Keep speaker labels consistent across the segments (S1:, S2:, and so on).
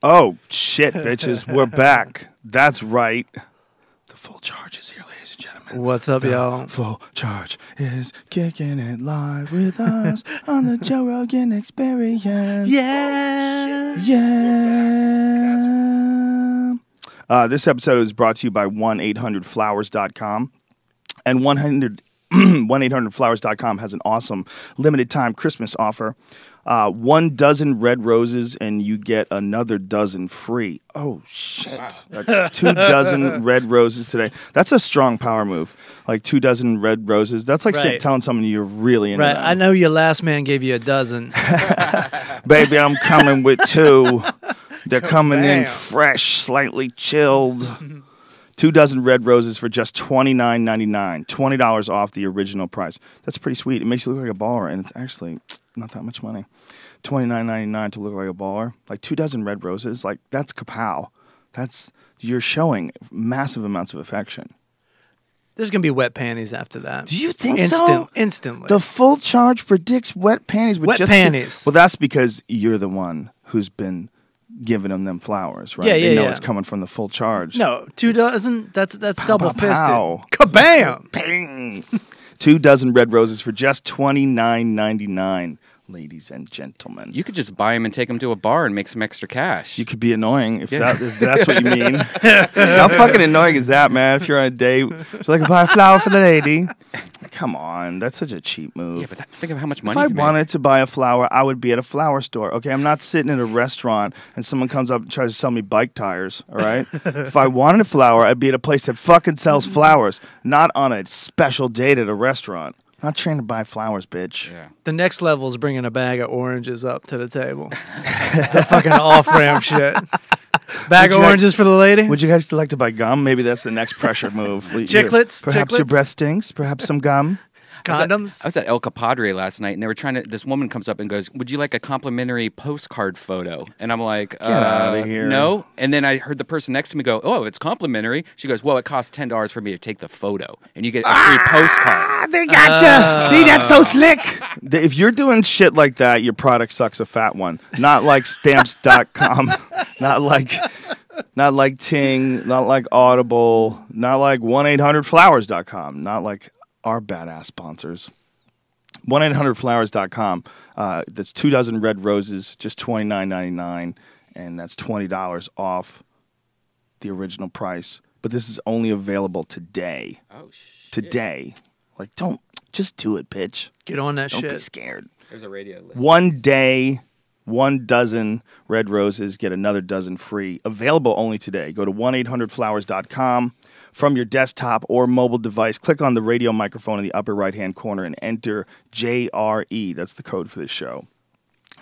S1: Oh, shit, bitches. We're back. That's right. The full charge is here, ladies and gentlemen.
S2: What's up, y'all?
S1: Full charge is kicking it live with us on the Joe Rogan Experience.
S2: Yeah.
S1: Yeah. This episode is brought to you by 1-800-Flowers.com. And 1-800-Flowers.com has an awesome limited time Christmas offer. 1 dozen red roses and you get another dozen free. Oh, shit. Wow. That's 2 dozen red roses today. That's a strong power move. Like 2 dozen red roses. That's like telling someone you're really into
S2: Right.
S1: them.
S2: I know your last man gave you a dozen.
S1: Baby, I'm coming with 2. They're coming in fresh, slightly chilled. 2 dozen red roses for just $29.99. $20 off the original price. That's pretty sweet. It makes you look like a baller, and it's actually not that much money. $29.99 to look like a baller. Like 2 dozen red roses, like that's kapow. You're showing massive amounts of affection.
S2: There's going to be wet panties after that.
S1: Do you think so?
S2: Instantly.
S1: The full charge predicts wet panties. With
S2: wet
S1: just
S2: panties.
S1: Well, that's because you're the one who's been giving them flowers, right?
S2: Yeah,
S1: they know
S2: yeah.
S1: it's coming from the full charge.
S2: No, 2 dozen, that's double fisted.
S1: Pow.
S2: Kabam!
S1: Ping! 2 dozen red roses for just $29.99, ladies and gentlemen.
S3: You could just buy them and take them to a bar and make some extra cash.
S1: You could be annoying if that's what you mean. How fucking annoying is that, man? If you're on a date, so I can buy a flower for the lady. Come on, that's such a cheap move.
S3: Yeah, but think of how much money
S1: If I
S3: you
S1: wanted to buy a flower, I would be at a flower store. Okay, I'm not sitting in a restaurant and someone comes up and tries to sell me bike tires, all right? If I wanted a flower, I'd be at a place that fucking sells flowers, not on a special date at a restaurant. I'm not trying to buy flowers, bitch.
S3: Yeah.
S2: The next level is bringing a bag of oranges up to the table. The fucking off-ramp shit. Bag of oranges for the lady?
S1: Would you guys like to buy gum? Maybe that's the next pressure move.
S2: Chiclets?
S1: Perhaps your breath stinks. Perhaps some gum.
S2: Condoms?
S3: I was at El Capadre last night, and they were this woman comes up and goes, "Would you like a complimentary postcard photo?" And I'm like,
S1: Get out of here.
S3: No. And then I heard the person next to me go, "Oh, it's complimentary." She goes, "Well, it costs $10 for me to take the photo, and you get a free postcard."
S1: They gotcha. See, that's so slick. If you're doing shit like that, your product sucks a fat one. Not like Stamps.com. Not like Ting. Not like Audible. Not like 1-800-Flowers.com. Not like our badass sponsors. 1-800-Flowers.com. That's 2 dozen red roses, just $29.99, and that's $20 off the original price. But this is only available today.
S3: Oh shit!
S1: Today, like just do it, bitch.
S2: Get on that
S1: Don't
S2: shit.
S1: be scared.
S3: There's a radio list.
S1: 1 day, 1 dozen red roses, get another dozen free. Available only today. Go to 1-800-Flowers.com. From your desktop or mobile device, click on the radio microphone in the upper right-hand corner and enter JRE. That's the code for this show.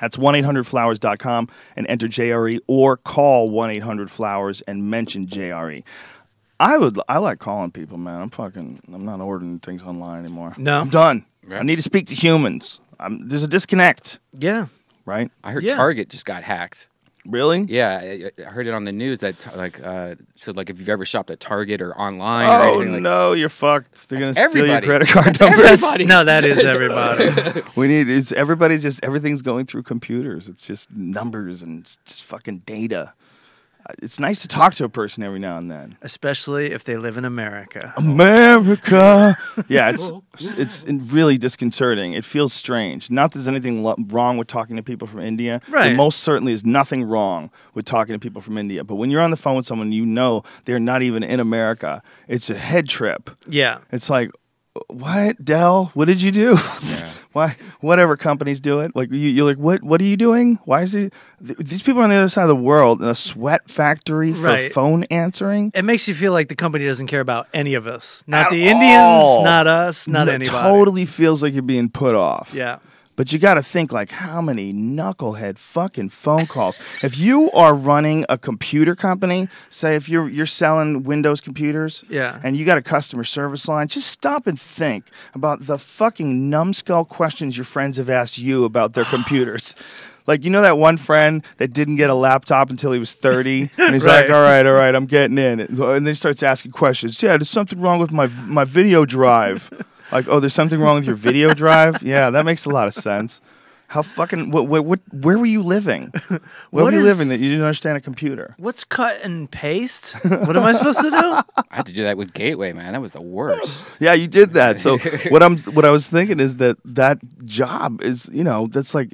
S1: That's 1-800-Flowers.com and enter JRE, or call 1-800-Flowers and mention JRE. I like calling people, man. I'm not ordering things online anymore.
S2: No.
S1: I'm done.
S3: Yeah.
S1: I need to speak to humans. There's a disconnect,
S2: Yeah.
S1: right?
S3: I heard
S2: Yeah.
S3: Target just got hacked.
S1: Really?
S3: Yeah, I heard it on the news that if you've ever shopped at Target or online. or
S1: Oh,
S3: anything,
S1: no, you're fucked. They're going to steal your
S3: everybody.
S1: credit card numbers.
S3: Everybody.
S2: No, that is everybody.
S1: Everything's going through computers. It's just numbers and it's just fucking data. It's nice to talk to a person every now and then.
S2: Especially if they live in America.
S1: America. Yeah, it's really disconcerting. It feels strange. Not that there's anything wrong with talking to people from India.
S2: Right.
S1: There most certainly is nothing wrong with talking to people from India. But when you're on the phone with someone, you know they're not even in America. It's a head trip.
S2: Yeah.
S1: It's like, what, Dell? What did you do?
S3: Yeah.
S1: Why? Whatever companies do it. Like you're like, what are you doing? Why is it? These people are on the other side of the world in a sweat factory for
S2: Right.
S1: phone answering.
S2: It makes you feel like the company doesn't care about any of us. Not
S1: At
S2: the Indians,
S1: all.
S2: not us, not
S1: No,
S2: anybody.
S1: Totally feels like you're being put off.
S2: Yeah.
S1: But you got to think, like, how many knucklehead fucking phone calls? If you are running a computer company, say if you're selling Windows computers,
S2: Yeah.
S1: and you got a customer service line, just stop and think about the fucking numbskull questions your friends have asked you about their computers. Like, you know that one friend that didn't get a laptop until he was 30? And he's
S2: Right.
S1: like, all right, I'm getting in. And then he starts asking questions. Yeah, there's something wrong with my video drive. Like, oh, there's something wrong with your video drive? Yeah, that makes a lot of sense. How fucking where were you living? Where were you living that you didn't understand a computer?
S2: What's cut and paste? What am I supposed to do?
S3: I had to do that with Gateway, man. That was the worst.
S1: Yeah, you did that. So what I was thinking is that job is, that's like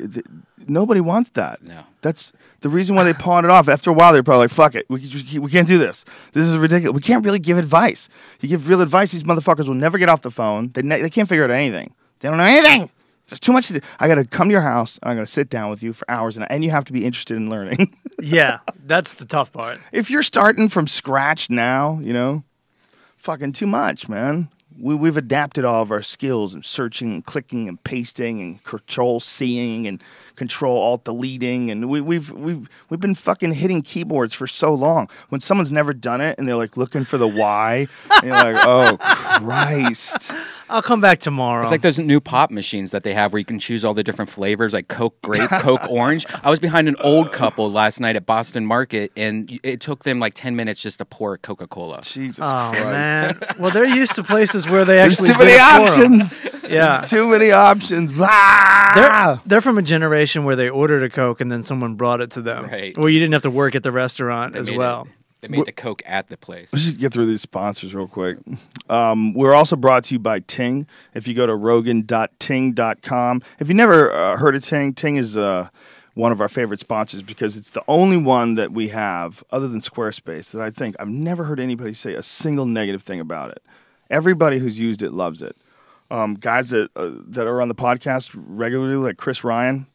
S1: nobody wants that.
S3: No.
S1: That's the reason why they pawned it off. After a while, they're probably like, fuck it. We can't do this. This is ridiculous. We can't really give advice. You give real advice, these motherfuckers will never get off the phone. They can't figure out anything. They don't know anything. There's too much to do. I got to come to your house. I'm going to sit down with you for hours, and you have to be interested in learning.
S2: Yeah, that's the tough part.
S1: If you're starting from scratch now, fucking too much, man. We've adapted all of our skills in searching and clicking and pasting and control C-ing and control alt deleting, and we've been fucking hitting keyboards for so long. When someone's never done it and they're like looking for the Y, and you're like, oh Christ.
S2: I'll come back tomorrow.
S3: It's like those new pop machines that they have where you can choose all the different flavors, like Coke Grape, Coke Orange. I was behind an old couple last night at Boston Market, and it took them like 10 minutes just to pour Coca-Cola.
S1: Jesus
S2: Oh
S1: Christ.
S2: man! Well, they're used to places where they
S1: There's
S2: actually
S1: too many
S2: do it for 'em.
S1: options.
S2: Yeah,
S1: There's too many options. Ah!
S2: they're from a generation where they ordered a Coke and then someone brought it to them.
S3: Right.
S2: Well, you didn't have to work at the restaurant
S3: They
S2: as
S3: made
S2: well.
S3: They made the Coke at the place.
S1: Let's just get through these sponsors real quick. We're also brought to you by Ting. If you go to rogan.ting.com. If you never heard of Ting, Ting is one of our favorite sponsors because it's the only one that we have, other than Squarespace, that I think I've never heard anybody say a single negative thing about it. Everybody who's used it loves it. Guys that are on the podcast regularly, like Chris Ryan,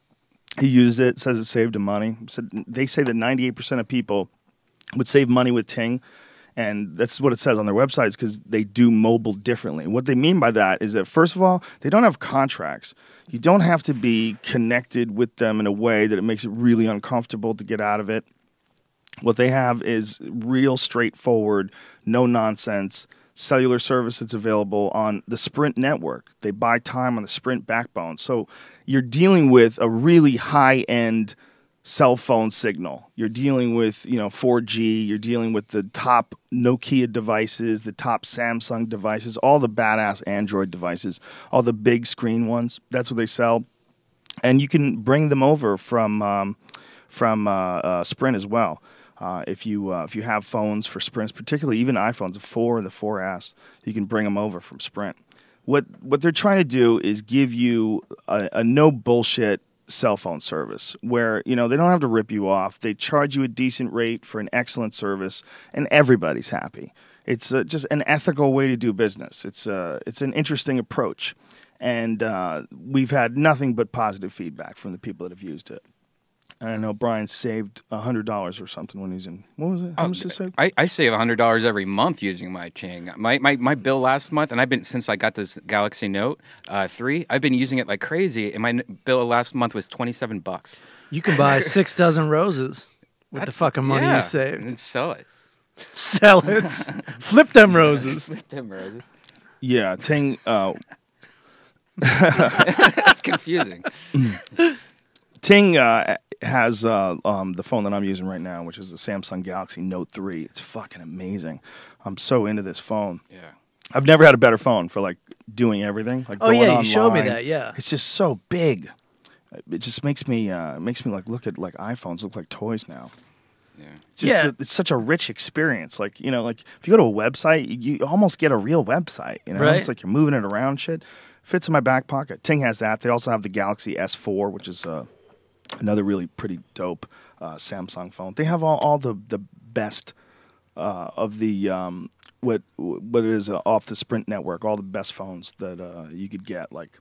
S1: he used it, says it saved him money. They say that 98% of people would save money with Ting, and that's what it says on their websites because they do mobile differently. What they mean by that is that, first of all, they don't have contracts. You don't have to be connected with them in a way that it makes it really uncomfortable to get out of it. What they have is real straightforward, no nonsense cellular service that's available on the Sprint network. They buy time on the Sprint backbone. So you're dealing with a really high-end cell phone signal. You're dealing with, 4G. You're dealing with the top Nokia devices, the top Samsung devices, all the badass Android devices, all the big screen ones. That's what they sell. And you can bring them over from Sprint as well. If you have phones for Sprints, particularly even iPhones, the 4 and the 4S, you can bring them over from Sprint. What they're trying to do is give you a no bullshit cell phone service where they don't have to rip you off. They charge you a decent rate for an excellent service, and everybody's happy. It's just an ethical way to do business. It's an interesting approach, and we've had nothing but positive feedback from the people that have used it. And I know Brian saved $100 or something when he's in. What was it? How much did it save?
S3: I save $100 every month using my Ting. My bill last month, and since I got this Galaxy Note 3, I've been using it like crazy. And my bill last month was $27.
S2: You can buy 6 dozen roses with the fucking money you saved.
S3: And then sell it.
S2: Sell it. Flip them roses.
S3: Flip them roses.
S1: Yeah, Ting.
S3: That's confusing.
S1: Ting has the phone that I'm using right now, which is the Samsung Galaxy Note 3. It's fucking amazing. I'm so into this phone.
S3: Yeah.
S1: I've never had a better phone for like doing everything. Like going
S2: You
S1: online.
S2: showed me that. Yeah.
S1: It's just so big. It just makes me like look at like iPhones look like toys now.
S3: Yeah.
S1: It's such a rich experience. Like if you go to a website, you almost get a real website.
S2: Right.
S1: It's like you're moving it around. Shit fits in my back pocket. Ting has that. They also have the Galaxy S4, which is another really pretty dope Samsung phone. They have all the best of the what it is off the Sprint network. All the best phones that you could get. Like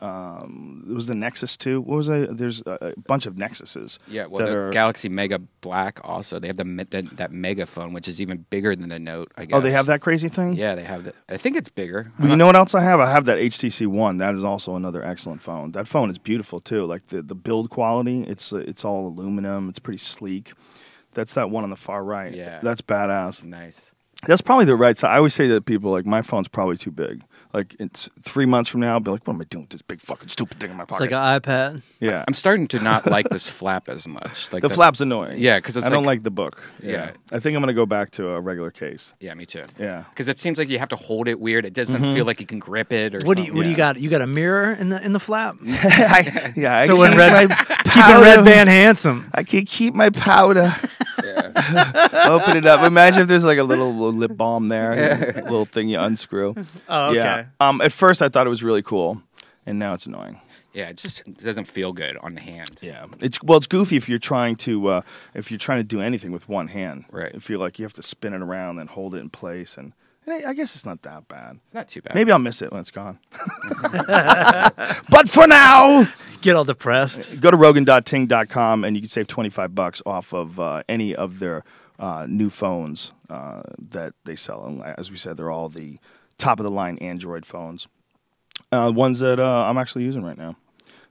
S1: it was the Nexus 2. What was it? There's a bunch of Nexuses.
S3: Yeah, well, the Galaxy Mega Black also. They have that Mega phone, which is even bigger than the Note, I guess.
S1: Oh, they have that crazy thing?
S3: Yeah, they have that. I think it's bigger.
S1: Well, you know what else I have? I have that HTC One. That is also another excellent phone. That phone is beautiful, too. Like, the build quality, it's all aluminum. It's pretty sleek. That's that one on the far right.
S3: Yeah.
S1: That's badass.
S3: Nice.
S1: That's probably the right size. I always say that people, like, my phone's probably too big. Like it's 3 months from now, I'll be like, what am I doing with this big fucking stupid thing in my
S2: It's
S1: pocket?
S2: like an iPad.
S1: Yeah.
S3: I'm starting to not like this flap as much. Like
S1: The flap's annoying.
S3: Yeah, because
S1: I don't like the book.
S3: Yeah.
S1: I think I'm going to go back to a regular case.
S3: Yeah, me too.
S1: Yeah.
S3: Because it seems like you have to hold it weird. It doesn't feel like you can grip it or
S2: What do
S3: something.
S2: you got? You got a mirror in the flap?
S1: I
S2: So when
S1: keep
S2: Red
S1: my
S2: keeping Red Van handsome.
S1: I can keep my powder.
S3: Yeah.
S1: Open it up. Imagine if there's like a little lip balm there, a little thing you unscrew.
S2: Oh, okay.
S1: Yeah. At first I thought it was really cool, and now it's annoying.
S3: Yeah, it just doesn't feel good on the hand.
S1: Yeah. It's goofy if you're trying to do anything with one hand.
S3: Right.
S1: I feel like you have to spin it around and hold it in place, and I guess it's not that bad.
S3: It's not too bad.
S1: Maybe I'll miss it when it's gone. But for now,
S2: Get all depressed.
S1: go to rogan.ting.com and you can save $25 off of any of their new phones that they sell. And as we said, they're all the top of the line Android phones. Ones that I'm actually using right now.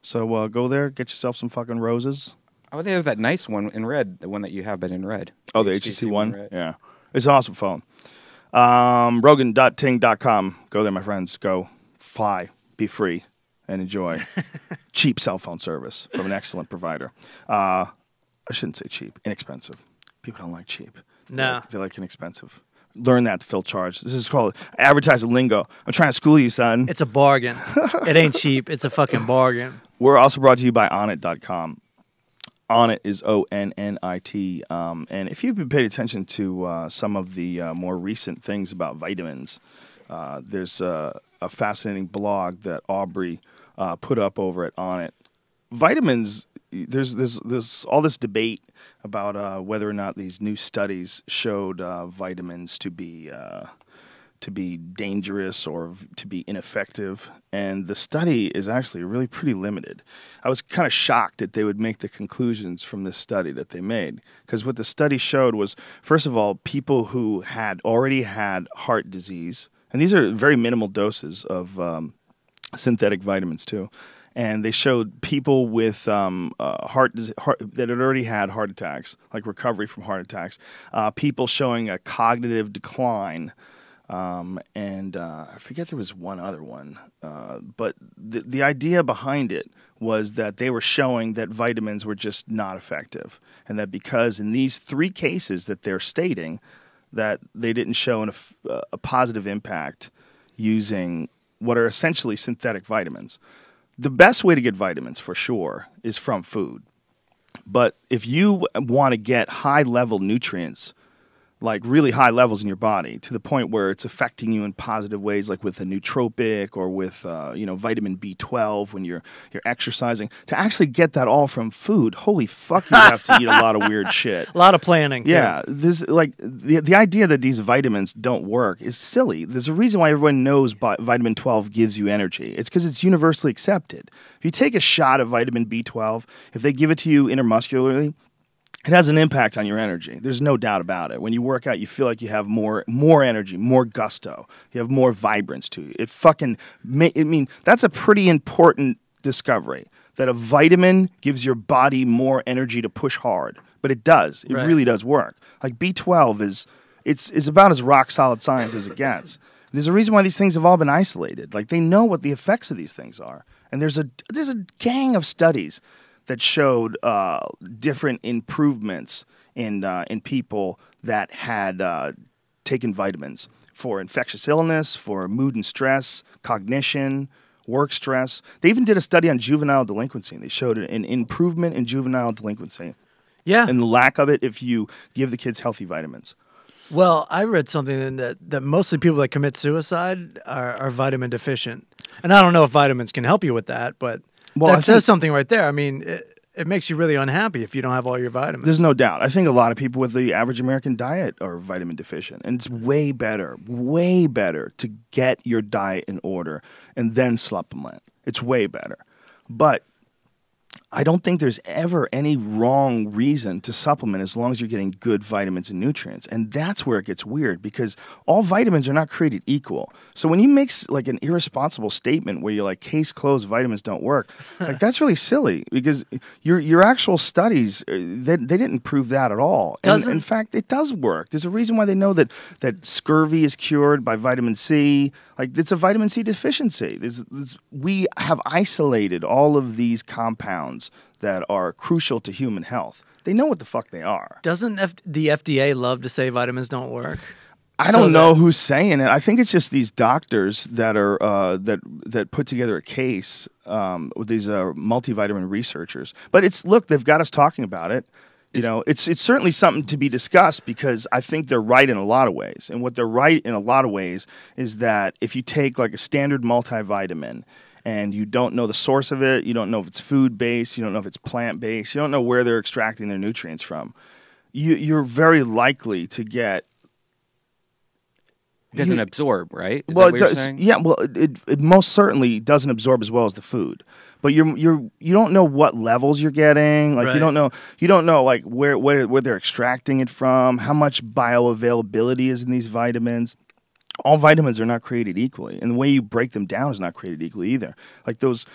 S1: So go there, get yourself some fucking roses.
S3: Oh, they have that nice one in red, the one that you have, but in red.
S1: Oh, the HTC One?
S3: red.
S1: Yeah. It's an awesome phone. Rogan.ting.com. Go there, my friends. Go. Fly. Be free. And enjoy cheap cell phone service from an excellent provider. I shouldn't say cheap. Inexpensive. People don't like cheap.
S2: No.
S1: They like inexpensive. Learn that, Phil Charge. This is called advertising lingo. I'm trying to school you, son.
S2: It's a bargain. It ain't cheap. It's a fucking bargain.
S1: We're also brought to you by Onnit.com. Onnit is ONNIT. And if you've been paying attention to some of the more recent things about vitamins, there's a fascinating blog that Aubrey put up over at Onnit. Vitamins, there's all this debate about whether or not these new studies showed vitamins to be dangerous or to be ineffective, and the study is actually really pretty limited. I was kind of shocked that they would make the conclusions from this study that they made, because what the study showed was, first of all, people who had already had heart disease, and these are very minimal doses of synthetic vitamins too, and they showed people with heart that had already had heart attacks, like recovery from heart attacks, people showing a cognitive decline. And I forget there was one other one, but the idea behind it was that they were showing that vitamins were just not effective, and that because in these 3 cases that they're stating that they didn't show a positive impact using what are essentially synthetic vitamins. The best way to get vitamins, for sure, is from food. But if you want to get high-level nutrients, like really high levels in your body, to the point where it's affecting you in positive ways, like with a nootropic or with vitamin B12 when you're exercising, to actually get that all from food, holy fuck, you have to eat a lot of weird shit.
S2: A lot of planning. Too.
S1: Yeah, this like the idea that these vitamins don't work is silly. There's a reason why everyone knows vitamin 12 gives you energy. It's because it's universally accepted. If you take a shot of vitamin B12, if they give it to you intermuscularly, it has an impact on your energy. There's no doubt about it. When you work out, you feel like you have more energy, more gusto. You have more vibrance to you. That's a pretty important discovery, that a vitamin gives your body more energy to push hard. But it does. It really does work. Like B12 is about as rock solid science as it gets. There's a reason why these things have all been isolated. Like, they know what the effects of these things are. And there's a gang of studies that showed different improvements in people that had taken vitamins for infectious illness, for mood and stress, cognition, work stress. They even did a study on juvenile delinquency. They showed an improvement in juvenile delinquency.
S2: Yeah.
S1: And the lack of it if you give the kids healthy vitamins.
S2: Well, I read something that mostly people that commit suicide are vitamin deficient. And I don't know if vitamins can help you with that, but that says something right there. I mean, it makes you really unhappy if you don't have all your vitamins.
S1: There's no doubt. I think a lot of people with the average American diet are vitamin deficient. And it's way better to get your diet in order and then supplement. It's way better. But I don't think there's ever any wrong reason to supplement as long as you're getting good vitamins and nutrients. And that's where it gets weird because all vitamins are not created equal. So when you make like an irresponsible statement where you're like, case closed, vitamins don't work, like that's really silly because your actual studies, they didn't prove that at all. And in fact, it does work. There's a reason why they know that scurvy is cured by vitamin C. Like it's a vitamin C deficiency. We have isolated all of these compounds that are crucial to human health. They know what the fuck they are.
S2: Doesn't the FDA love to say vitamins don't work?
S1: I don't know who's saying it. I think it's just these doctors that are that put together a case with these multivitamin researchers. But they've got us talking about it. You know, it's certainly something to be discussed because I think they're right in a lot of ways. And what they're right in a lot of ways is that if you take like a standard multivitamin and you don't know the source of it, you don't know if it's food-based, you don't know if it's plant-based, you don't know where they're extracting their nutrients from, you're very likely to get...
S3: It doesn't absorb, right?
S1: Is that what you're saying? Yeah, well, it most certainly doesn't absorb as well as the food. But you don't know what levels you're getting. Like you don't know like where they're extracting it from, how much bioavailability is in these vitamins. All vitamins are not created equally, and the way you break them down is not created equally either. Like those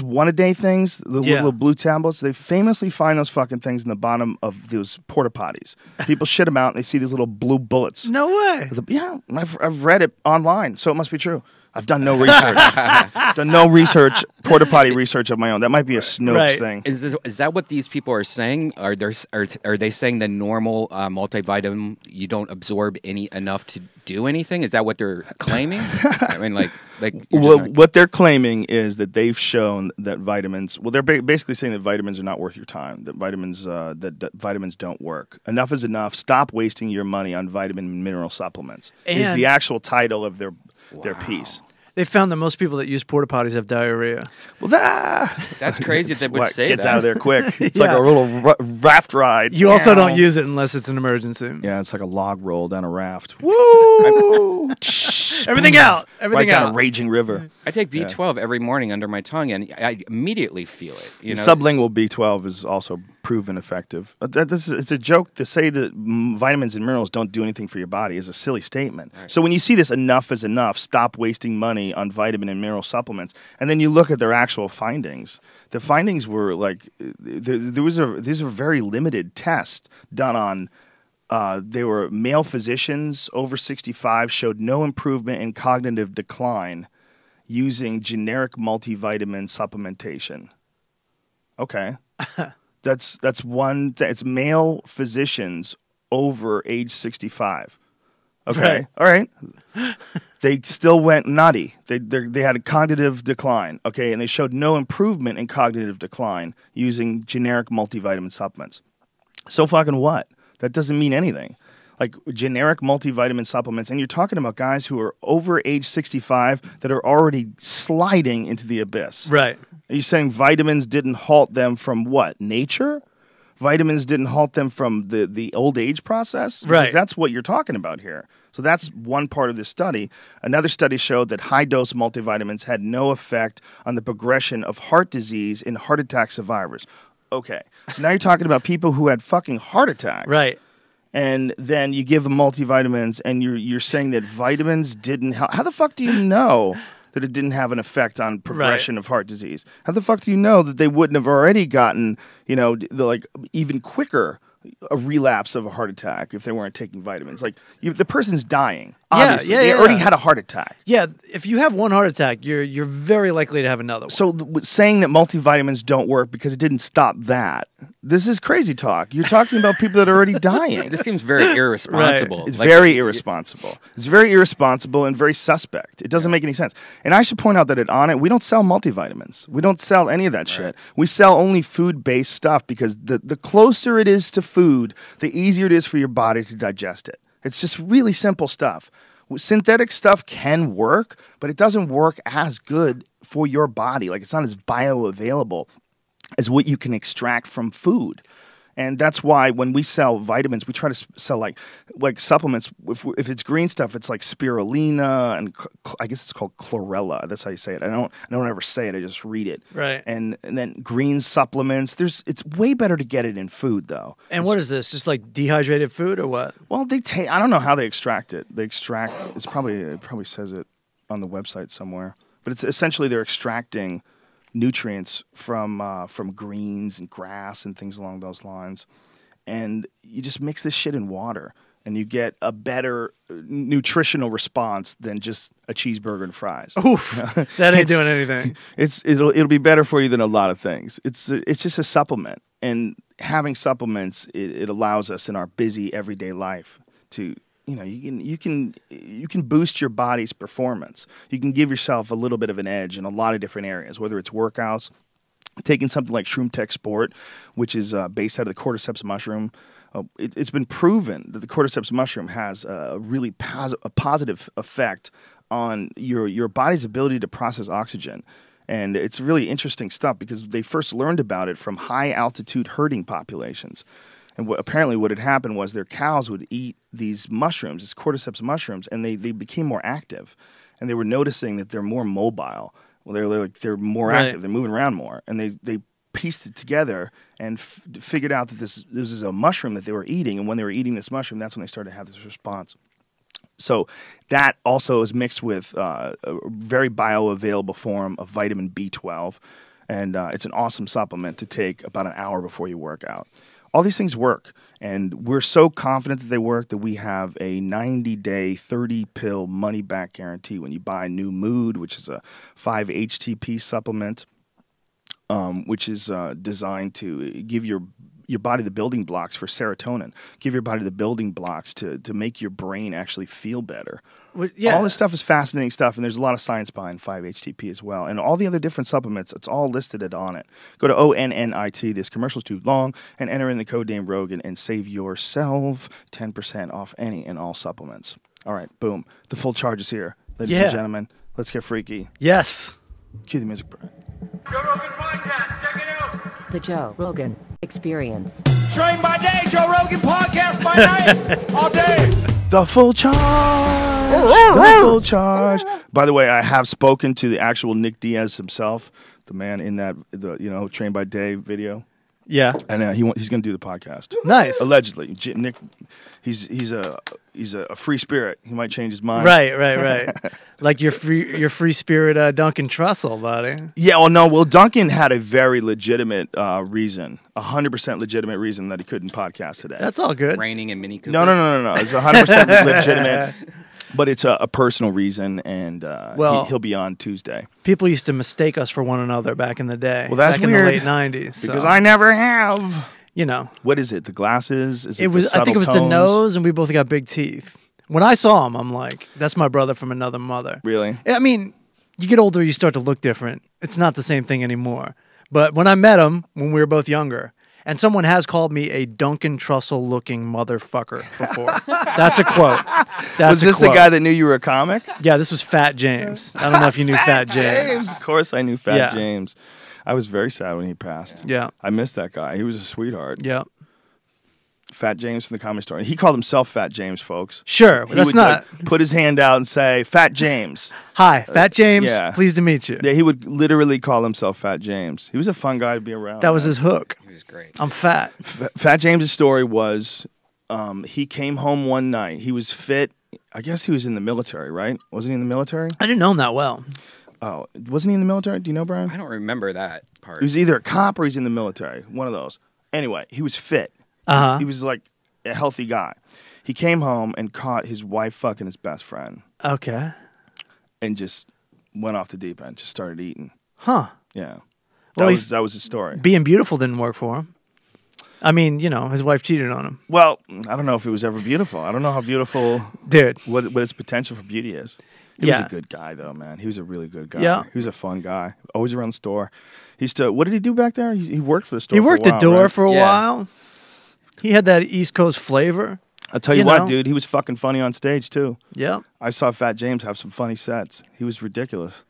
S1: one-a-day things, the little blue tablets, they famously find those fucking things in the bottom of those porta potties. People shit them out, and they see these little blue bullets.
S2: No way.
S1: Yeah, I've read it online, so it must be true. I've done no research. Porta potty research of my own. That might be a Snopes thing.
S3: Is that what these people are saying? Are they saying the normal multivitamin you don't absorb enough to do anything? Is that what they're claiming? I mean,
S1: what they're claiming is that they've shown that vitamins. Well, they're basically saying that vitamins are not worth your time. That vitamins don't work. Enough is enough. Stop wasting your money on vitamin and mineral supplements. Is the actual title of their piece.
S2: They found that most people that use porta potties have diarrhea.
S1: Well,
S3: that's crazy. They would say
S1: gets
S3: that.
S1: out of there quick. It's like a little raft ride.
S2: You also don't use it unless it's an emergency.
S1: Yeah, it's like a log roll down a raft. Woo!
S2: Everything out. Everything
S1: down
S2: out.
S1: a raging river.
S3: I take B12 every morning under my tongue, and I immediately feel it.
S1: Sublingual B12 is also proven effective. It's a joke to say that vitamins and minerals don't do anything for your body is a silly statement. Right. So when you see this enough is enough, stop wasting money on vitamin and mineral supplements, and then you look at their actual findings. The findings were like these were very limited tests done on. They were male physicians over 65 showed no improvement in cognitive decline using generic multivitamin supplementation. Okay. That's one thing. It's male physicians over age 65. Okay. Right. All right. They still went nutty. They had a cognitive decline. Okay. And they showed no improvement in cognitive decline using generic multivitamin supplements. So fucking what? That doesn't mean anything. Like generic multivitamin supplements, and you're talking about guys who are over age 65 that are already sliding into the abyss.
S2: Right.
S1: Are you saying vitamins didn't halt them from what? Nature? Vitamins didn't halt them from the old age process? Because
S2: right.
S1: That's what you're talking about here. So that's one part of this study. Another study showed that high-dose multivitamins had no effect on the progression of heart disease in heart attack survivors. Okay. So now you're talking about people who had fucking heart attacks.
S2: Right.
S1: And then you give them multivitamins, and you're saying that vitamins didn't help. How the fuck do you know that it didn't have an effect on progression of heart disease? How the fuck do you know that they wouldn't have already gotten, even quicker a relapse of a heart attack if they weren't taking vitamins? Like the person's dying. Obviously, they already had a heart attack.
S2: Yeah, if you have one heart attack, you're very likely to have another one.
S1: So saying that multivitamins don't work because it didn't stop that, this is crazy talk. You're talking about people that are already dying.
S3: This seems very irresponsible.
S1: Right. It's very irresponsible. It's very irresponsible and very suspect. It doesn't make any sense. And I should point out that at Onnit, we don't sell multivitamins. We don't sell any of that shit. We sell only food-based stuff because the closer it is to food, the easier it is for your body to digest it. It's just really simple stuff. Synthetic stuff can work, but it doesn't work as good for your body. Like it's not as bioavailable as what you can extract from food. And that's why when we sell vitamins, we try to sell like supplements. If it's green stuff, it's like spirulina and I guess it's called chlorella. That's how you say it. I don't ever say it. I just read it.
S2: Right.
S1: And then green supplements. It's way better to get it in food though.
S2: And what is this? Just like dehydrated food or what?
S1: Well, I don't know how they extract it. It probably says it on the website somewhere. But it's essentially they're extracting nutrients from greens and grass and things along those lines, and you just mix this shit in water, and you get a better nutritional response than just a cheeseburger and fries.
S2: Oof, that ain't doing anything.
S1: It'll be better for you than a lot of things. It's just a supplement, and having supplements it allows us in our busy everyday life to. You can boost your body's performance. You can give yourself a little bit of an edge in a lot of different areas, whether it's workouts, taking something like Shroom Tech Sport, which is based out of the cordyceps mushroom. It's been proven that the cordyceps mushroom has a really positive effect on your body's ability to process oxygen. And it's really interesting stuff because they first learned about it from high-altitude herding populations. And apparently what had happened was their cows would eat these mushrooms, these cordyceps mushrooms, and they became more active. And they were noticing that they're more mobile. Well, they're more active. They're moving around more. And they pieced it together and figured out that this is a mushroom that they were eating. And when they were eating this mushroom, that's when they started to have this response. So that also is mixed with a very bioavailable form of vitamin B12. And it's an awesome supplement to take about an hour before you work out. All these things work, and we're so confident that they work that we have a 90-day, 30-pill money-back guarantee when you buy New Mood, which is a 5-HTP supplement, which is designed to give your body the building blocks for serotonin, give your body the building blocks to make your brain actually feel better.
S2: Well, yeah.
S1: All this stuff is fascinating stuff, and there's a lot of science behind 5-HTP as well. And all the other different supplements, it's all listed on it. Go to ONNIT, this commercial's too long, and enter in the code name Rogan and save yourself 10% off any and all supplements. All right, boom. The full charge is here. Ladies and gentlemen, let's get freaky.
S2: Yes.
S1: Cue the music, Brian.
S4: Joe Rogan Podcast, check it out.
S5: The Joe Rogan Experience.
S4: Train by day, Joe Rogan Podcast by night, all day.
S1: The full charge. The full charge. By the way, I have spoken to the actual Nick Diaz himself, the man in that Train by Day video.
S2: Yeah,
S1: and he's going to do the podcast.
S2: Nice.
S1: Allegedly, Nick, he's a free spirit. He might change his mind.
S2: Right. Like your free spirit, Duncan Trussell, buddy.
S1: Yeah. Well, Duncan had a very legitimate reason, 100% legitimate reason that he couldn't podcast today.
S2: That's all good.
S3: Raining and Mini Cooper.
S1: No. It's 100% legitimate. But it's a personal reason, and he'll be on Tuesday.
S2: People used to mistake us for one another back in the day.
S1: Well, that's
S2: back
S1: weird.
S2: in the late 90s.
S1: Because I never have.
S2: What
S1: is it? The glasses?
S2: I think it was the nose, and we both got big teeth. When I saw him, I'm like, that's my brother from another mother.
S1: Really?
S2: I mean, you get older, you start to look different. It's not the same thing anymore. But when I met him, when we were both younger, and someone has called me a Duncan Trussell-looking motherfucker before. That's a quote.
S1: Was this the guy that knew you were a comic?
S2: Yeah, this was Fat James. I don't know if you knew Fat James.
S1: Of course I knew Fat James. I was very sad when he passed.
S2: Yeah.
S1: I missed that guy. He was a sweetheart.
S2: Yeah.
S1: Fat James from the Comedy Store. He called himself Fat James, folks.
S2: Sure,
S1: he
S2: that's
S1: would,
S2: not...
S1: put his hand out and say, Fat James.
S2: Hi, Fat James. Pleased to meet you.
S1: Yeah, he would literally call himself Fat James. He was a fun guy to be around.
S2: That was his hook.
S3: He was great.
S2: I'm fat.
S1: Fat James' story was he came home one night. He was fit. I guess he was in the military, right? Wasn't he in the military?
S2: I didn't know him that well.
S1: Oh, wasn't he in the military? Do you know, Brian?
S3: I don't remember that part.
S1: He was either a cop or he's in the military. One of those. Anyway, he was fit. He was like a healthy guy. He came home and caught his wife fucking his best friend.
S2: Okay.
S1: And just went off the deep end. Just started eating.
S2: Huh.
S1: Yeah.
S2: Well,
S1: that was his story.
S2: Being beautiful didn't work for him. I mean, his wife cheated on him.
S1: Well, I don't know if it was ever beautiful. I don't know how beautiful...
S2: Dude.
S1: What its potential for beauty is. He was a good guy, though, man. He was a really good guy.
S2: Yeah.
S1: He was a fun guy. Always around the store. He used to... What did he do back there? He worked for the store.
S2: He worked
S1: for a while,
S2: the door
S1: right?
S2: for a while. He had that East Coast flavor.
S1: I'll tell you what, dude. He was fucking funny on stage, too.
S2: Yeah.
S1: I saw Fat James have some funny sets. He was ridiculous.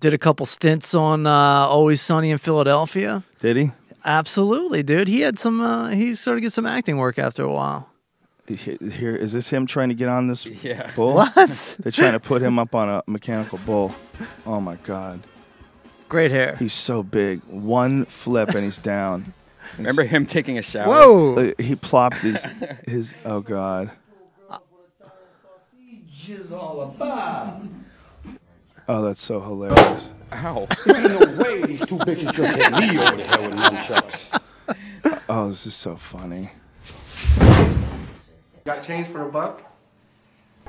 S2: Did a couple stints on Always Sunny in Philadelphia.
S1: Did he?
S2: Absolutely, dude. He had some. He started to get some acting work after a while.
S1: Here is this him trying to get on this
S3: Yeah.
S1: bull?
S2: What?
S1: They're trying to put him up on a mechanical bull. Oh my god,
S2: Great hair.
S1: he's so big. One flip and he's down.
S3: Remember him taking a shower?
S2: Whoa.
S1: He plopped his. Oh god. Oh, that's so hilarious.
S3: Ow.
S4: Ain't no way these two bitches just hit me over the head with nunchucks.
S1: Oh, this is so funny.
S6: Got change for a buck?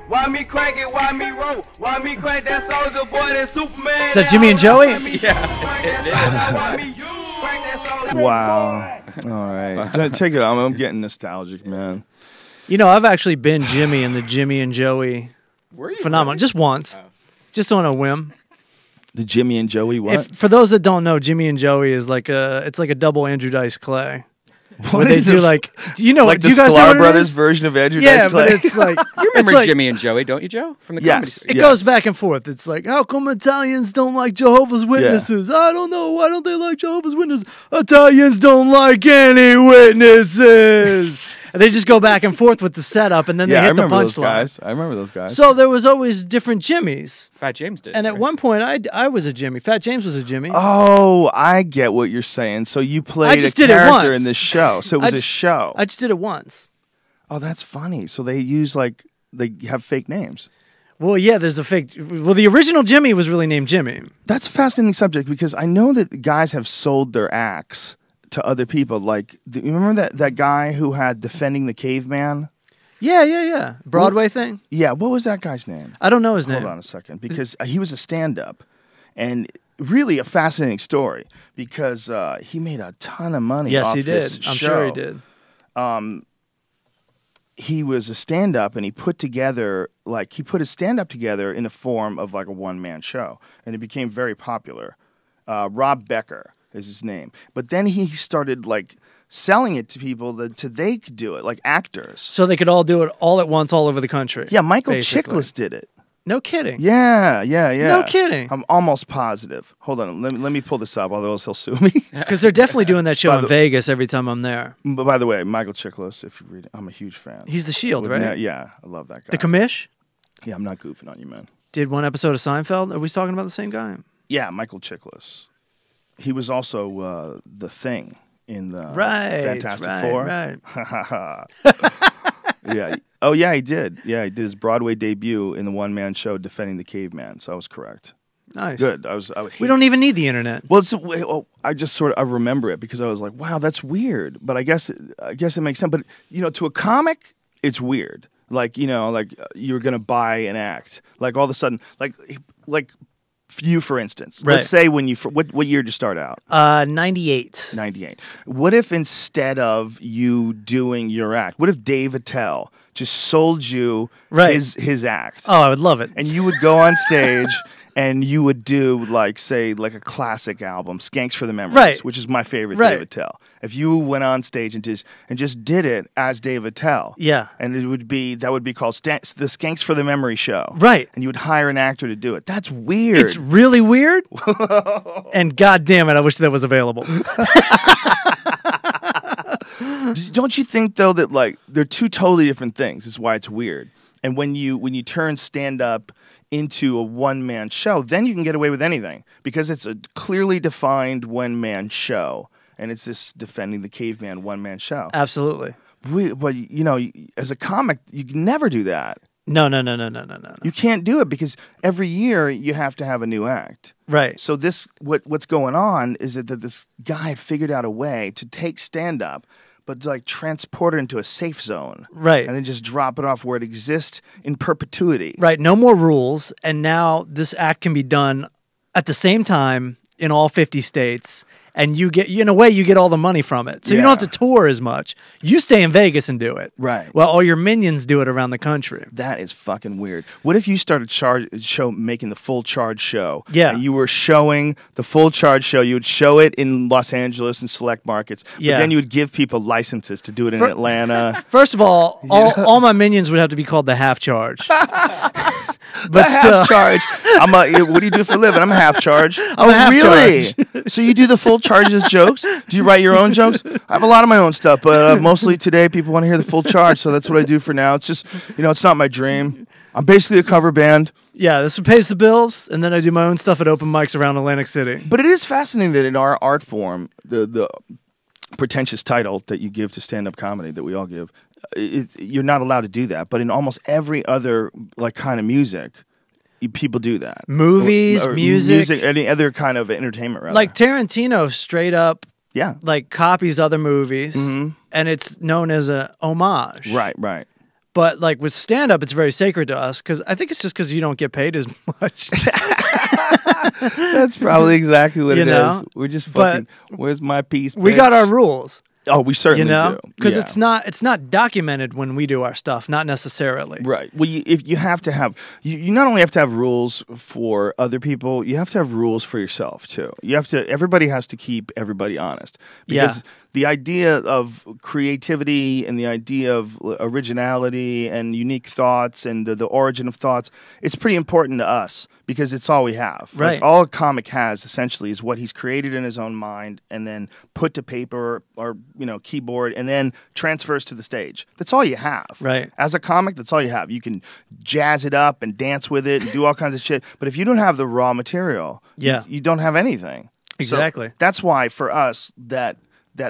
S7: Why me crank it? Why me roll? Why me crank that soldier boy? That Superman?
S2: Is that Jimmy and Joey?
S1: Wow. All right, take it. I'm getting nostalgic, man.
S2: You know, I've actually been Jimmy in the Jimmy and Joey
S3: Were you
S2: phenomenon just once, just on a whim.
S1: The Jimmy and Joey what?
S2: For those that don't know, Jimmy and Joey is like a double Andrew Dice Clay.
S1: What
S2: They
S1: is
S2: do
S1: this?
S2: like, do you know
S1: Like
S2: what?
S1: the
S2: Do you guys know
S1: Sklar
S2: what it
S1: Brothers
S2: is?
S1: version of Andrew
S2: Yeah,
S1: Dice Clay.
S2: but it's like
S3: You remember
S2: it's like-
S3: Jimmy and Joey, don't you, Joe? From the
S1: Yes.
S3: comedy series.
S2: It
S1: Yes.
S2: goes back and forth. It's like, how come Italians don't like Jehovah's Witnesses? I don't know. Why don't they like Jehovah's Witnesses? Italians don't like any witnesses. And they just go back and forth with the setup, and then
S1: Yeah,
S2: they
S1: I
S2: hit the
S1: remember those
S2: punchline.
S1: guys. I remember those guys.
S2: So there was always different Jimmys.
S3: Fat James did.
S2: And at
S3: right?
S2: one point, I was a Jimmy. Fat James was a Jimmy.
S1: Oh, I get what you're saying. So you played a
S2: just did it
S1: character
S2: once.
S1: in this show. So it was a show.
S2: I just did it once.
S1: Oh, that's funny. So they use they have fake names.
S2: Well, yeah, there's a fake. Well, the original Jimmy was really named Jimmy.
S1: That's a fascinating subject because I know that guys have sold their acts to other people. Like, you remember that guy who had Defending the Caveman?
S2: Yeah. Broadway thing?
S1: Yeah, what was that guy's name?
S2: I don't know his name.
S1: Hold on a second, because he was a stand-up, and really a fascinating story because he made a ton of money.
S2: Yes,
S1: off
S2: he
S1: this
S2: did. I'm
S1: show.
S2: sure he did.
S1: He was a stand-up, and he put his stand-up together in the form of like a one-man show, and it became very popular. Rob Becker is his name, but then he started like selling it to people they could do it, like actors.
S2: So they could all do it all at once, all over the country.
S1: Yeah, Michael
S2: basically.
S1: Chiklis did it.
S2: No kidding.
S1: Yeah.
S2: No kidding.
S1: I'm almost positive. Hold on, let me pull this up, otherwise he'll sue me.
S2: Because they're definitely doing that show in Vegas every time I'm there.
S1: But by the way, Michael Chiklis, if you read it, I'm a huge fan.
S2: He's the Shield, right?
S1: Yeah, I love that guy.
S2: The commish
S1: Yeah, I'm not goofing on you, man.
S2: did one episode of Seinfeld. Are we talking about the same guy?
S1: Yeah, Michael Chiklis. He was also the Thing in the Fantastic Four.
S2: Right.
S1: Yeah. Oh, yeah, he did. Yeah, he did his Broadway debut in the one-man show Defending the Caveman. So I was correct.
S2: Nice.
S1: Good.
S2: We don't even need the internet.
S1: Well, I just I remember it because I was like, wow, that's weird. But I guess it makes sense. But to a comic, it's weird. Like you're gonna buy an act. Like all of a sudden, like you, for instance.
S2: Right.
S1: Let's say when what year did you start out?
S2: 98.
S1: 98. What if instead of you doing your act, what if Dave Attell just sold you his act?
S2: Oh, I would love it.
S1: And you would go on stage and you would do say a classic album, Skanks for the Memories,
S2: Right.
S1: which is my favorite
S2: Right.
S1: Dave Attell. If you went on stage and just did it as Dave Attell,
S2: Yeah.
S1: and that would be called the Skanks for the Memory Show,
S2: Right.
S1: And you would hire an actor to do it. That's weird.
S2: It's really weird. And God damn it, I wish that was available.
S1: Don't you think though that they're two totally different things? Is why it's weird. And when you turn stand up into a one-man show, then you can get away with anything because it's a clearly defined one-man show, and it's this Defending the Caveman one-man show.
S2: Absolutely.
S1: But as a comic, you can never do that.
S2: No.
S1: You can't do it because every year you have to have a new act.
S2: Right.
S1: So what's going on is that this guy figured out a way to take stand-up, but transport it into a safe zone.
S2: Right.
S1: And then just drop it off where it exists in perpetuity.
S2: Right. No more rules. And now this act can be done at the same time in all 50 states. And you get all the money from it. So you don't have to tour as much. You stay in Vegas and do it.
S1: Right.
S2: Well, all your minions do it around the country.
S1: That is fucking weird. What if you started making the Full Charge show?
S2: Yeah.
S1: And you were showing the Full Charge show. You would show it in Los Angeles and select markets.
S2: Yeah.
S1: But then you would give people licenses to do it in Atlanta.
S2: First of all my minions would have to be called the half charge. But
S1: half
S2: still.
S1: charge. What do you do for a living? I'm a half charge.
S2: I'm a half
S1: really?
S2: charge.
S1: So you do the full charges jokes? Do you write your own jokes? I have a lot of my own stuff, but mostly today people want to hear the full charge, so that's what I do for now. It's just, it's not my dream. I'm basically a cover band.
S2: Yeah, this pays the bills, and then I do my own stuff at open mics around Atlantic City.
S1: But it is fascinating that in our art form, the pretentious title that you give to stand-up comedy that we all give, you're not allowed to do that. But in almost every other kind of music, people do that.
S2: Movies,
S1: or
S2: music,
S1: any other kind of entertainment, rather.
S2: Like Tarantino, straight up,
S1: yeah,
S2: copies other movies, and it's known as a homage.
S1: Right.
S2: But with stand-up, it's very sacred to us because I think it's just because you don't get paid as much.
S1: That's probably exactly what it is. We're just fucking. Where's my piece?
S2: We got our rules.
S1: Oh, we certainly do.
S2: Because it's not documented when we do our stuff, not necessarily.
S1: Right. Well, if you have to have, you not only have to have rules for other people, you have to have rules for yourself too. Everybody has to keep everybody honest. Because the idea of creativity and the idea of originality and unique thoughts and the origin of thoughts, it's pretty important to us because it's all we have.
S2: Right.
S1: All a comic has essentially is what he's created in his own mind and then put to paper or keyboard and then transfers to the stage. That's all you have.
S2: Right.
S1: As a comic, that's all you have. You can jazz it up and dance with it and do all kinds of shit. But if you don't have the raw material, you don't have anything.
S2: Exactly.
S1: So that's why for us that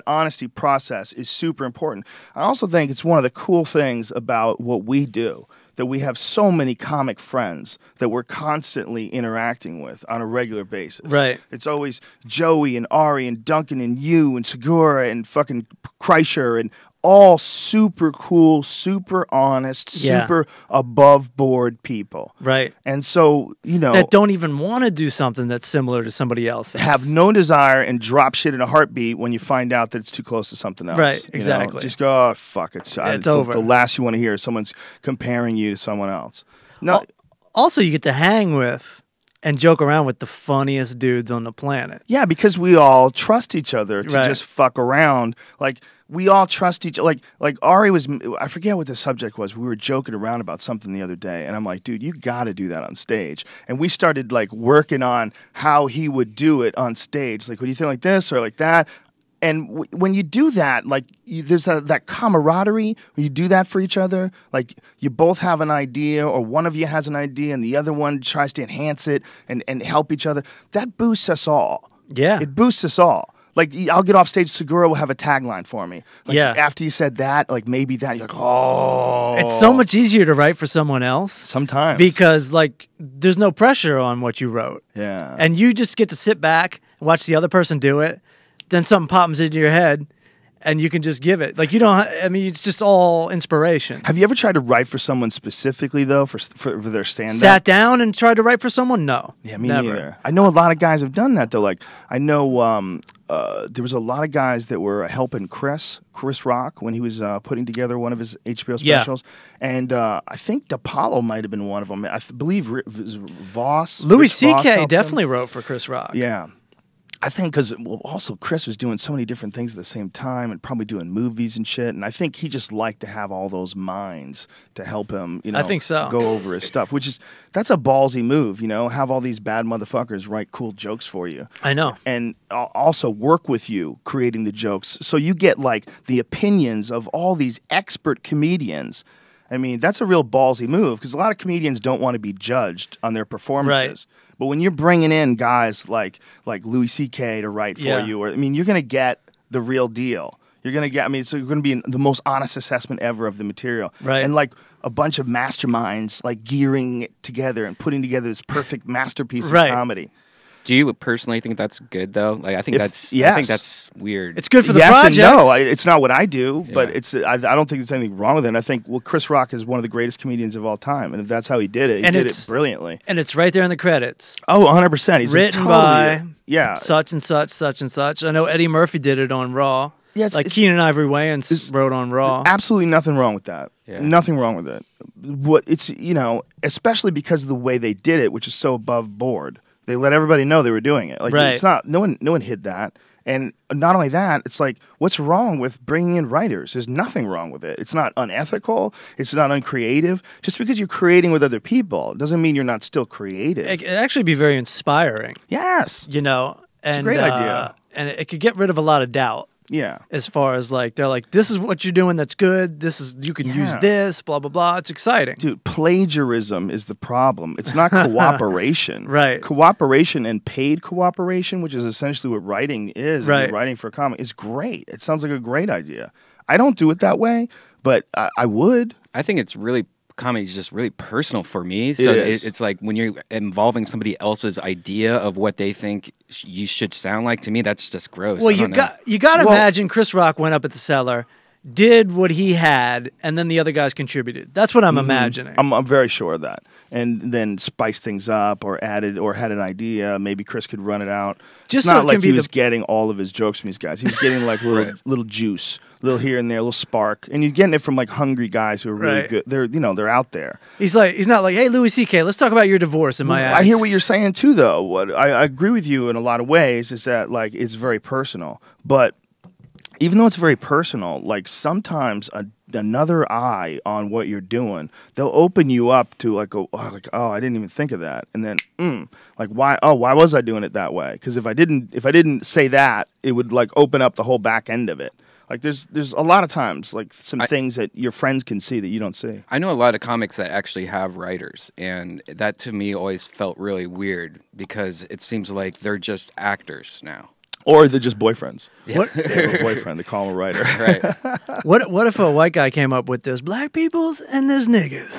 S1: honesty process is super important. I also think it's one of the cool things about what we do, that we have so many comic friends that we're constantly interacting with on a regular basis.
S2: Right.
S1: It's always Joey and Ari and Duncan and you and Segura and fucking Kreischer and all super cool, super honest, super above board people.
S2: Right.
S1: And so,
S2: that don't even want to do something that's similar to somebody else's.
S1: Have no desire and drop shit in a heartbeat when you find out that it's too close to something else.
S2: Right, exactly.
S1: Just go, oh, fuck it.
S2: It's over.
S1: The last you want to hear is someone's comparing you to someone else. No.
S2: Also, you get to hang with and joke around with the funniest dudes on the planet.
S1: Yeah, because we all trust each other to just fuck around. We all trust each other. Like Ari was, I forget what the subject was. We were joking around about something the other day. And I'm like, dude, you got to do that on stage. And we started working on how he would do it on stage. Would you think like this or like that? And when you do that, there's that camaraderie. When you do that for each other, you both have an idea or one of you has an idea and the other one tries to enhance it and help each other. That boosts us all.
S2: Yeah.
S1: It boosts us all. I'll get off stage, Segura will have a tagline for me. After you said that, maybe that, you're like, oh.
S2: It's so much easier to write for someone else.
S1: Sometimes.
S2: Because, there's no pressure on what you wrote.
S1: Yeah.
S2: And you just get to sit back and watch the other person do it. Then something pops into your head, and you can just give it. It's just all inspiration.
S1: Have you ever tried to write for someone specifically, though, for their stand-up?
S2: Sat down and tried to write for someone? No.
S1: Yeah, me
S2: never.
S1: neither. I know a lot of guys have done that, though. I know there was a lot of guys that were helping Chris Rock when he was putting together one of his HBO specials. Yeah. And I think DePaulo might have been one of them. I believe Voss.
S2: Louis C.K. definitely wrote for Chris Rock.
S1: Yeah. I think because also Chris was doing so many different things at the same time and probably doing movies and shit. And I think he just liked to have all those minds to help him,
S2: I think so.
S1: Go over his stuff, that's a ballsy move, have all these bad motherfuckers write cool jokes for you.
S2: I know.
S1: And also work with you creating the jokes. So you get the opinions of all these expert comedians. I mean, that's a real ballsy move because a lot of comedians don't want to be judged on their performances. Right. But when you're bringing in guys like Louis C.K. to write for you, you're going to get the real deal. You're going to get, it's going to be the most honest assessment ever of the material.
S2: Right.
S1: And a bunch of masterminds gearing it together and putting together this perfect masterpiece of comedy.
S3: Do you personally think that's good though? I think that's weird.
S2: It's good for the
S1: yes
S2: project.
S1: And no, it's not what I do, but I don't think there's anything wrong with it. And I think Chris Rock is one of the greatest comedians of all time, and if that's how he did it, he did it brilliantly.
S2: And it's right there in the credits.
S1: Oh, 100%. He's
S2: written by
S1: such
S2: and such, such and such. I know Eddie Murphy did it on Raw.
S1: Yeah,
S2: Keenan Ivory Wayans wrote on Raw.
S1: Absolutely nothing wrong with that. Yeah. Nothing wrong with it. Especially because of the way they did it, which is so above board. They let everybody know they were doing it. It's not no one hid that. And not only that, it's like, what's wrong with bringing in writers? There's nothing wrong with it. It's not unethical. It's not uncreative. Just because you're creating with other people doesn't mean you're not still creative.
S2: It could actually be very inspiring.
S1: Yes.
S2: You know?
S1: It's a great idea.
S2: And it could get rid of a lot of doubt.
S1: Yeah.
S2: As far as like, they're like, this is what you're doing that's good. You can use this, blah, blah, blah. It's exciting.
S1: Dude, plagiarism is the problem. It's not cooperation.
S2: Right.
S1: Cooperation and paid cooperation, which is essentially what writing is,
S2: right.
S1: If you're writing for a comic, is great. It sounds like a great idea. I don't do it that way, but I would.
S3: I think it's really... comedy is just really personal for me. So it's like when you're involving somebody else's idea of what they think you should sound like, to me, that's just gross.
S2: Well, you got to imagine Chris Rock went up at the Cellar, did what he had, and then the other guys contributed. That's what I'm imagining.
S1: I'm very sure of that. And then spiced things up or added or had an idea. Maybe Chris could run it out.
S2: Just
S1: it's
S2: so
S1: not
S2: it
S1: like
S2: can
S1: he
S2: be
S1: was getting all of his jokes from these guys. He was getting like little juice, little here and there, a little spark. And you're getting it from like hungry guys who are really good. They're out there.
S2: He's not like, hey, Louis C.K., let's talk about your divorce in my act.
S1: I hear what you're saying too, though. What I agree with you in a lot of ways is that like it's very personal. But even though it's very personal, like sometimes another eye on what you're doing, they'll open you up to like, oh, I didn't even think of that, and then like why was I doing it that way? Because if I didn't say that, it would like open up the whole back end of it. Like there's a lot of times like some things that your friends can see that you don't see.
S3: I know a lot of comics that actually have writers, and that to me always felt really weird because it seems like they're just actors now.
S1: Or they're just boyfriends.
S3: Yeah.
S2: What?
S1: They have a boyfriend. They call him a writer.
S3: Right.
S2: What if a white guy came up with there's black peoples and there's niggas?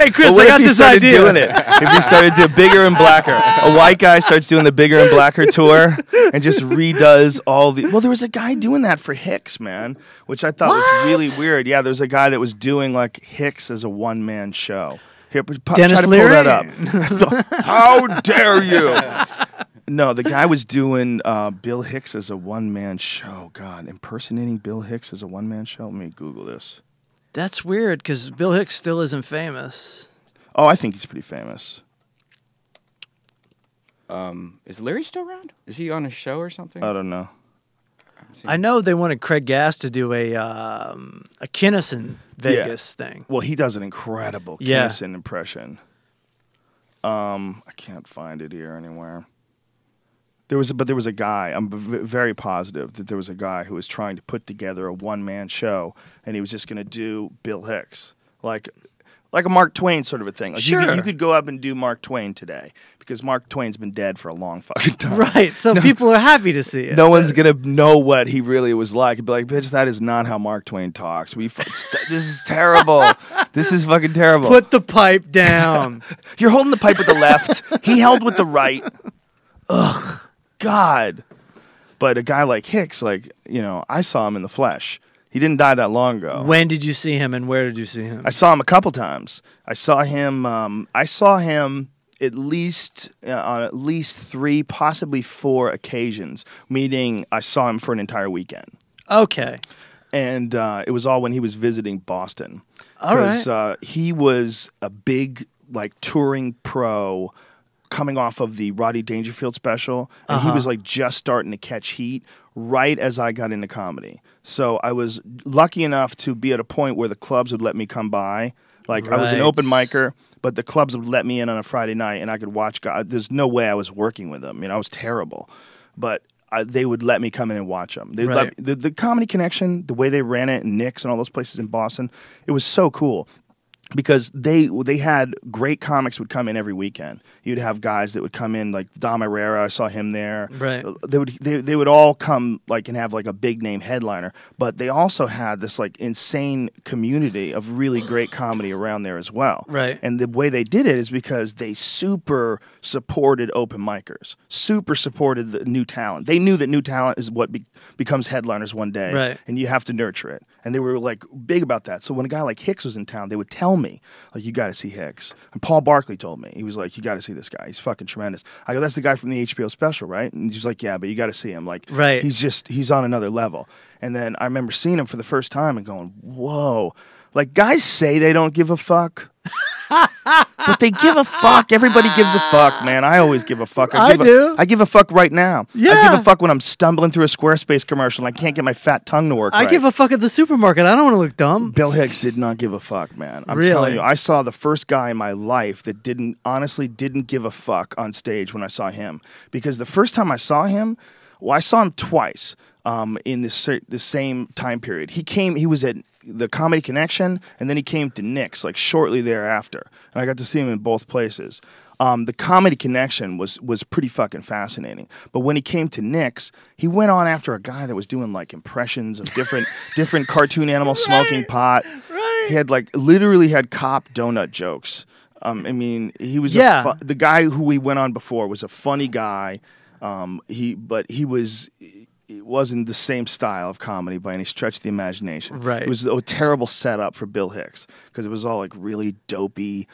S2: Hey, Chris,
S1: Well, what
S2: I got
S1: if he
S2: this
S1: started
S2: idea.
S1: doing it? If he started doing Bigger and Blacker, a white guy starts doing the Bigger and Blacker tour and just redoes all the. Well, there was a guy doing that for Hicks, man, which I thought was really weird. Yeah, there's a guy that was doing like Hicks as a one-man show. Here,
S2: Dennis
S1: try to
S2: Leary?
S1: pull that up. How dare you? No, the guy was doing Bill Hicks as a one-man show. God, impersonating Bill Hicks as a one-man show? Let me Google this.
S2: That's weird because Bill Hicks still isn't famous.
S1: Oh, I think he's pretty famous.
S3: Is Larry still around? Is he on a show or something?
S1: I don't know.
S2: I know they wanted Craig Gass to do a Kinnison Vegas thing.
S1: Well, he does an incredible Kinnison impression. I can't find it here anywhere. There was a guy. I'm very positive that there was a guy who was trying to put together a one-man show, and he was just going to do Bill Hicks, like a Mark Twain sort of a thing. Like
S2: sure.
S1: You could go up and do Mark Twain today because Mark Twain's been dead for a long fucking time.
S2: Right. So people are happy to see it.
S1: No one's gonna know what he really was like. It'd be like, bitch, that is not how Mark Twain talks. This is terrible. This is fucking terrible.
S2: Put the pipe down.
S1: You're holding the pipe with the left. He held with the right. Ugh, God. But a guy like Hicks, I saw him in the flesh. He didn't die that long ago.
S2: When did you see him, and where did you see him?
S1: I saw him a couple times. I saw him at least on at least 3, possibly 4 occasions. Meaning, I saw him for an entire weekend.
S2: Okay.
S1: And it was all when he was visiting Boston.
S2: All right.
S1: Because he was a big, touring pro coming off of the Rodney Dangerfield special. And he was, just starting to catch heat right as I got into comedy. So I was lucky enough to be at a point where the clubs would let me come by. I was an open micer, but the clubs would let me in on a Friday night, and I could watch guys. There's no way I was working with them. I was terrible. But they would let me come in and watch them. The Comedy Connection, the way they ran it, and Nick's and all those places in Boston, it was so cool. Because they had great comics would come in every weekend. You'd have guys that would come in like Dom Herrera. I saw him there.
S2: Right.
S1: They would all come and have a big name headliner. But they also had this insane community of really great comedy around there as well.
S2: Right.
S1: And the way they did it is because they super supported open micers, super supported the new talent. They knew that new talent is what becomes headliners one day.
S2: Right.
S1: And you have to nurture it. And they were big about that. So when a guy like Hicks was in town, they would tell me, you got to see Hicks. And Paul Barkley told me, he was like, you got to see this guy. He's fucking tremendous. I go, that's the guy from the HBO special, right? And he's like, yeah, but you got to see him.
S2: Right.
S1: He's on another level. And then I remember seeing him for the first time and going, whoa. Guys say they don't give a fuck. But they give a fuck. Everybody gives a fuck, man. I always give a fuck.
S2: I do.
S1: I give a fuck right now.
S2: Yeah.
S1: I give a fuck when I'm stumbling through a Squarespace commercial and I can't get my fat tongue to work
S2: I
S1: right.
S2: give a fuck at the supermarket. I don't want to look dumb.
S1: Bill Hicks did not give a fuck, man. I'm
S2: Really?
S1: telling you. I saw the first guy in my life that honestly didn't give a fuck on stage when I saw him. Because the first time I saw him, I saw him twice in the same time period. He was at the Comedy Connection, and then he came to Nick's like shortly thereafter, and I got to see him in both places. The Comedy Connection was pretty fucking fascinating, but when he came to Nick's, he went on after a guy that was doing like impressions of different cartoon animals smoking pot.
S2: Right.
S1: He had literally had cop donut jokes. I mean, he was the guy who we went on before was a funny guy. It wasn't the same style of comedy by any stretch of the imagination.
S2: Right.
S1: It was a terrible setup for Bill Hicks because it was all like really dopey,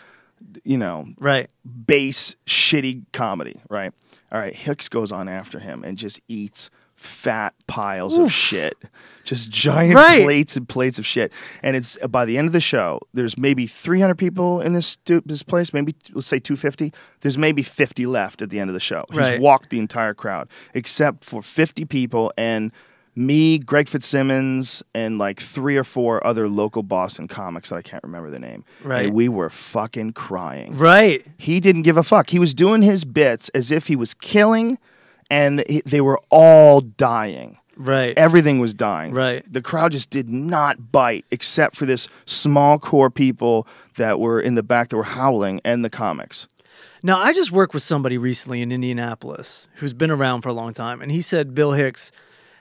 S2: Right.
S1: bass, shitty comedy, right? All right, Hicks goes on after him and just eats fat piles of shit. Just giant plates and plates of shit. And it's by the end of the show, there's maybe 300 people in this place, maybe let's say 250. There's maybe 50 left at the end of the show.
S2: Right.
S1: He's walked the entire crowd except for 50 people and me, Greg Fitzsimmons, and like 3 or 4 other local Boston comics that I can't remember the name.
S2: Right.
S1: And we were fucking crying.
S2: Right.
S1: He didn't give a fuck. He was doing his bits as if he was killing, and they were all dying.
S2: Right.
S1: Everything was dying.
S2: Right.
S1: The crowd just did not bite, except for this small core people that were in the back that were howling, and the comics.
S2: Now, I just worked with somebody recently in Indianapolis who's been around for a long time, and he said Bill Hicks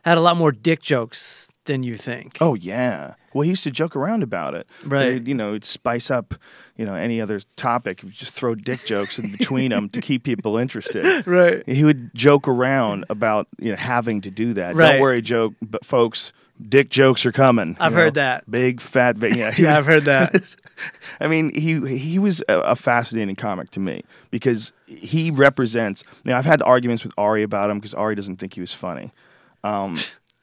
S2: had a lot more dick jokes than you think.
S1: Oh, yeah. Well, he used to joke around about it.
S2: Right.
S1: He'd spice up, any other topic. He'd just throw dick jokes in between them to keep people interested.
S2: Right.
S1: He would joke around about, having to do that.
S2: Right.
S1: Don't worry, but folks, dick jokes are coming.
S2: I've heard that.
S1: Big, fat, yeah.
S2: Yeah, I've heard that.
S1: I mean, he was a fascinating comic to me because he represents. I've had arguments with Ari about him because Ari doesn't think he was funny.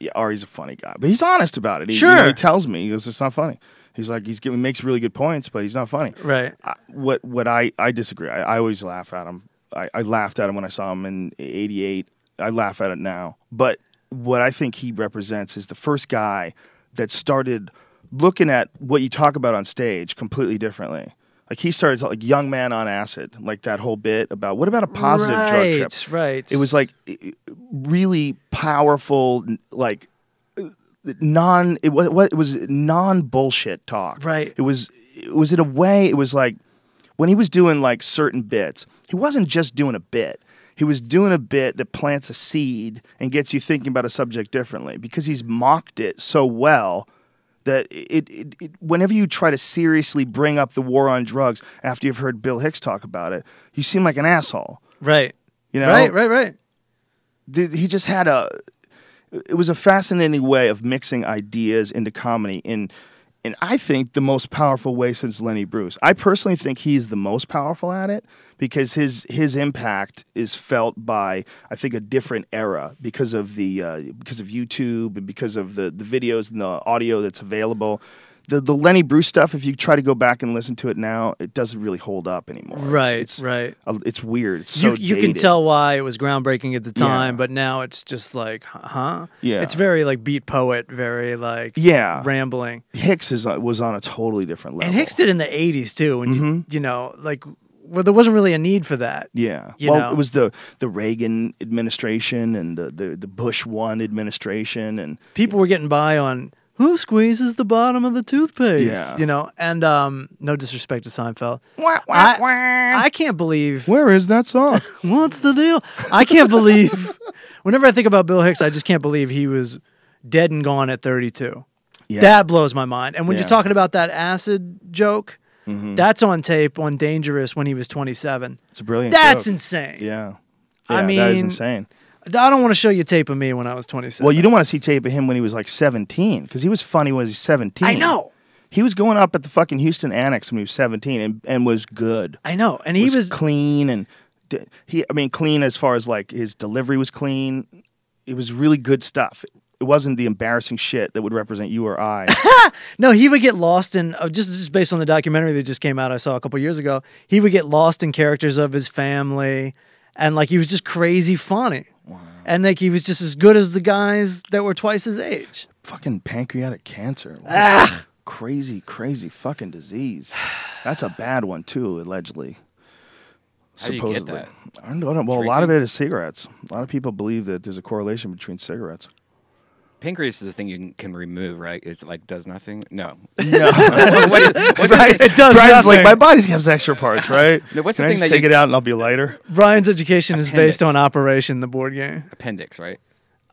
S1: Yeah, Ari's a funny guy, but he's honest about it. He tells me, he goes, "It's not funny." He's like, makes really good points, but he's not funny.
S2: Right.
S1: What I disagree. I always laugh at him. I laughed at him when I saw him in '88. I laugh at it now. But what I think he represents is the first guy that started looking at what you talk about on stage completely differently. Like he started like Young Man on Acid, like that whole bit about what about a positive drug trip?
S2: Right.
S1: It was like really powerful, like it was non bullshit talk.
S2: Right.
S1: It was in a way, it was like when he was doing like certain bits, he wasn't just doing a bit. He was doing a bit that plants a seed and gets you thinking about a subject differently because he's mocked it so well that it whenever you try to seriously bring up the war on drugs after you've heard Bill Hicks talk about it, you seem like an asshole.
S2: Right. Right.
S1: He just had it was a fascinating way of mixing ideas into comedy in I think the most powerful way since Lenny Bruce. I personally think he's the most powerful at it because his impact is felt by, I think, a different era because of YouTube and because of the videos and the audio that's available. The Lenny Bruce stuff, if you try to go back and listen to it now, it doesn't really hold up anymore.
S2: Right,
S1: it's weird. It's so
S2: you can
S1: dated.
S2: tell why it was groundbreaking at the time,
S1: Yeah.
S2: but now it's just like, huh?
S1: Yeah.
S2: It's very like beat poet, very like rambling.
S1: Hicks was on a totally different level.
S2: And Hicks did in the 80s too, when there wasn't really a need for that.
S1: Yeah.
S2: You know?
S1: It was the Reagan administration and the Bush 1 administration, and
S2: people were getting by on who squeezes the bottom of the toothpaste.
S1: Yeah.
S2: And no disrespect to Seinfeld. I can't believe.
S1: Where is that song?
S2: What's the deal? I can't believe. Whenever I think about Bill Hicks, I just can't believe he was dead and gone at 32.
S1: Yeah.
S2: That blows my mind. And when
S1: Yeah.
S2: you're talking about that acid joke,
S1: Mm-hmm.
S2: that's on tape on Dangerous when he was 27.
S1: It's a brilliant
S2: That's
S1: joke.
S2: insane.
S1: Yeah.
S2: I
S1: that is
S2: mean,
S1: insane.
S2: I don't want to show you tape of me when I was 27.
S1: Well, you don't want to see tape of him when he was like 17 because he was funny when he was 17.
S2: I know.
S1: He was going up at the fucking Houston Annex when he was 17 and was good.
S2: I know. And he was
S1: clean and clean as far as like his delivery was clean. It was really good stuff. It wasn't the embarrassing shit that would represent you or I.
S2: No, he would get lost in just based on the documentary that just came out. I saw a couple years ago. He would get lost in characters of his family, and like he was just crazy funny. Wow. And like he was just as good as the guys that were twice his age.
S1: Fucking pancreatic cancer. Crazy fucking disease. That's a bad one too, allegedly.
S3: How do you get that?
S1: I don't know. Well, a lot of it is cigarettes. A lot of people believe that there's a correlation between cigarettes.
S3: Pancreas is a thing you can remove, right? It's like does nothing. No.
S1: It does nothing. Like my body has extra parts, right?
S3: No, what's
S1: can
S3: the
S1: I
S3: thing
S1: just
S3: that
S1: take it out and I'll be lighter?
S2: Brian's education is based
S3: Appendix.
S2: on Operation, the board game.
S3: Appendix, right?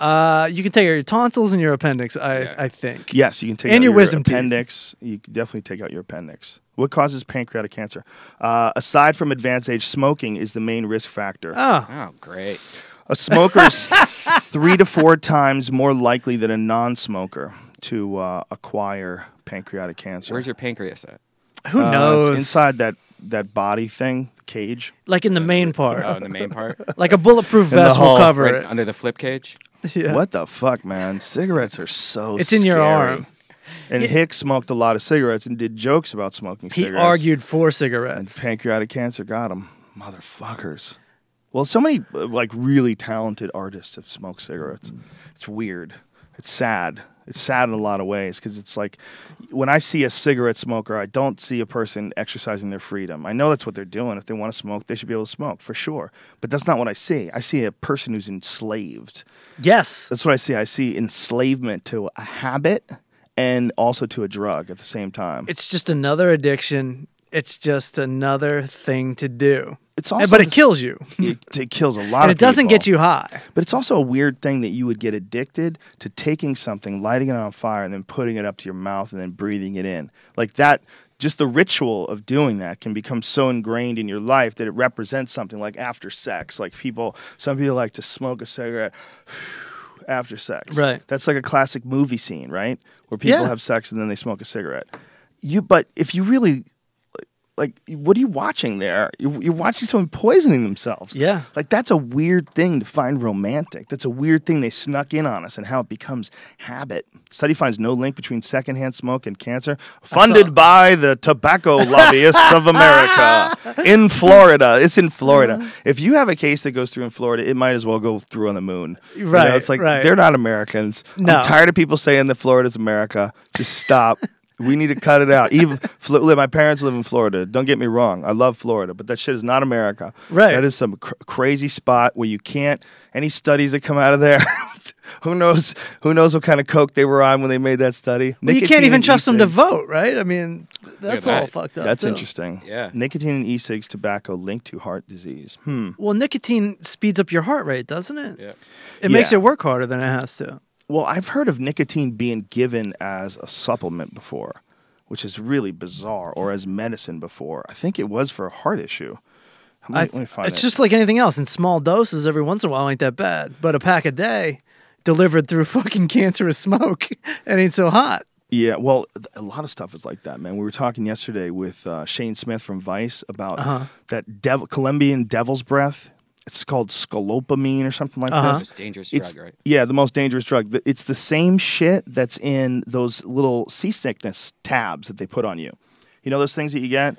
S2: You can take out your tonsils and your appendix. I think.
S1: Yes, you can take
S2: and
S1: out
S2: your wisdom
S1: appendix. You can definitely take out your appendix. What causes pancreatic cancer? Aside from advanced age, smoking is the main risk factor.
S3: Oh, great.
S1: A smoker is 3 to 4 times more likely than a non-smoker to acquire pancreatic cancer.
S3: Where's your pancreas at?
S2: Who knows?
S1: It's inside that body thing, cage.
S2: Like in the main part.
S3: Oh, in the main part?
S2: Like a bulletproof vest will
S1: hull,
S2: cover
S3: Right
S2: it.
S3: under the flip cage?
S2: Yeah.
S1: What the fuck, man? Cigarettes are so
S2: It's in your
S1: scary.
S2: arm.
S1: And Hicks smoked a lot of cigarettes and did jokes about smoking
S2: He
S1: cigarettes.
S2: argued for
S1: And
S2: cigarettes.
S1: pancreatic cancer got him. Motherfuckers. Well, so many like really talented artists have smoked cigarettes. It's weird. It's sad. It's sad in a lot of ways because it's like when I see a cigarette smoker, I don't see a person exercising their freedom. I know that's what they're doing. If they want to smoke, they should be able to smoke for sure. But that's not what I see. I see a person who's enslaved.
S2: Yes.
S1: That's what I see. I see enslavement to a habit and also to a drug at the same time.
S2: It's just another addiction. It's just another thing to do.
S1: It's also
S2: but it kills you.
S1: It kills a lot
S2: And
S1: of
S2: it doesn't
S1: people.
S2: get you high.
S1: But it's also a weird thing that you would get addicted to taking something, lighting it on fire, and then putting it up to your mouth and then breathing it in. Like that, just the ritual of doing that can become so ingrained in your life that it represents something like after sex. Like some people like to smoke a cigarette after sex.
S2: Right.
S1: That's like a classic movie scene, right? Where people have sex and then they smoke a cigarette. But if you really... Like, what are you watching there? You're watching someone poisoning themselves.
S2: Yeah.
S1: Like, that's a weird thing to find romantic. That's a weird thing they snuck in on us and how it becomes habit. Study finds no link between secondhand smoke and cancer. Funded by the tobacco lobbyists of America in Florida. It's in Florida. If you have a case that goes through in Florida, it might as well go through on the moon. You know,
S2: Right,
S1: it's like,
S2: right.
S1: they're not Americans.
S2: No.
S1: I'm tired of people saying that Florida's America. Just stop. We need to cut it out. Even my parents live in Florida. Don't get me wrong. I love Florida, but that shit is not America.
S2: Right.
S1: That is some crazy spot where you can't. Any studies that come out of there, who knows? Who knows what kind of coke they were on when they made that study?
S2: Well, you can't
S1: Nicotine
S2: even
S1: and
S2: trust them to
S1: e-cigs.
S2: vote, right? I mean, that's
S3: Yeah,
S2: all
S3: that-
S2: fucked up.
S1: That's
S2: too.
S1: interesting.
S3: Yeah.
S1: Nicotine and e-cigs tobacco linked to heart disease.
S2: Well, nicotine speeds up your heart rate, doesn't it?
S3: Yeah.
S2: It makes
S1: Yeah.
S2: it work harder than it has to.
S1: Well, I've heard of nicotine being given as a supplement before, which is really bizarre, or as medicine before. I think it was for a heart issue. Let me find
S2: It's
S1: it.
S2: just like anything else. In small doses, every once in a while ain't that bad. But a pack a day delivered through fucking cancerous smoke, it ain't so hot.
S1: Yeah, well, a lot of stuff is like that, man. We were talking yesterday with Shane Smith from Vice about that Colombian devil's breath. It's called scolopamine or something like this.
S3: It's a dangerous
S1: It's
S3: drug, right?
S1: Yeah, the most dangerous drug. It's the same shit that's in those little seasickness tabs that they put on you. You know those things that you get?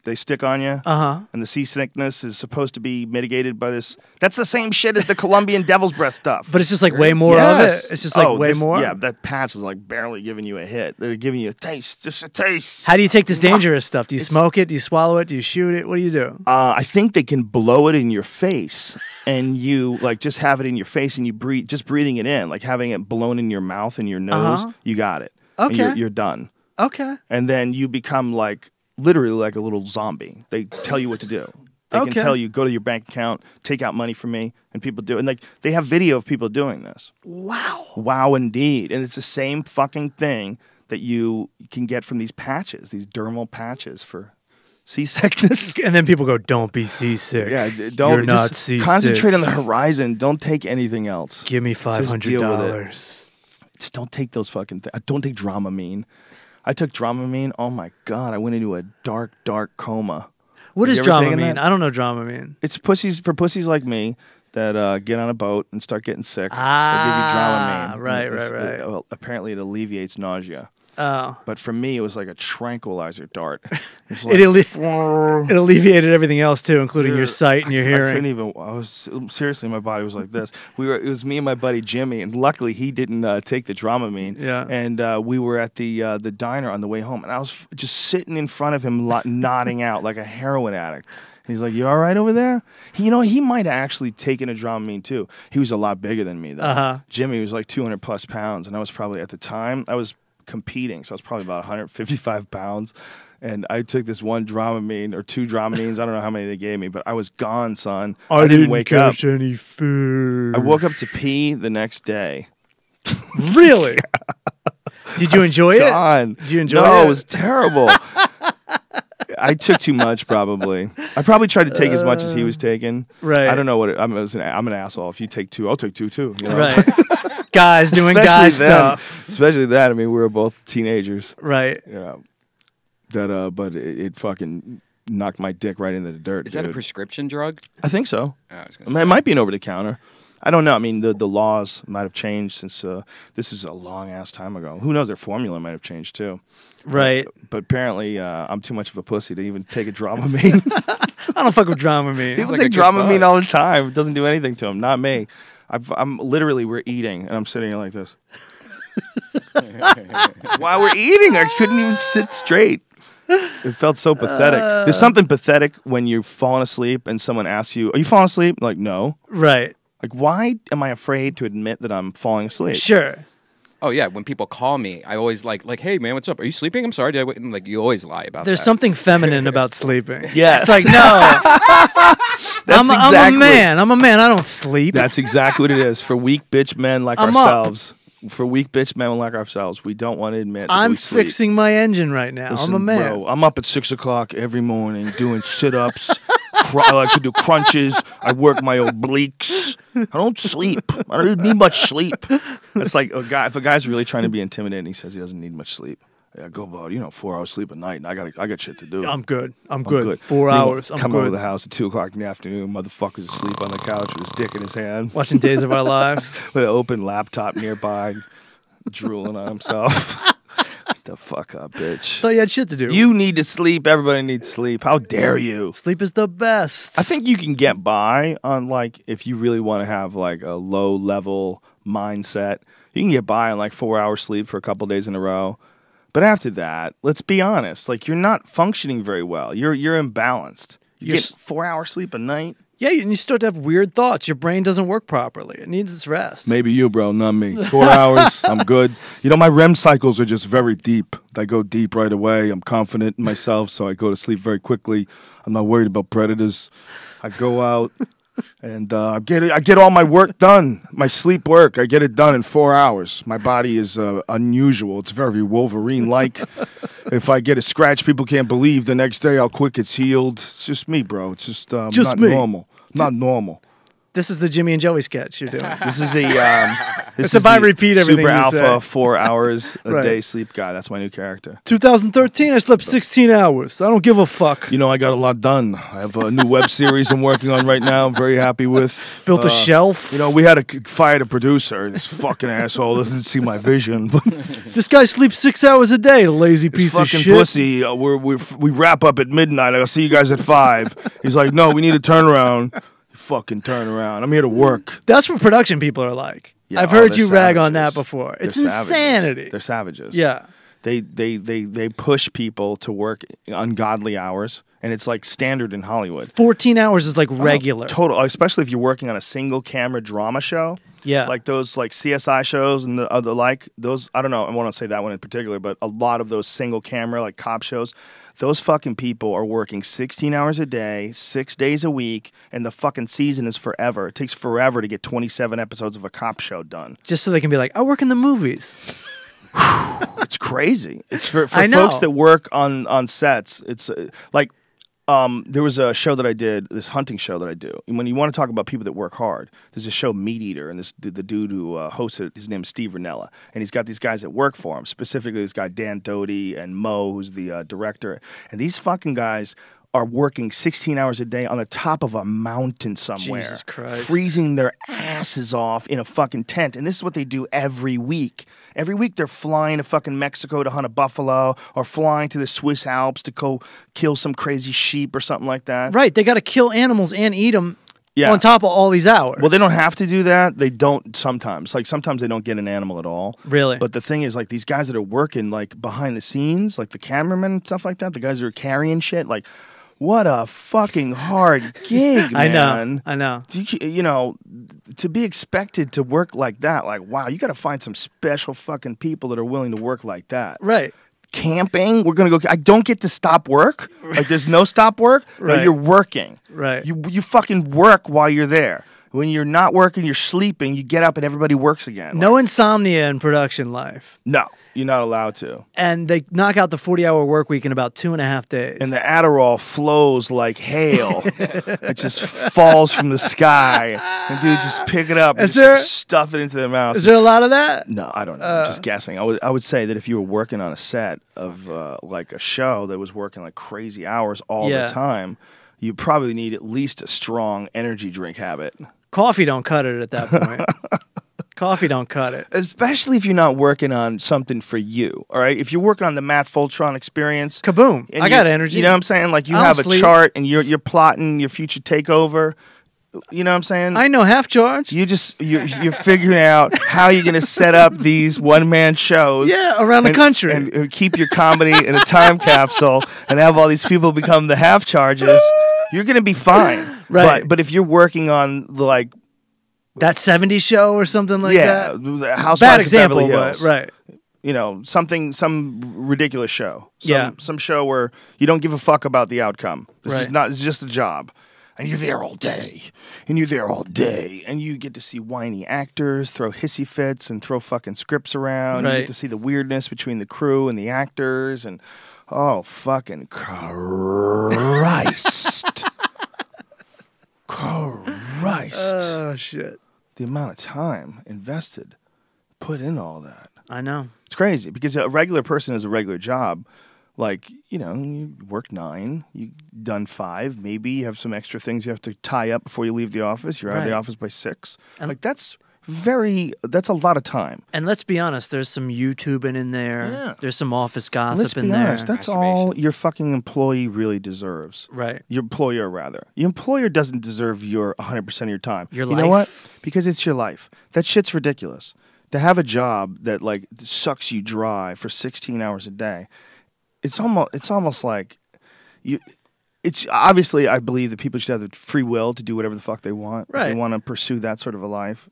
S1: They stick on you? And the seasickness is supposed to be mitigated by this. That's the same shit as the Colombian devil's breath stuff.
S2: But it's just like way more
S1: Yes.
S2: of it. It's just like way more.
S1: Yeah, that patch is like barely giving you a hit. They're giving you a taste, just a taste.
S2: How do you take this dangerous stuff? Do you smoke it? Do you swallow it? Do you shoot it? What do you do?
S1: I think they can blow it in your face, and you like just have it in your face, and you breathe, just breathing it in, like having it blown in your mouth and your nose. You got it. And
S2: Okay.
S1: you're done.
S2: Okay.
S1: And then you become like literally like a little zombie. They tell you what to do. They can
S2: Okay.
S1: tell you, go to your bank account, take out money from me, and people do it. And like they have video of people doing this.
S2: Wow.
S1: Wow, indeed. And it's the same fucking thing that you can get from these patches, these dermal patches for seasickness.
S2: And then people go, "Don't be seasick.
S1: Yeah, don't
S2: You're not
S1: just
S2: seasick.
S1: concentrate on the horizon. Don't take anything else.
S2: Give me
S1: Just deal with
S2: $500."
S1: Just don't take those fucking things. Don't take Dramamine. I took Dramamine. Oh my god, I went into a dark coma.
S2: What
S1: Have
S2: is
S1: you ever taken
S2: Dramamine?
S1: that?
S2: I don't know Dramamine.
S1: It's pussies for pussies like me that get on a boat and start getting sick. They give you Dramamine.
S2: Right.
S1: Well, apparently, it alleviates nausea.
S2: Oh.
S1: But for me, it was like a tranquilizer dart.
S2: It alleviated everything else too, including your sight and your hearing.
S1: I couldn't even. Seriously, my body was like this. It was me and my buddy Jimmy, and luckily he didn't take the Dramamine.
S2: Yeah.
S1: And we were at the diner on the way home, and I was just sitting in front of him, nodding out like a heroin addict. And he's like, "You all right over there?" He might have actually taken a Dramamine too. He was a lot bigger than me though. Jimmy was like 200 plus pounds, and I was probably at the time I was competing, so I was probably about 155 pounds, and I took this one Dramamine or two Dramamines. I don't know how many they gave me, but I was gone, son. I didn't wake up.
S2: Any food.
S1: I woke up to pee the next day.
S2: Really? Did you enjoy it? Did you enjoy it?
S1: No, it was terrible. I took too much, probably. I probably tried to take as much as he was taking.
S2: Right.
S1: I don't know what I'm an asshole. If you take two, I'll take two too. You know?
S2: Right. Guys doing
S1: Especially
S2: stuff.
S1: Especially that. I mean, we were both teenagers.
S2: Right.
S1: Yeah. But it fucking knocked my dick right into the dirt.
S3: Is that a prescription drug?
S1: I think so.
S3: I was gonna
S1: I mean, it might be an over the counter. I don't know. I mean, the laws might have changed since this is a long ass time ago. Who knows? Their formula might have changed too.
S2: Right.
S1: But apparently, I'm too much of a pussy to even take a Dramamine.
S2: I don't fuck with Dramamine.
S1: People
S3: like
S1: take
S3: a good
S1: Dramamine
S3: buzz.
S1: all the time. It doesn't do anything to them. Not me. I'm literally, we're eating, and I'm sitting here like this. While we're eating, I couldn't even sit straight. It felt so pathetic. There's something pathetic when you're falling asleep and someone asks you, "Are you falling asleep?" Like, no.
S2: Right.
S1: Like, why am I afraid to admit that I'm falling asleep?
S2: Sure.
S3: Oh yeah, when people call me, I always like, hey man, what's up? Are you sleeping? I'm sorry, did I wait? And, like you always lie about
S2: There's
S3: that.
S2: something feminine about sleeping.
S1: Yes.
S2: It's like, no. I'm a man. I'm a man. I don't sleep.
S1: That's exactly what it is. For weak bitch men like
S2: I'm up.
S1: ourselves. For weak bitch men like ourselves, we don't want to admit that
S2: I'm
S1: we sleep.
S2: fixing my engine right now.
S1: Listen,
S2: I'm a man.
S1: Bro, I'm up at 6 o'clock every morning doing sit-ups. I like to do crunches. I work my obliques. I don't sleep. I don't need much sleep. It's like a guy. If a guy's really trying to be intimidating, he says he doesn't need much sleep. I go about 4 hours sleep a night, and I got shit to do.
S2: I'm good. I'm good. 4
S1: He
S2: hours. I'm
S1: come
S2: good.
S1: over the house at 2 o'clock in the afternoon. Motherfucker's asleep on the couch with his dick in his hand,
S2: Watching Days of Our Lives.
S1: with an open laptop nearby, drooling on himself. Get the fuck up, bitch.
S2: Thought you had shit to do.
S1: You need to sleep. Everybody needs sleep. How dare you?
S2: Sleep is the best.
S1: I think you can get by on, like, if you really want to have like a low level mindset, you can get by on like 4 hours sleep for a couple days in a row. But after that, let's be honest, like you're not functioning very well. You're imbalanced. You get 4 hours sleep a night.
S2: Yeah, and you start to have weird thoughts. Your brain doesn't work properly. It needs its rest.
S1: Maybe you, bro, not me. 4 hours, I'm good. You know, my REM cycles are just very deep. I go deep right away. I'm confident in myself, so I go to sleep very quickly. I'm not worried about predators. I go out and I get all my work done. My sleep work, I get it done in 4 hours. My body is unusual. It's very Wolverine-like. If I get a scratch, people can't believe the next day how quick it's healed. It's just me, bro. It's just not
S2: me.
S1: normal. Not normal.
S2: This is the Jimmy and Joey sketch you're doing.
S1: This is the
S2: It's if I repeat everything
S1: super
S2: you
S1: alpha
S2: say.
S1: 4 hours a
S2: Right.
S1: day sleep guy. That's my new character.
S2: 2013, I slept 16 hours. I don't give a fuck.
S1: You know, I got a lot done. I have a new web series I'm working on right now. I'm very happy with.
S2: Built a shelf.
S1: You know, we had to fire the producer. This fucking asshole doesn't see my vision.
S2: This guy sleeps 6 hours a day, lazy
S1: This
S2: piece of
S1: fucking
S2: shit.
S1: pussy. We wrap up at midnight. I'll see you guys at 5. He's like, no, we need a turnaround. Fucking turn around. I'm here to work.
S2: That's what production people are like.
S1: Yeah,
S2: I've heard
S1: they're
S2: you rag on
S1: savages.
S2: that before. It's
S1: They're savages.
S2: insanity.
S1: They're savages.
S2: Yeah.
S1: They push people to work ungodly hours, and it's like standard in Hollywood.
S2: 14 hours is like regular.
S1: Total, especially if you're working on a single camera drama show.
S2: Yeah.
S1: Like those like CSI shows and the other like those. I don't know. I won't say that one in particular, but a lot of those single camera like cop shows. Those fucking people are working 16 hours a day, 6 days a week, and the fucking season is forever. It takes forever to get 27 episodes of a cop show done.
S2: Just so they can be like, I work in the movies.
S1: It's crazy. It's for
S2: I know.
S1: folks that work on sets. It's like there was a show that I did, this hunting show that I do. And when you want to talk about people that work hard, there's a show Meat Eater, and the dude who hosts it, his name is Steve Ranella, and he's got these guys that work for him. Specifically, this guy Dan Doty and Mo, who's the director, and these fucking guys are working 16 hours a day on the top of a mountain somewhere.
S2: Jesus Christ.
S1: Freezing their asses off in a fucking tent. And this is what they do every week. Every week they're flying to fucking Mexico to hunt a buffalo or flying to the Swiss Alps to go kill some crazy sheep or something like that.
S2: Right. They got to kill animals and eat them
S1: Yeah.
S2: on top of all these hours.
S1: Well, they don't have to do that. They don't sometimes. Like sometimes they don't get an animal at all.
S2: Really?
S1: But the thing is, like these guys that are working like behind the scenes, like the cameramen and stuff like that, the guys that are carrying shit, like what a fucking hard gig, man.
S2: I know.
S1: You know, to be expected to work like that, like wow, you got to find some special fucking people that are willing to work like that.
S2: Right.
S1: Camping, we're gonna go. I don't get to stop work. Like there's no stop work.
S2: Right.
S1: No, you're working.
S2: Right.
S1: You fucking work while you're there. When you're not working, you're sleeping. You get up and everybody works again.
S2: No insomnia in production life.
S1: No, you're not allowed to.
S2: And they knock out the 40-hour work week in about 2.5 days.
S1: And the Adderall flows like hail. It just falls from the sky. And dudes just pick it up and just stuff it into their mouth.
S2: Is there a lot of that?
S1: No, I don't know. I'm just guessing. I would say that if you were working on a set of like a show that was working like crazy hours all the time, you probably need at least a strong energy drink habit.
S2: Coffee don't cut it at that point. Coffee don't cut it.
S1: Especially if you're not working on something for you, all right? If you're working on the Matt Fulchiron experience.
S2: Kaboom. I got energy.
S1: You know what I'm saying? Like you have a chart and you're plotting your future takeover. You know what I'm saying?
S2: I know half charge.
S1: You're figuring out how you're going to set up these one-man shows.
S2: Yeah, around the country.
S1: And keep your comedy in a time capsule and have all these people become the half charges. You're going to be fine.
S2: Right.
S1: But if you're working on like
S2: that 70s show or something like that.
S1: Yeah, Housewives
S2: bad example,
S1: of Beverly Hills.
S2: But, right.
S1: You know, some ridiculous show.
S2: Yeah.
S1: Some show where you don't give a fuck about the outcome.
S2: Right.
S1: It's just a job. And you're there all day. And you're there all day. And you get to see whiny actors throw hissy fits and throw fucking scripts around.
S2: Right.
S1: You get to see the weirdness between the crew and the actors. And, oh, fucking Christ. Christ.
S2: Oh, shit.
S1: The amount of time invested, put in all that.
S2: I know.
S1: It's crazy because a regular person has a regular job. Like, you know, you work 9, you done 5, maybe you have some extra things you have to tie up before you leave the office. You're out of the office by 6. And like that's a lot of time.
S2: And let's be honest, there's some YouTubing in there. Yeah. There's some office gossip in there.
S1: Let's be honest, that's all your fucking employee really deserves.
S2: Right.
S1: Your employer, rather. Your employer doesn't deserve your 100% of your time.
S2: Your
S1: life. You know what? Because it's your life. That shit's ridiculous. To have a job that like sucks you dry for 16 hours a day, it's almost like you. It's obviously I believe that people should have the free will to do whatever the fuck they want.
S2: Right.
S1: If they want to pursue that sort of a life.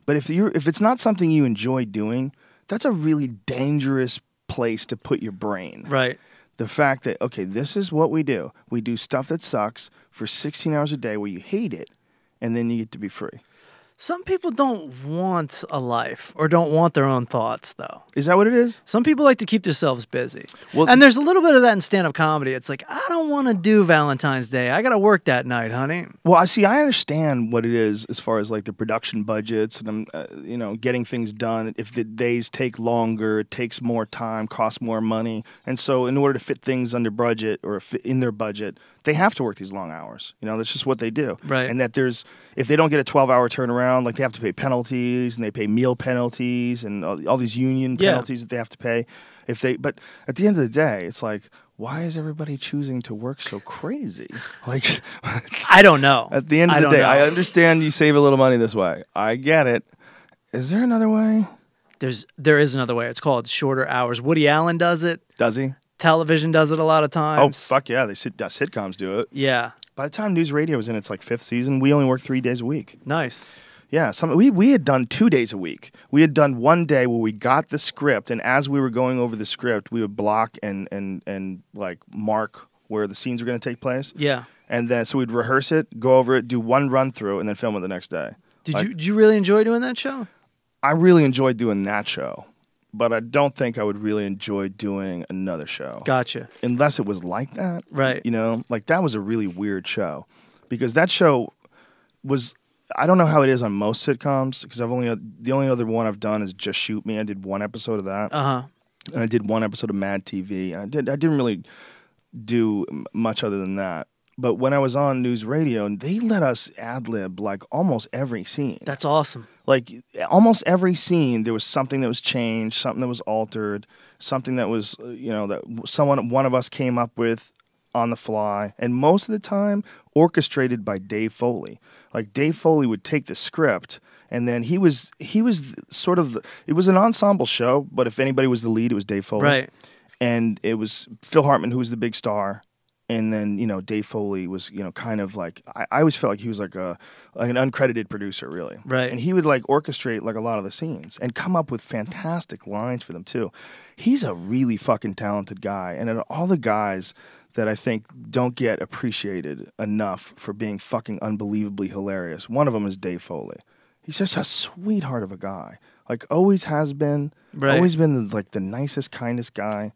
S1: But if it's not something you enjoy doing, that's a really dangerous place to put your brain.
S2: Right.
S1: The fact that, okay, this is what we do. We do stuff that sucks for 16 hours a day where you hate it, and then you get to be free.
S2: Some people don't want a life or don't want their own thoughts, though.
S1: Is that what it is?
S2: Some people like to keep themselves busy.
S1: Well,
S2: and there's a little bit of that in stand-up comedy. It's like, I don't want to do Valentine's Day. I got to work that night, honey.
S1: Well, I understand what it is as far as like the production budgets and getting things done. If the days take longer, it takes more time, costs more money. And so in order to fit things under budget or fit in their budget, they have to work these long hours. You know, that's just what they do.
S2: Right.
S1: And that if they don't get a 12-hour turnaround, like they have to pay penalties and they pay meal penalties and all these union penalties that they have to pay. But at the end of the day, it's like, why is everybody choosing to work so crazy? Like,
S2: I don't know.
S1: At the end of the day, I understand you save a little money this way. I get it. Is there another way?
S2: There is another way. It's called shorter hours. Woody Allen does it.
S1: Does he?
S2: Television does it a lot of times.
S1: Oh, fuck yeah. Sitcoms do it.
S2: Yeah.
S1: By the time News Radio was in its like 5th season, we only worked 3 days a week.
S2: Nice.
S1: Yeah, we had done 2 days a week. We had done one day where we got the script, and as we were going over the script, we would block and like mark where the scenes were going to take place.
S2: Yeah.
S1: And then so we'd rehearse it, go over it, do one run through, and then film it the next day.
S2: Did you really enjoy doing that show?
S1: I really enjoyed doing that show, but I don't think I would really enjoy doing another show.
S2: Gotcha.
S1: Unless it was like that.
S2: Right.
S1: You know, like that was a really weird show because that show was. I don't know how it is on most sitcoms because the only other one I've done is Just Shoot Me. I did one episode of that.
S2: Uh-huh.
S1: And I did one episode of Mad TV. And I didn't really do much other than that. But when I was on news radio, they let us ad-lib like almost every scene.
S2: That's awesome.
S1: Like almost every scene, there was something that was changed, something that was altered, something that was, that one of us came up with on the fly. And most of the time, orchestrated by Dave Foley. Like Dave Foley would take the script, and then he was sort of, it was an ensemble show, but if anybody was the lead, it was Dave Foley.
S2: Right.
S1: And it was Phil Hartman who was the big star. And then, Dave Foley was, kind of like, I always felt like he was like an uncredited producer, really.
S2: Right.
S1: And he would like orchestrate like a lot of the scenes and come up with fantastic lines for them too. He's a really fucking talented guy. And of all the guys that I think don't get appreciated enough for being fucking unbelievably hilarious, one of them is Dave Foley. He's just a sweetheart of a guy. Like always has been.
S2: Right.
S1: Always been like the nicest, kindest guy.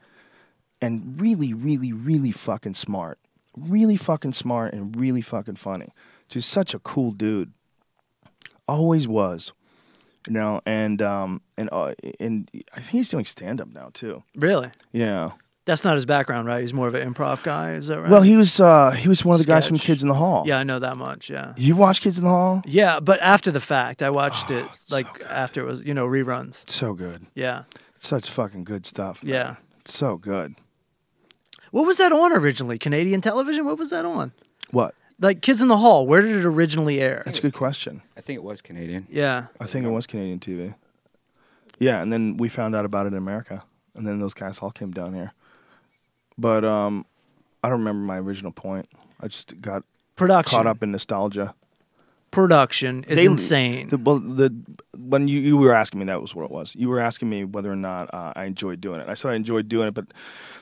S1: And really, really, really fucking smart. Really fucking smart and really fucking funny. Just such a cool dude. Always was. And I think he's doing stand-up now, too.
S2: Really?
S1: Yeah.
S2: That's not his background, right? He's more of an improv guy, is that right?
S1: Well, he was one of the guys from
S2: Sketch.
S1: Kids in the Hall.
S2: Yeah, I know that much, yeah.
S1: You watched Kids in the Hall?
S2: Yeah, but after the fact. I watched it, after it was, reruns.
S1: So good.
S2: Yeah.
S1: Such fucking good stuff. Man.
S2: Yeah.
S1: So good.
S2: What was that on originally? Canadian television? What was that on?
S1: What?
S2: Like Kids in the Hall. Where did it originally air?
S1: That's a good question.
S3: I think it was Canadian.
S2: Yeah.
S1: I think it was Canadian TV. Yeah, and then we found out about it in America. And then those guys all came down here. But I don't remember my original point. I just got caught up in nostalgia.
S2: Production is insane.
S1: When you were asking me, that was what it was. You were asking me whether or not I enjoyed doing it. I said I enjoyed doing it, but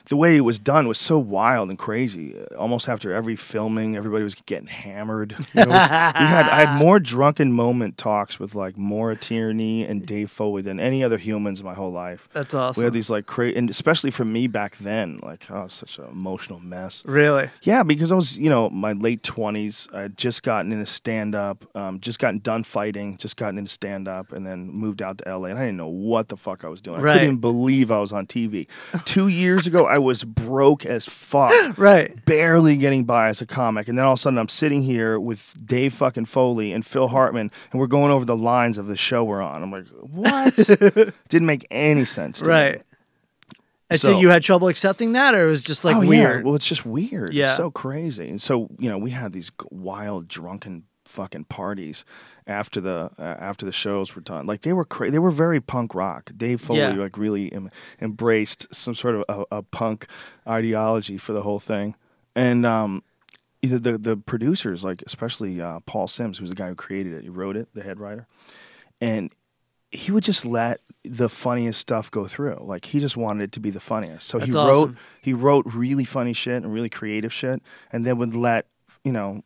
S1: the way it was done was so wild and crazy. Almost after every filming, everybody was getting hammered. I had more drunken moment talks with like Maura Tierney and Dave Foley than any other humans in my whole life.
S2: That's awesome.
S1: We had these like crazy, and especially for me back then, like such an emotional mess.
S2: Really?
S1: Yeah, because I was my late 20s. I had just gotten into stand up. Just gotten done fighting, just gotten into stand-up, and then moved out to LA, and I didn't know what the fuck I was doing.
S2: Right.
S1: I couldn't even believe I was on TV. 2 years ago, I was broke as fuck.
S2: Right.
S1: Barely getting by as a comic, and then all of a sudden I'm sitting here with Dave fucking Foley and Phil Hartman, and we're going over the lines of the show we're on. I'm like, what? Didn't make any sense to
S2: Right.
S1: me.
S2: And so you had trouble accepting that, or it was just like weird?
S1: Yeah. Well, it's just weird.
S2: Yeah.
S1: It's so crazy. And so, we had these wild, drunken fucking parties after the shows were done. Like they were they were very punk rock. Dave Foley like really embraced some sort of a punk ideology for the whole thing. And the producers, like especially Paul Sims, who's the guy who created it, he wrote it, the head writer, and he would just let the funniest stuff go through. Like he just wanted it to be the funniest. So he wrote really funny shit and really creative shit, and then would let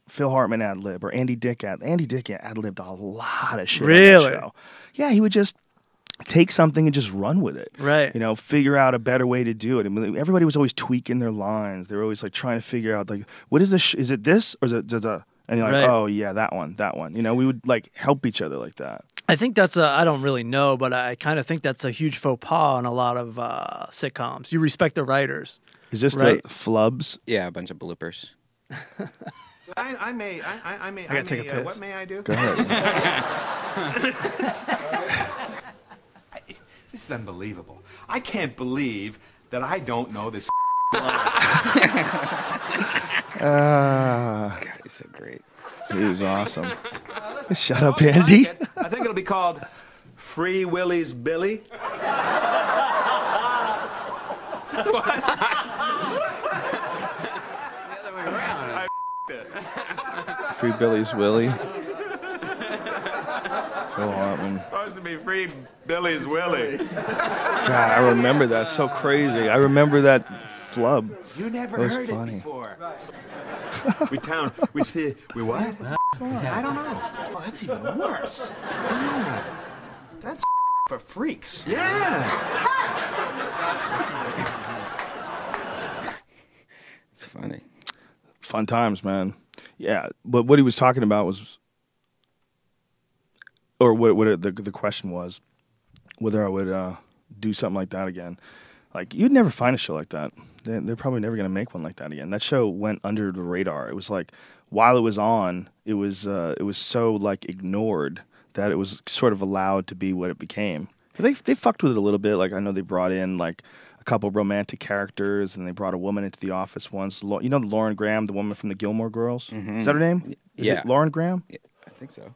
S1: Phil Hartman ad-lib or Andy Dick ad-libbed a lot of shit.
S2: Really?
S1: On that show. Yeah, he would just take something and just run with it.
S2: Right.
S1: Figure out a better way to do it. I mean, everybody was always tweaking their lines. They were always like trying to figure out like, what is this? Is it this or is it the? And you're like,
S2: right.
S1: Oh yeah, that one. We would like help each other like that.
S2: I think that's I don't really know, but I kind of think that's a huge faux pas on a lot of sitcoms. You respect the writers.
S1: Is this
S2: right?
S1: the flubs?
S3: Yeah, a bunch of bloopers.
S4: I may.
S2: gotta take a piss.
S4: What may I do?
S1: Go ahead.
S4: This is unbelievable. I can't believe that I don't know this.
S3: God, he's so great.
S1: He was awesome. Shut up, Andy.
S4: I think it'll be called Free Willie's Billy.
S1: Free Billy's Willie. Phil Hartman.
S4: Supposed to be Free Billy's Willie.
S1: God, I remember that. So crazy. I remember that flub.
S4: You never
S1: That was
S4: heard
S1: funny.
S4: it before. we what? I don't know.
S6: Oh, that's even worse. Yeah. That's for freaks.
S4: Yeah.
S3: It's funny.
S1: Fun times, man. Yeah, but what he was talking about was, or the question was, whether I would do something like that again. Like you'd never find a show like that. They're probably never going to make one like that again. That show went under the radar. It was like while it was on, it was so like ignored that it was sort of allowed to be what it became. But they fucked with it a little bit. Like I know they brought in like a couple romantic characters, and they brought a woman into the office once. You know Lauren Graham, the woman from the Gilmore Girls.
S3: Mm-hmm.
S1: Is that her name? Is it Lauren Graham?
S3: Yeah, I think so.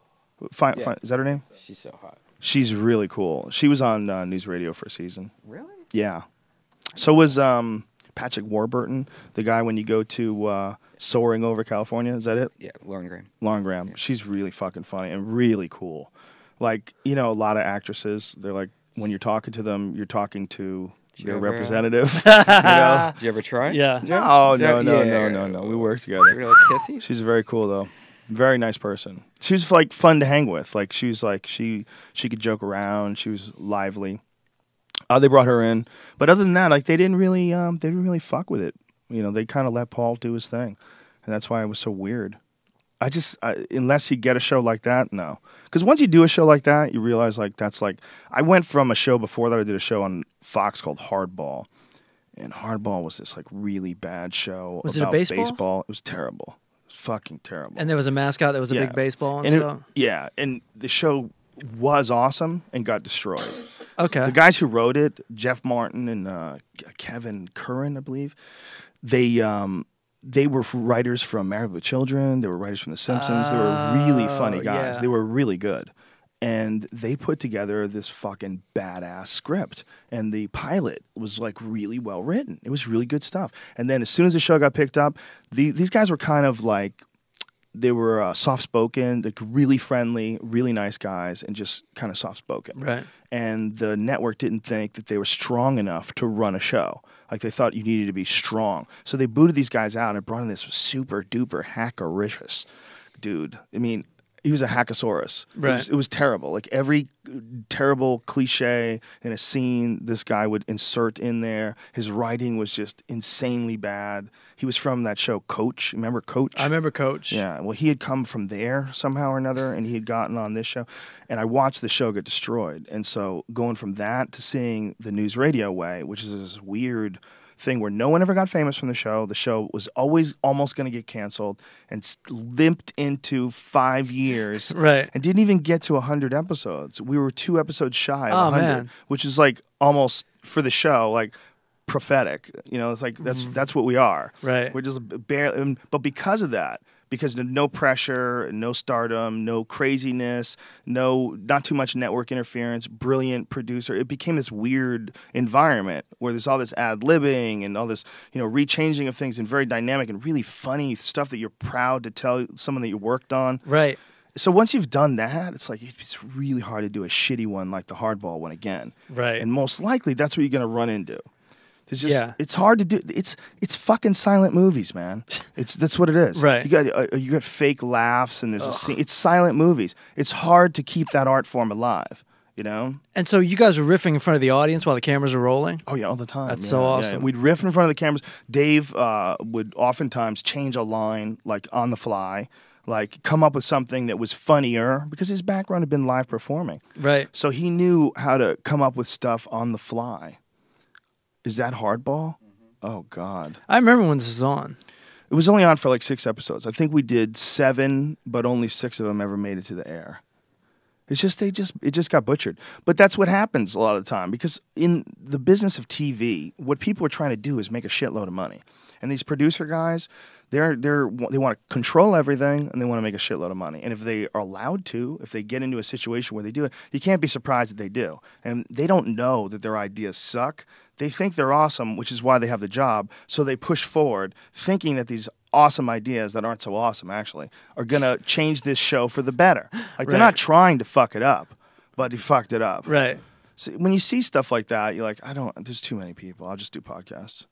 S1: Fine. Is that her name?
S3: She's so hot.
S1: She's really cool. She was on News Radio for a season.
S3: Really?
S1: Yeah. So was Patrick Warburton, the guy when you go to Soaring Over California. Is that it?
S3: Yeah, Lauren Graham.
S1: Lauren Graham. Yeah. She's really fucking funny and really cool. Like, you know, a lot of actresses, they're like, when you're talking to them, you're talking to their representative. You know?
S3: Did you ever try?
S2: Yeah.
S1: No. We work together.
S3: Real kissy?
S1: She's very cool, though. Very nice person. She was like fun to hang with. Like she was like she could joke around. She was lively. They brought her in, but other than that, like they didn't really fuck with it. You know, they kind of let Paul do his thing, and that's why it was so weird. Unless you get a show like that, no. Because once you do a show like that, you realize like that's like I went from a show before that I did a show on Fox called Hardball, and Hardball was this like really bad show.
S2: Was it
S1: about
S2: a baseball?
S1: It was terrible. Fucking terrible.
S2: And there was a mascot that was a big baseball and stuff?
S1: And the show was awesome and got destroyed.
S2: Okay.
S1: The guys who wrote it, Jeff Martin and Kevin Curran, I believe, they were writers from Married with Children. They were writers from The Simpsons. They were really funny guys.
S2: Yeah.
S1: They were really good. And they put together this fucking badass script. And the pilot was like really well written. It was really good stuff. And then as soon as the show got picked up, these guys were kind of like, they were soft-spoken, like really friendly, really nice guys, and just kind of soft-spoken.
S2: Right.
S1: And the network didn't think that they were strong enough to run a show. Like they thought you needed to be strong. So they booted these guys out and brought in this super-duper hackericious dude. I mean, he was a hackosaurus.
S2: Right.
S1: It was terrible. Like every terrible cliche in a scene, this guy would insert in there. His writing was just insanely bad. He was from that show Coach. Remember Coach?
S2: I remember Coach.
S1: Yeah. Well, he had come from there somehow or another, and he had gotten on this show. And I watched the show get destroyed. And so going from that to seeing the News Radio way, which is this weird thing where no one ever got famous from the show was always almost going to get canceled and limped into 5 years.
S2: Right.
S1: And didn't even get to 100 episodes. We were 2 episodes shy of 100,
S2: man.
S1: which is like almost for the show, like prophetic. You know, it's like that's what we are.
S2: Right.
S1: We're just barely, but because of that, because no pressure, no stardom, no craziness, not too much network interference, brilliant producer. It became this weird environment where there's all this ad-libbing and all this, rechanging of things and very dynamic and really funny stuff that you're proud to tell someone that you worked on.
S2: Right.
S1: So once you've done that, it's like it's really hard to do a shitty one like the Hardball one again.
S2: Right.
S1: And most likely that's what you're going to run into. It's hard to do. It's fucking silent movies, man. That's what it is.
S2: Right.
S1: You got fake laughs and there's a scene. It's silent movies. It's hard to keep that art form alive. You know.
S2: And so you guys were riffing in front of the audience while the cameras were rolling.
S1: Oh yeah, all the time.
S2: That's so awesome.
S1: Yeah. We'd riff in front of the cameras. Dave would oftentimes change a line like on the fly. Like come up with something that was funnier because his background had been live performing.
S2: Right.
S1: So he knew how to come up with stuff on the fly. Is that Hardball? Oh, God.
S2: I remember when this was on.
S1: It was only on for like 6 episodes. I think we did 7, but only 6 of them ever made it to the air. It just got butchered. But that's what happens a lot of the time because in the business of TV, what people are trying to do is make a shitload of money. And these producer guys, they want to control everything and they want to make a shitload of money. And if they are allowed to, if they get into a situation where they do it, you can't be surprised that they do. And they don't know that their ideas suck. They think they're awesome, which is why they have the job. So they push forward thinking that these awesome ideas that aren't so awesome actually are going to change this show for the better. Like they're not trying to fuck it up, but he fucked it up.
S2: Right.
S1: So when you see stuff like that, you're like, there's too many people. I'll just do podcasts.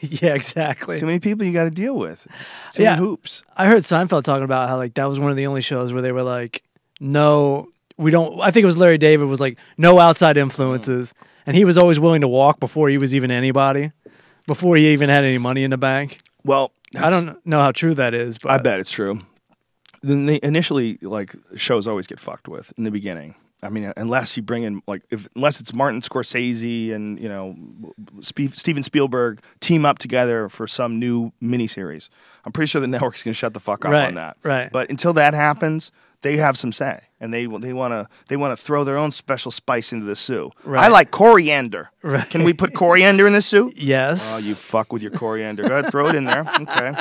S2: Yeah, exactly.
S1: Too many people you got to deal with. Too many hoops.
S2: I heard Seinfeld talking about how like that was one of the only shows where they were like, no, we don't. I think it was Larry David was like, no outside influences, and he was always willing to walk before he was even anybody, before he even had any money in the bank.
S1: Well,
S2: I don't know how true that is, but
S1: I bet it's true. Then initially, like shows always get fucked with in the beginning. I mean, unless you bring in unless it's Martin Scorsese and Steven Spielberg team up together for some new miniseries, I'm pretty sure the network's going to shut the fuck up on that.
S2: Right.
S1: But until that happens, they have some say, and they want to throw their own special spice into the stew.
S2: Right.
S1: I like coriander.
S2: Right.
S1: Can we put coriander in the soup?
S2: Yes.
S1: Oh, you fuck with your coriander. Go ahead, throw it in there. Okay.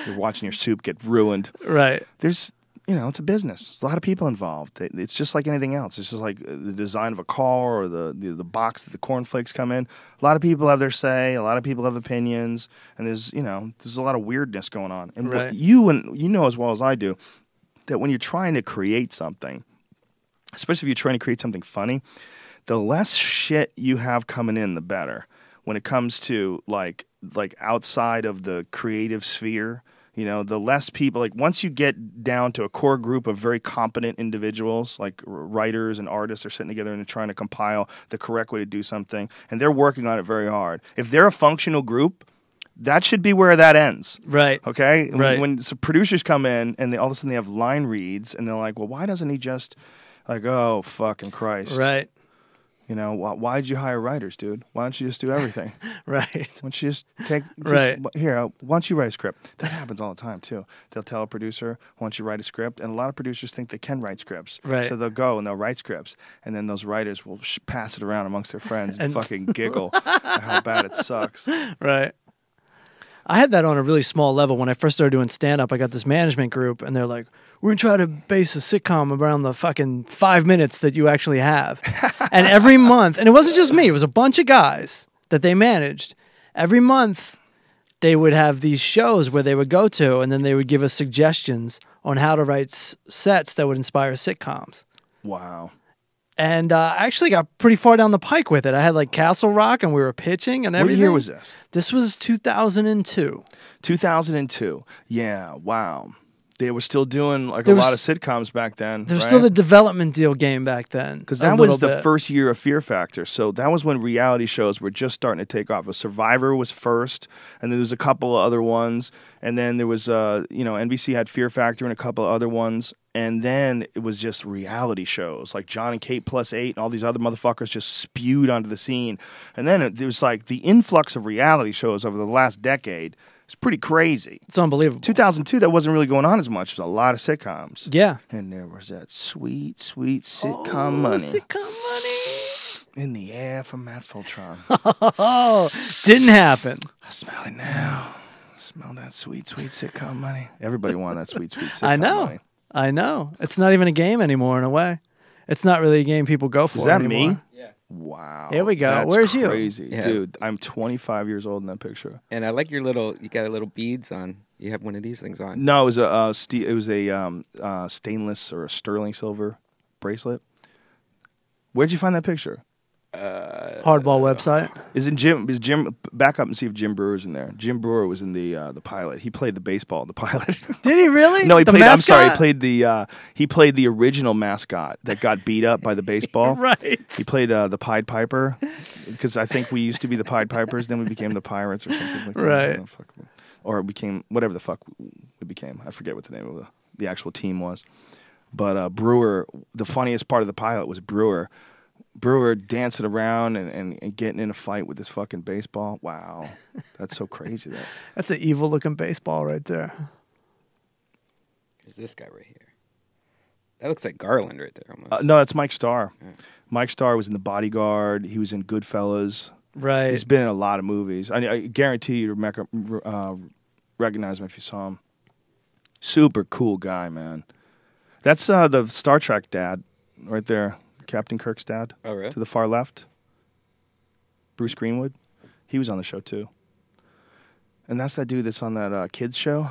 S1: You're watching your soup get ruined.
S2: Right.
S1: There's it's a business. There's a lot of people involved. It's just like anything else. It's just like the design of a car or the box that the cornflakes come in. A lot of people have their say. A lot of people have opinions, and there's a lot of weirdness going on. And
S2: right.
S1: you know as well as I do that when you're trying to create something, especially if you're trying to create something funny, the less shit you have coming in, the better. When it comes to like outside of the creative sphere. The less people, once you get down to a core group of very competent individuals, like writers and artists are sitting together and they're trying to compile the correct way to do something, and they're working on it very hard. If they're a functional group, that should be where that ends.
S2: Right.
S1: Okay?
S2: Right.
S1: When some producers come in and all of a sudden they have line reads and they're like, well, why doesn't he just, oh, fucking Christ.
S2: Right.
S1: Why'd you hire writers, dude? Why don't you just do everything?
S2: Right.
S1: Why don't you just take...
S2: Right.
S1: Here, why don't you write a script? That happens all the time, too. They'll tell a producer, why don't you write a script? And a lot of producers think they can write scripts.
S2: Right.
S1: So they'll go and they'll write scripts. And then those writers will pass it around amongst their friends and fucking giggle at how bad it sucks.
S2: Right. I had that on a really small level. When I first started doing stand-up, I got this management group, and they're like, we're going to try to base a sitcom around the fucking 5 minutes that you actually have. And every month, and it wasn't just me, it was a bunch of guys that they managed. Every month, they would have these shows where they would go to, and then they would give us suggestions on how to write sets that would inspire sitcoms.
S1: Wow.
S2: And I actually got pretty far down the pike with it. I had Castle Rock, and we were pitching and everything.
S1: What year was this?
S2: This was 2002.
S1: 2002. Yeah, wow. They were still doing a lot of sitcoms back then.
S2: There was still the development deal game back then.
S1: Because that was the first year of Fear Factor. So that was when reality shows were just starting to take off. Survivor was first, and then there was a couple of other ones. And then there was, NBC had Fear Factor and a couple of other ones. And then it was just reality shows like John and Kate Plus 8 and all these other motherfuckers just spewed onto the scene. And then it was the influx of reality shows over the last decade. It's pretty crazy.
S2: It's unbelievable.
S1: 2002, that wasn't really going on as much. There was a lot of sitcoms.
S2: Yeah.
S1: And there was that sweet, sweet sitcom money.
S2: Sitcom money.
S1: In the air from Matt Fulchiron.
S2: Oh, didn't happen.
S1: I smell it now. I smell that sweet, sweet sitcom money. Everybody wanted that sweet, sweet sitcom money.
S2: I know. It's not even a game anymore in a way. It's not really a game people go for.
S1: Is that
S2: anymore.
S1: me?
S3: Yeah.
S1: Wow.
S2: Here we go.
S1: That's
S2: Where's you?
S1: Crazy.
S3: Yeah.
S1: Dude, I'm 25 years old in that picture.
S3: And I like you got a little beads on. You have one of these things on.
S1: No, it was a stainless or a sterling silver bracelet. Where'd you find that picture?
S2: Hardball website.
S1: Is Jim back up and see if Jim Brewer's in there? Jim Brewer was in the pilot. He played the baseball, the pilot.
S2: Did he really?
S1: No, he
S2: The
S1: played. I'm sorry,
S2: mascot?
S1: he played the original mascot that got beat up by the baseball.
S2: Right.
S1: He played the Pied Piper because I think we used to be the Pied Pipers, then we became the Pirates or something like that.
S2: Right.
S1: Or it became whatever the fuck we became. I forget what the name of the actual team was. But Brewer, the funniest part of the pilot was Brewer dancing around and getting in a fight with this fucking baseball. Wow. That's so crazy.
S2: That's an evil looking baseball right there.
S3: There's this guy right here. That looks like Garland right there almost.
S1: No, that's Mike Starr.
S3: Yeah.
S1: Mike Starr was in The Bodyguard. He was in Goodfellas.
S2: Right.
S1: He's been in a lot of movies. I guarantee you'd recognize him if you saw him. Super cool guy, man. That's the Star Trek dad right there. Captain Kirk's dad.
S3: Oh, really?
S1: To the far left. Bruce Greenwood. He was on the show, too. And that's that dude that's on that kids show.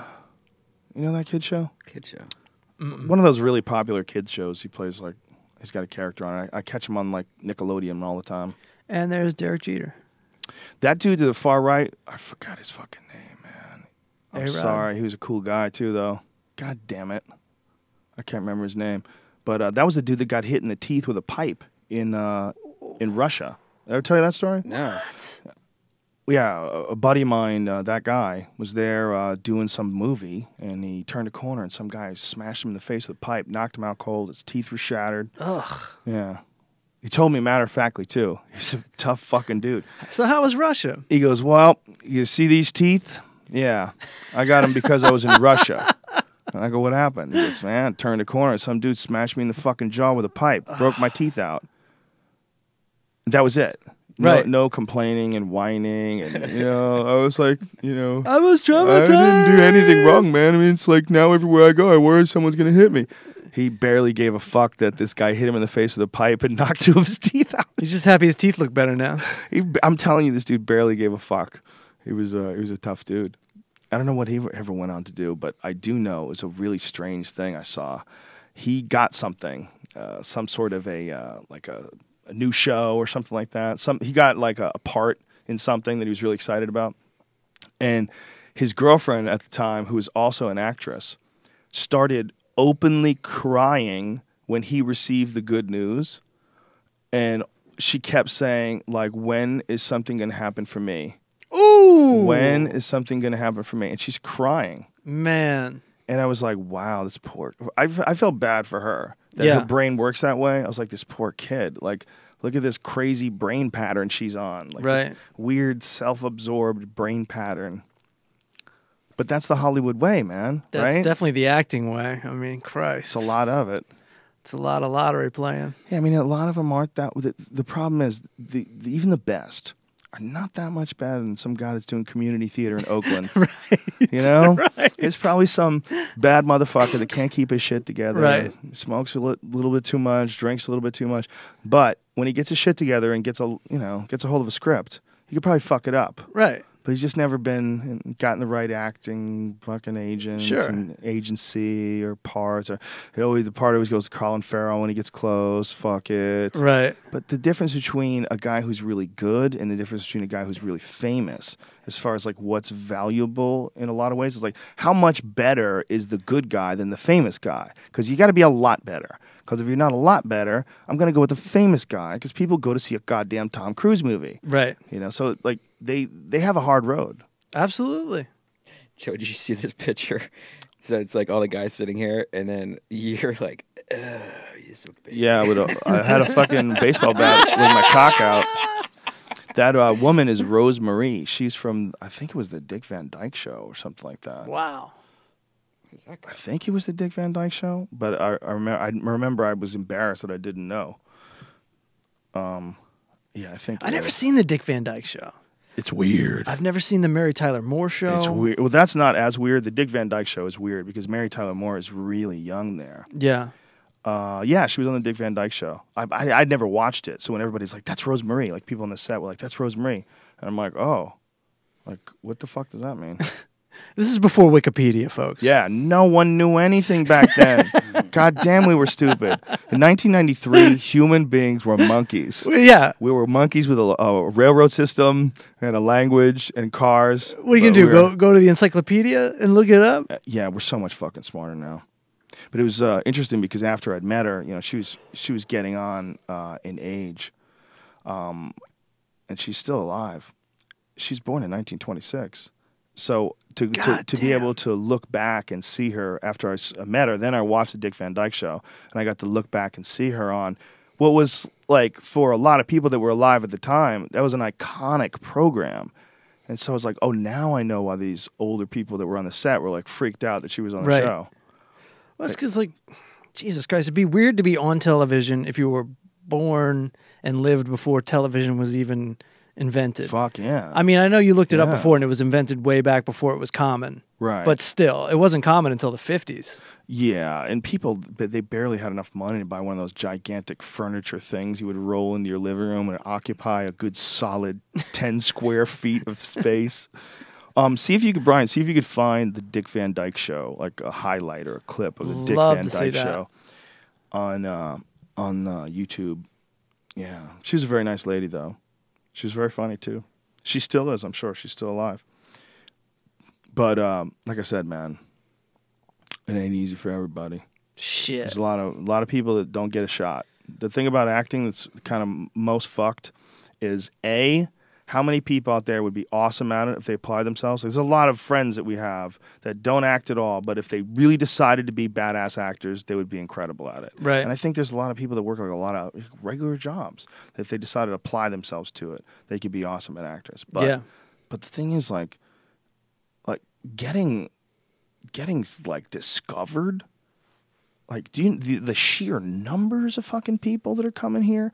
S1: You know that kids show?
S3: Kid show.
S1: One of those really popular kids shows. He plays he's got a character on it. I catch him on Nickelodeon all the time.
S2: And there's Derek Jeter.
S1: That dude to the far right, I forgot his fucking name, man. I'm
S2: A-Rod.
S1: sorry. He was a cool guy, too, though. God damn it. I can't remember his name. But that was the dude that got hit in the teeth with a pipe in Russia. Ever tell you that story?
S3: No.
S1: yeah, a buddy of mine, that guy, was there doing some movie, and he turned a corner, and some guy smashed him in the face with a pipe, knocked him out cold. His teeth were shattered.
S2: Ugh.
S1: Yeah. He told me matter-of-factly, too. He's a tough fucking dude.
S2: So how was Russia?
S1: He goes, well, you see these teeth? Yeah. I got them because I was in Russia. And I go, what happened? He goes, man, turned a corner. Some dude smashed me in the fucking jaw with a pipe. Broke my teeth out. That was it.
S2: Right.
S1: No complaining and whining. And, I was like,
S2: I was traumatized.
S1: I didn't do anything wrong, man. I mean, it's like now everywhere I go, I worry someone's going to hit me. He barely gave a fuck that this guy hit him in the face with a pipe and knocked 2 of his teeth out.
S2: He's just happy his teeth look better now.
S1: I'm telling you, this dude barely gave a fuck. He was a tough dude. I don't know what he ever went on to do, but I do know it was a really strange thing I saw. He got something, some sort of a new show or something like that. He got like a part in something that he was really excited about. And his girlfriend at the time, who was also an actress, started openly crying when he received the good news. And she kept saying, like, when is something going to happen for me?
S2: Ooh!
S1: When is something going to happen for me? And she's crying.
S2: Man.
S1: And I was like, wow, this poor... I felt bad for her. That
S2: Yeah.
S1: her brain works that way. I was like, this poor kid. Like, look at this crazy brain pattern she's on. Like,
S2: Right.
S1: this weird, self-absorbed brain pattern. But that's the Hollywood way, man.
S2: That's
S1: right?
S2: definitely the acting way. I mean, Christ.
S1: It's a lot of it.
S2: It's a lot of lottery playing.
S1: Yeah, I mean, a lot of them aren't that... The problem is, even the best are not that much better than some guy that's doing community theater in Oakland.
S2: Right.
S1: You know?
S2: Right.
S1: It's probably some bad motherfucker that can't keep his shit together.
S2: Right.
S1: Smokes a little bit too much, drinks a little bit too much. But when he gets his shit together and gets a hold of a script, he could probably fuck it up.
S2: Right.
S1: But he's just never gotten the right acting fucking agent
S2: Sure.
S1: and agency or parts. Or the part always goes to Colin Farrell when he gets close. Fuck it.
S2: Right.
S1: But the difference between a guy who's really good and the difference between a guy who's really famous, as far as like what's valuable in a lot of ways, is like how much better is the good guy than the famous guy? Because you got to be a lot better. Because if you're not a lot better, I'm going to go with the famous guy because people go to see a goddamn Tom Cruise movie.
S2: Right.
S1: So like they have a hard road.
S2: Absolutely.
S3: Joe, did you see this picture? So it's like all the guys sitting here, and then you're like, you're so big.
S1: Yeah, I had a fucking baseball bat with my cock out. That woman is Rose Marie. She's from, I think it was the Dick Van Dyke Show or something like that.
S2: Wow.
S1: I think it was the Dick Van Dyke Show, but I remember I was embarrassed that I didn't know. Yeah, I think
S2: I've never seen the Dick Van Dyke Show.
S1: It's weird.
S2: I've never seen the Mary Tyler Moore Show.
S1: It's weird. Well, that's not as weird. The Dick Van Dyke Show is weird because Mary Tyler Moore is really young there.
S2: Yeah.
S1: Yeah, she was on the Dick Van Dyke Show. I'd never watched it, so when everybody's like, "That's Rose Marie," like people on the set were like, "That's Rose Marie," and I'm like, "Oh, like what the fuck does that mean?"
S2: This is before Wikipedia, folks.
S1: Yeah, no one knew anything back then. God damn, we were stupid. In 1993, human beings were monkeys.
S2: Yeah.
S1: We were monkeys with a railroad system and a language and cars.
S2: What are you going to do, go to the encyclopedia and look it up?
S1: Yeah, we're so much fucking smarter now. But it was interesting because after I'd met her, she was getting on in age, and she's still alive. She's born in 1926. So to be able to look back and see her after I met her, then I watched the Dick Van Dyke Show, and I got to look back and see her on what was, like, for a lot of people that were alive at the time, that was an iconic program. And so I was like, oh, now I know why these older people that were on the set were, like, freaked out that she was on the show.
S2: Well, it's because, like, Jesus Christ, it'd be weird to be on television if you were born and lived before television was even invented.
S1: Fuck yeah.
S2: I mean, I know you looked it up before and it was invented way back before it was common.
S1: Right.
S2: But still, it wasn't common until the 50s.
S1: Yeah, and people, they barely had enough money to buy one of those gigantic furniture things you would roll into your living room and occupy a good solid 10 square feet of space. See if you could find the Dick Van Dyke Show, like a highlight or a clip of the Dick Van Dyke Show on YouTube. Yeah, she was a very nice lady, though. She was very funny, too. She still is, I'm sure. She's still alive. But like I said, man, it ain't easy for everybody.
S2: Shit.
S1: There's a lot of people that don't get a shot. The thing about acting that's kind of most fucked is A, how many people out there would be awesome at it if they apply themselves? There's a lot of friends that we have that don't act at all, but if they really decided to be badass actors, they would be incredible at it.
S2: Right.
S1: And I think there's a lot of people that work like a lot of regular jobs that if they decided to apply themselves to it, they could be awesome at actors. But, but the thing is, like getting like discovered. Like, the sheer numbers of fucking people that are coming here?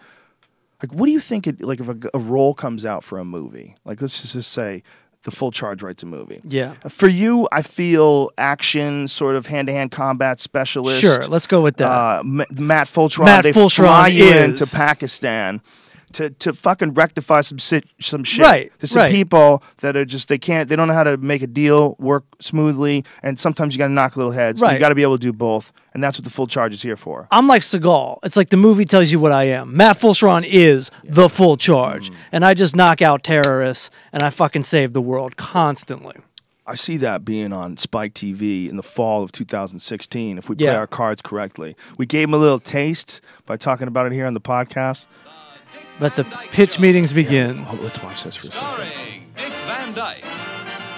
S1: Like, what do you think? If a role comes out for a movie, like let's just say the Full Charge writes a movie.
S2: Yeah.
S1: For you, I feel action, sort of hand-to-hand combat specialist.
S2: Sure, let's go with that.
S1: Matt Fulchiron.
S2: Matt Fulchiron
S1: fly you into Pakistan to fucking rectify some shit.
S2: Right.
S1: There's some people that are just they don't know how to make a deal work smoothly, and sometimes you got to knock little heads.
S2: Right.
S1: You got to be able to do both, and that's what the Full Charge is here for.
S2: I'm like Seagal. It's like the movie tells you what I am. Matt Fulchiron is the Full Charge, and I just knock out terrorists, and I fucking save the world constantly.
S1: I see that being on Spike TV in the fall of 2016 if we play our cards correctly. We gave him a little taste by talking about it here on the podcast.
S2: Let the pitch meetings begin.
S1: Yeah. Oh, let's watch this for a second.
S8: Starring Dick Van Dyke.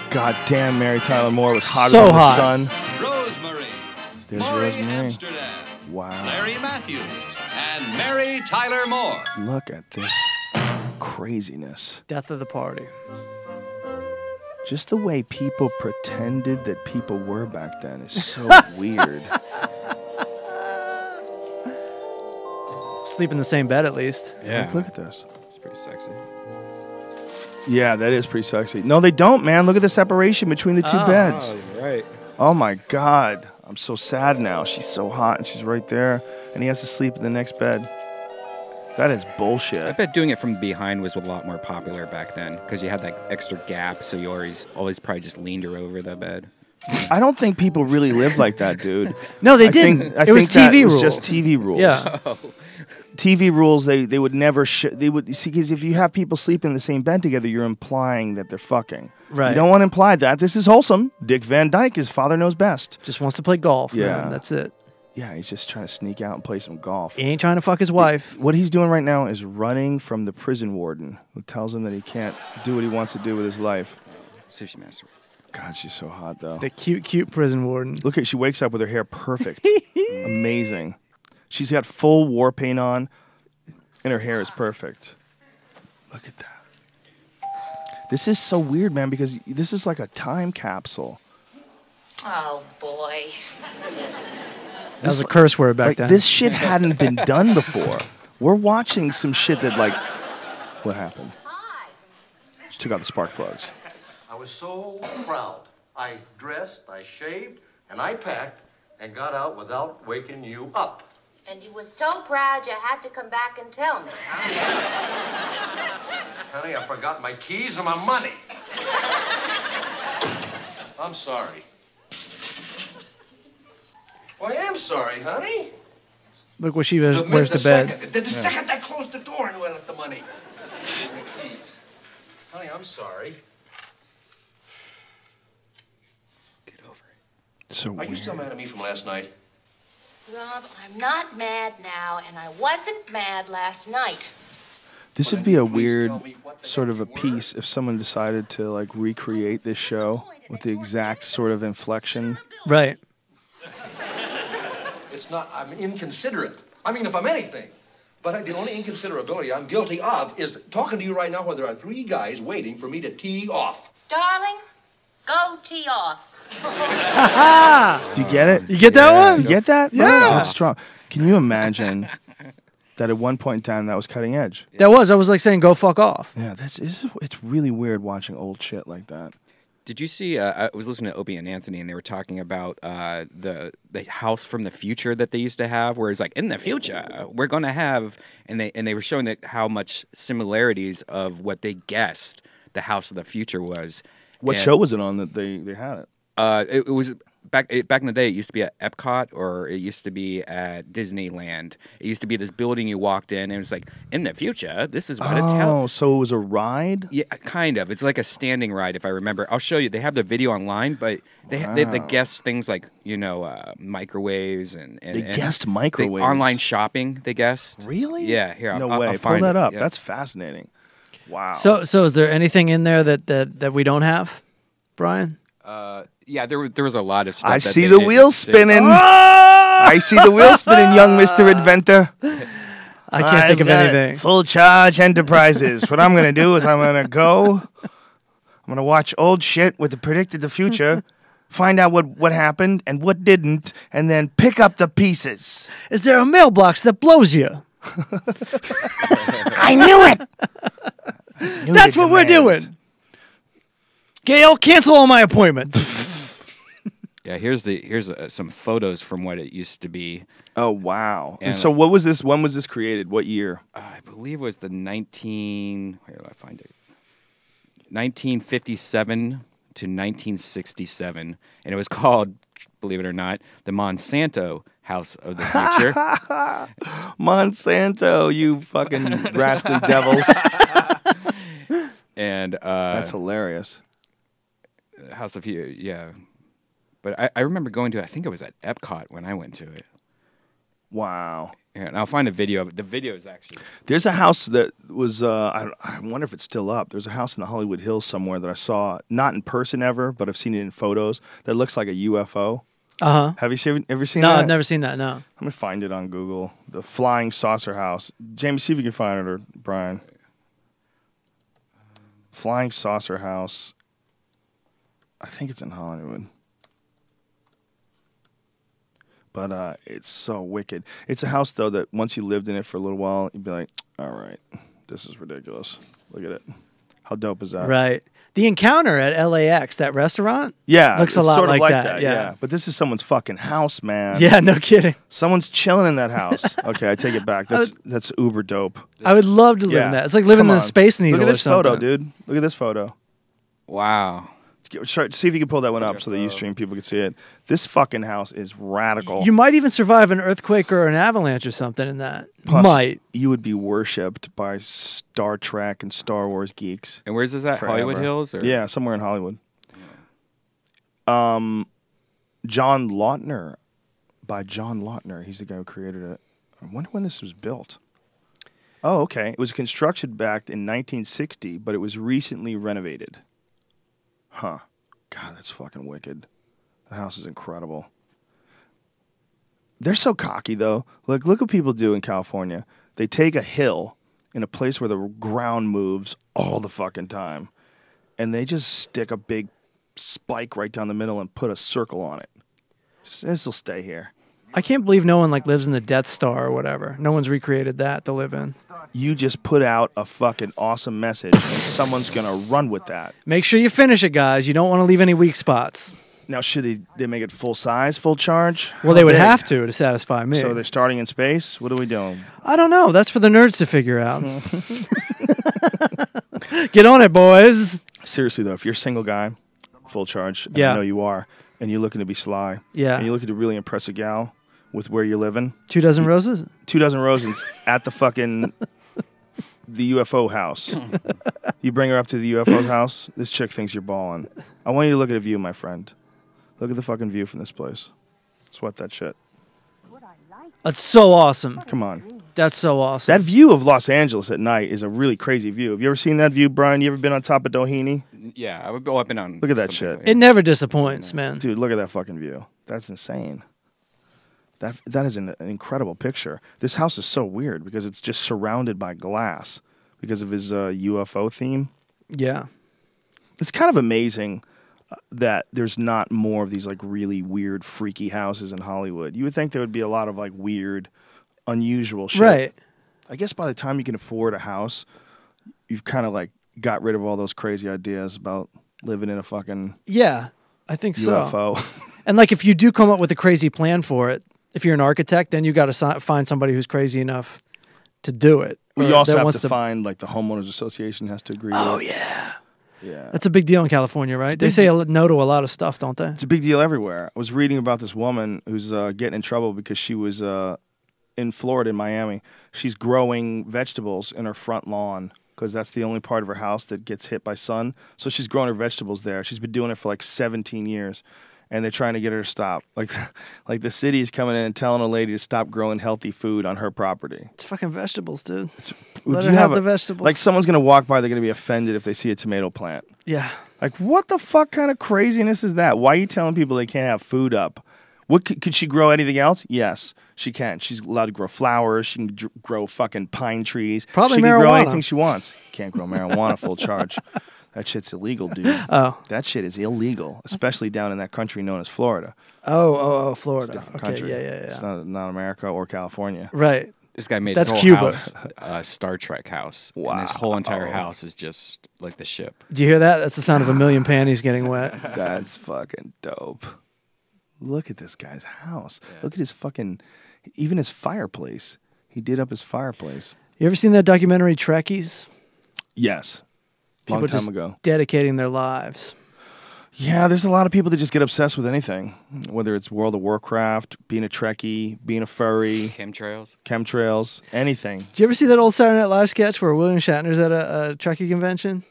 S1: God damn, Mary Tyler Moore was hotter
S2: So
S1: than
S2: hot.
S1: the sun.
S8: Rosemary.
S1: There's
S8: Maury
S1: Rosemary.
S8: Amsterdam.
S1: Wow.
S8: Larry Matthews. And Mary Tyler Moore.
S1: Look at this craziness.
S2: Death of the party.
S1: Just the way people pretended that people were back then is so weird.
S2: Sleep in the same bed at least.
S3: Yeah.
S1: Look at this.
S3: It's pretty sexy.
S1: Yeah, that is pretty sexy. No, they don't, man. Look at the separation between the two beds.
S3: Oh, you're right.
S1: Oh, my God. I'm so sad now. She's so hot, and she's right there, and he has to sleep in the next bed. That is bullshit.
S3: I bet doing it from behind was a lot more popular back then because you had that extra gap, so you always probably just leaned her over the bed.
S1: I don't think people really lived like that, dude.
S2: No, they didn't.
S1: I
S2: It was
S1: think that
S2: TV
S1: was
S2: rules.
S1: just TV rules.
S2: Yeah.
S1: TV rules. They would never. They would see because if you have people sleeping in the same bed together, you're implying that they're fucking.
S2: Right.
S1: You don't want to imply that. This is wholesome. Dick Van Dyke, his father knows best.
S2: Just wants to play golf.
S1: Yeah.
S2: Man. That's it.
S1: Yeah, he's just trying to sneak out and play some golf.
S2: He ain't trying to fuck his wife.
S1: What he's doing right now is running from the prison warden who tells him that he can't do what he wants to do with his life.
S3: Sushi master.
S1: God, she's so hot though.
S2: The cute prison warden.
S1: Look at she wakes up with her hair perfect. Amazing. She's got full war paint on and her hair is perfect. Look at that. This is so weird, man, because this is like a time capsule.
S9: Oh, boy.
S2: That was a curse word back then.
S1: This shit hadn't been done before. We're watching some shit that like what happened?
S9: Hi.
S1: She took out the spark plugs.
S6: I was so proud. I dressed, I shaved, and I packed and got out without waking you up.
S9: And you were so proud you had to come back and tell me, huh?
S6: Honey, I forgot my keys and my money. I'm sorry. Well, I am sorry, honey.
S2: Look where she wears the bed.
S6: The second I closed the door, I knew I left the money. My keys. Honey, I'm sorry.
S3: Get over it.
S1: So
S6: Are
S1: weird.
S6: you still mad at me from last night?
S9: Rob, I'm not mad now, and I wasn't mad last night.
S1: This would be a weird sort of a piece if someone decided to like recreate this show with the exact sort of inflection.
S2: Right.
S6: It's not, I'm inconsiderate. I mean, if I'm anything. But the only inconsiderability I'm guilty of is talking to you right now where there are 3 guys waiting for me to tee off.
S9: Darling, go tee off.
S1: Do you get it?
S2: You get that one?
S1: You get that?
S2: Yeah.
S1: That's strong. Can you imagine that at one point in time that was cutting edge?
S2: I was like saying go fuck off.
S1: Yeah, it's really weird watching old shit like that.
S3: Did you see? I was listening to Opie and Anthony, and they were talking about the house from the future that they used to have, where it's like in the future we're going to have, and they were showing that how much similarities of what they guessed the house of the future was.
S1: What show was it on that they had it?
S3: It was back in the day. It used to be at Epcot, or it used to be at Disneyland. It used to be this building you walked in, and it was like, in the future, this is what it's.
S1: Oh, so it was a ride?
S3: Yeah, kind of. It's like a standing ride, if I remember. I'll show you. They have the video online, but they guessed things like microwaves and
S1: they guessed microwaves.
S3: Online shopping. They guessed.
S1: Really?
S3: Yeah. Here,
S1: no
S3: I'll
S1: way.
S3: I'll
S1: Pull
S3: find
S1: that
S3: it.
S1: up.
S3: Yeah.
S1: That's fascinating. Wow.
S2: So is there anything in there that we don't have, Brian?
S3: Yeah, there was a lot of stuff.
S1: I
S3: that
S1: see
S3: they
S1: the
S3: didn't
S1: wheel
S3: do.
S1: spinning. I see the wheel spinning, young Mr. Inventor.
S2: I can't think of anything.
S1: Full Charge Enterprises. What I'm going to do is I'm going to watch old shit with the predicted the future, find out what happened and what didn't, and then pick up the pieces.
S2: Is there a mailbox that blows you?
S1: I knew it.
S2: That's what we're doing. Gail, cancel all my appointments.
S3: Yeah, here's some photos from what it used to be.
S1: Oh wow!
S3: And
S1: so what was this? When was this created? What year?
S3: I believe it was the 1957 to 1967, and it was called, believe it or not, the Monsanto House of the Future.
S1: Monsanto, you fucking rascally devils!
S3: And
S1: that's hilarious.
S3: House of Future, yeah. But I remember going to it. I think it was at Epcot when I went to it.
S1: Wow.
S3: Yeah, and I'll find a video of it. The video is actually...
S1: There's a house that was, I wonder if it's still up. There's a house in the Hollywood Hills somewhere that I saw, not in person ever, but I've seen it in photos, that looks like a UFO.
S2: Uh-huh.
S1: Have you ever seen
S2: that?
S1: No,
S2: I've never seen that, no.
S1: Let me find it on Google. The Flying Saucer House. Jamie, see if you can find it, or Brian. Flying Saucer House. I think it's in Hollywood. But it's so wicked. It's a house, though, that once you lived in it for a little while, you'd be like, all right, this is ridiculous. Look at it. How dope is that?
S2: Right. The Encounter at LAX, that restaurant?
S1: Yeah.
S2: Looks a lot
S1: sort of
S2: like that.
S1: Yeah. But this is someone's fucking house, man.
S2: Yeah, no kidding.
S1: Someone's chilling in that house. Okay, I take it back. That's uber dope.
S2: I would love to live in that. It's like living in a Space Needle.
S1: Look at this
S2: or something.
S1: photo, dude. Look at this photo.
S3: Wow.
S1: See if you can pull that one up so the Ustream people can see it. This fucking house is radical.
S2: You might even survive an earthquake or an avalanche or something in that.
S1: Plus, you would be worshipped by Star Trek and Star Wars geeks.
S3: And where's this at?
S1: Forever.
S3: Hollywood Hills? Or?
S1: Yeah, somewhere in Hollywood. John Lautner. By John Lautner. He's the guy who created it. I wonder when this was built. Oh, okay. It was construction backed in 1960, but it was recently renovated. Huh. God, that's fucking wicked. The house is incredible. They're so cocky, though. Look what people do in California. They take a hill in a place where the ground moves all the fucking time, and they just stick a big spike right down the middle and put a circle on it. This will stay here.
S2: I can't believe no one lives in the Death Star or whatever. No one's recreated that to live in.
S1: You just put out a fucking awesome message, and someone's going to run with that.
S2: Make sure you finish it, guys. You don't want to leave any weak spots.
S1: Now, should they make it full size, full charge?
S2: Well, they would have to satisfy me.
S1: So they're starting in space? What are we doing?
S2: I don't know. That's for the nerds to figure out. Get on it, boys.
S1: Seriously, though, if you're a single guy, full charge, and I know you are, and you're looking to be sly, and you're looking to really impress a gal with where you're living.
S2: 2 dozen roses?
S1: 2 dozen roses at the fucking... the UFO house. You bring her up to the UFO house, this chick thinks you're balling. I want you to look at a view, my friend. Look at the fucking view from this place. Sweat that shit.
S2: That's so awesome.
S1: Come on.
S2: That's so awesome.
S1: That view of Los Angeles at night is a really crazy view. Have you ever seen that view, Brian? You ever been on top of Doheny?
S3: Yeah, I would go up and down.
S1: Look at that shit.
S2: It never disappoints, man.
S1: Dude, look at that fucking view. That's insane. That is an incredible picture. This house is so weird because it's just surrounded by glass because of his UFO theme.
S2: Yeah.
S1: It's kind of amazing that there's not more of these really weird, freaky houses in Hollywood. You would think there would be a lot of weird, unusual shit.
S2: Right.
S1: I guess by the time you can afford a house, you've kind of got rid of all those crazy ideas about living in a fucking
S2: I think
S1: UFO.
S2: So. And if you do come up with a crazy plan for it, if you're an architect, then you got to find somebody who's crazy enough to do it.
S1: Well, you also have to find the homeowners association has to agree.
S2: Oh
S1: with.
S2: yeah.
S1: Yeah.
S2: That's a big deal in California, right? They say no to a lot of stuff, don't they?
S1: It's a big deal everywhere. I was reading about this woman who's getting in trouble because she was in Florida, in Miami. She's growing vegetables in her front lawn because that's the only part of her house that gets hit by sun. So she's growing her vegetables there. She's been doing it for 17 years. and they're trying to get her to stop. Like the city is coming in and telling a lady to stop growing healthy food on her property.
S2: It's fucking vegetables, dude.
S1: Let
S2: her have the vegetables.
S1: Like someone's gonna walk by, they're gonna be offended if they see a tomato plant.
S2: Yeah.
S1: Like what the fuck kind of craziness is that? Why are you telling people they can't have food up? What could she grow anything else? Yes, she can. She's allowed to grow flowers. She can grow fucking pine trees.
S2: Probably
S1: she
S2: marijuana.
S1: can grow anything she wants. Can't grow marijuana full charge. That shit's illegal, dude.
S2: Oh.
S1: That shit is illegal, especially down in that country known as Florida.
S2: Oh, Florida.
S1: It's a different
S2: Okay,
S1: country.
S2: yeah.
S1: It's not America or California.
S2: Right.
S3: This guy made
S2: That's
S3: his whole
S2: Cuba.
S3: house a Star Trek house.
S1: Wow.
S3: And his whole entire house is just like the ship.
S2: Do you hear that? That's the sound of a million panties getting wet.
S1: That's fucking dope. Look at this guy's house. Yeah. Look at his fucking, even his fireplace. He did up his fireplace.
S2: You ever seen that documentary Trekkies?
S1: Yes. Long
S2: People
S1: time
S2: just
S1: ago.
S2: dedicating their lives.
S1: Yeah, there's a lot of people that just get obsessed with anything, whether it's World of Warcraft, being a Trekkie, being a furry, chemtrails, anything.
S2: Did you ever see that old Saturday Night Live sketch where William Shatner's at a Trekkie convention?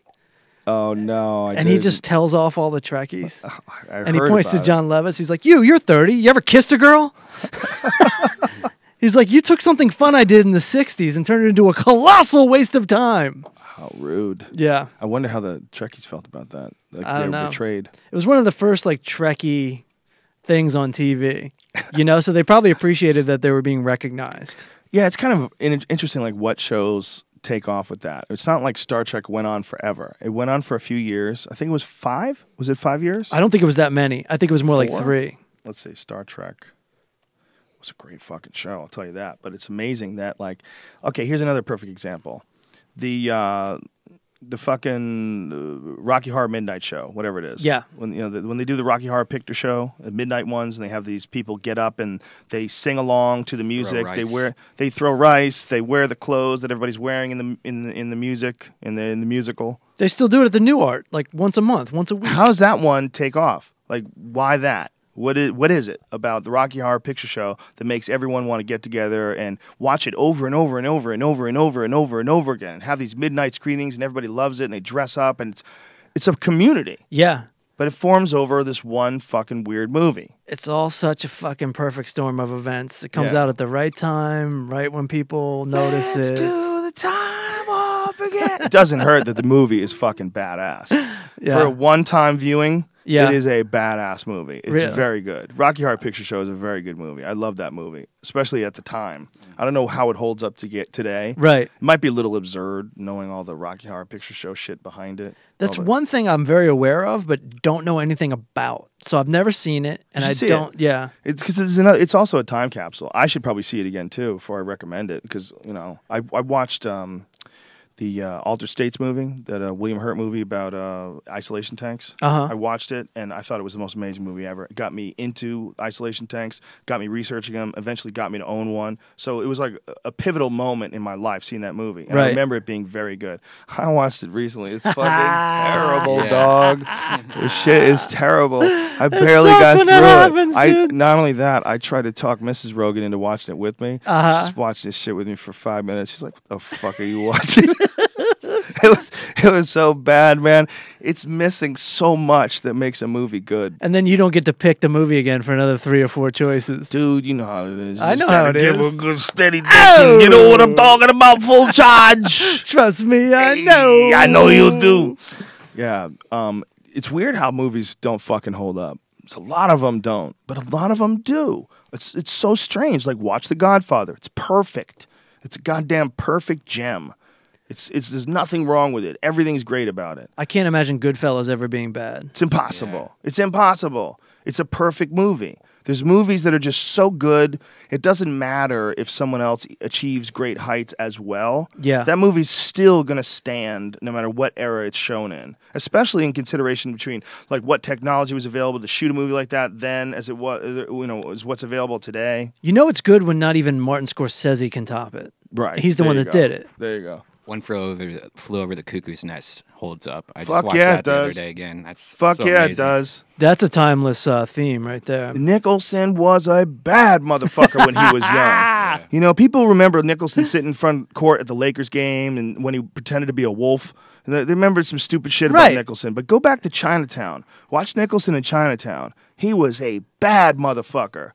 S1: Oh no!
S2: And he just tells off all the Trekkies.
S1: And
S2: he points to John Levis. He's like, "You're 30. You ever kissed a girl?" He's like, "You took something fun I did in the '60s and turned it into a colossal waste of time."
S1: How rude!
S2: Yeah.
S1: I wonder how the Trekkies felt about that. Like
S2: I
S1: they
S2: don't
S1: were
S2: know.
S1: betrayed.
S2: It was one of the first like Trekkie things on TV. So they probably appreciated that they were being recognized.
S1: Yeah, it's kind of interesting, like what shows take off with that. It's not like Star Trek went on forever. It went on for a few years. I think it was 5. Was it 5 years?
S2: I don't think it was that many. I think it was more
S1: 4?
S2: like 3.
S1: Let's see, Star Trek. It was a great fucking show, I'll tell you that. But it's amazing that, like, okay, here's another perfect example. The fucking Rocky Horror Midnight Show, whatever it is.
S2: Yeah.
S1: When they do the Rocky Horror Picture Show, the midnight ones, and they have these people get up and they sing along to the music. They throw rice. They wear the clothes that everybody's wearing in the music in the musical.
S2: They still do it at the New Art, like once a month, once a week.
S1: How's that one take off? Like, why that? What is it about the Rocky Horror Picture Show that makes everyone want to get together and watch it over and over and over and over and over and over and over again and have these midnight screenings and everybody loves it and they dress up and it's a community.
S2: Yeah.
S1: But it forms over this one fucking weird movie.
S2: It's all such a fucking perfect storm of events. It comes out at the right time, right when people notice
S1: Let's
S2: it.
S1: do the time up again. It doesn't hurt that the movie is fucking badass.
S2: Yeah.
S1: For a one-time viewing,
S2: Yeah.
S1: it is a badass movie. It's
S2: Really?
S1: very good. Rocky Horror Picture Show is a very good movie. I love that movie, especially at the time. I don't know how it holds up to get today.
S2: Right.
S1: It might be a little absurd knowing all the Rocky Horror Picture Show shit behind it.
S2: That's one thing I'm very aware of, but don't know anything about. So I've never seen it, and I don't. Yeah,
S1: it's because it's also a time capsule. I should probably see it again too before I recommend it because I watched the Altered States movie, that William Hurt movie about isolation tanks. I watched it, and I thought it was the most amazing movie ever. It got me into isolation tanks, got me researching them, eventually got me to own one. So it was like a pivotal moment in my life seeing that movie. And I remember it being very good. I watched it recently. It's fucking terrible, dog. This shit is terrible. I barely got through it. Not only that, I tried to talk Mrs. Rogan into watching it with me. She just watched this shit with me for 5 minutes. She's like, what the fuck are you watching? It was so bad, man. It's missing so much that makes a movie good.
S2: And then you don't get to pick the movie again for another 3 or 4 choices.
S1: Dude, you know how it is.
S2: I know how it is.
S1: Give a good steady dicking. You know what I'm talking about, full charge.
S2: Trust me, I know.
S1: I know you do. Yeah. It's weird how movies don't fucking hold up. A lot of them don't, but a lot of them do. It's so strange. Like, watch The Godfather. It's perfect. It's a goddamn perfect gem. There's nothing wrong with it. Everything's great about it.
S2: I can't imagine Goodfellas ever being bad.
S1: It's impossible. Yeah. It's impossible. It's a perfect movie. There's movies that are just so good, it doesn't matter if someone else achieves great heights as well.
S2: Yeah.
S1: That movie's still going to stand no matter what era it's shown in, especially in consideration between like what technology was available to shoot a movie like that then as it was, as what's available today.
S2: You know it's good when not even Martin Scorsese can top it.
S1: Right.
S2: He's the one that did it.
S1: There you go.
S3: One flew over the cuckoo's nest holds up. I just
S1: Fuck
S3: watched
S1: yeah,
S3: that the other day again. That's
S1: Fuck
S3: so
S1: yeah,
S3: amazing.
S1: it does.
S2: That's a timeless theme right there.
S1: Nicholson was a bad motherfucker when he was young. You know, people remember Nicholson sitting in front court at the Lakers game and when he pretended to be a wolf They remembered some stupid shit about Nicholson, but go back to Chinatown. Watch Nicholson in Chinatown. He was a bad motherfucker.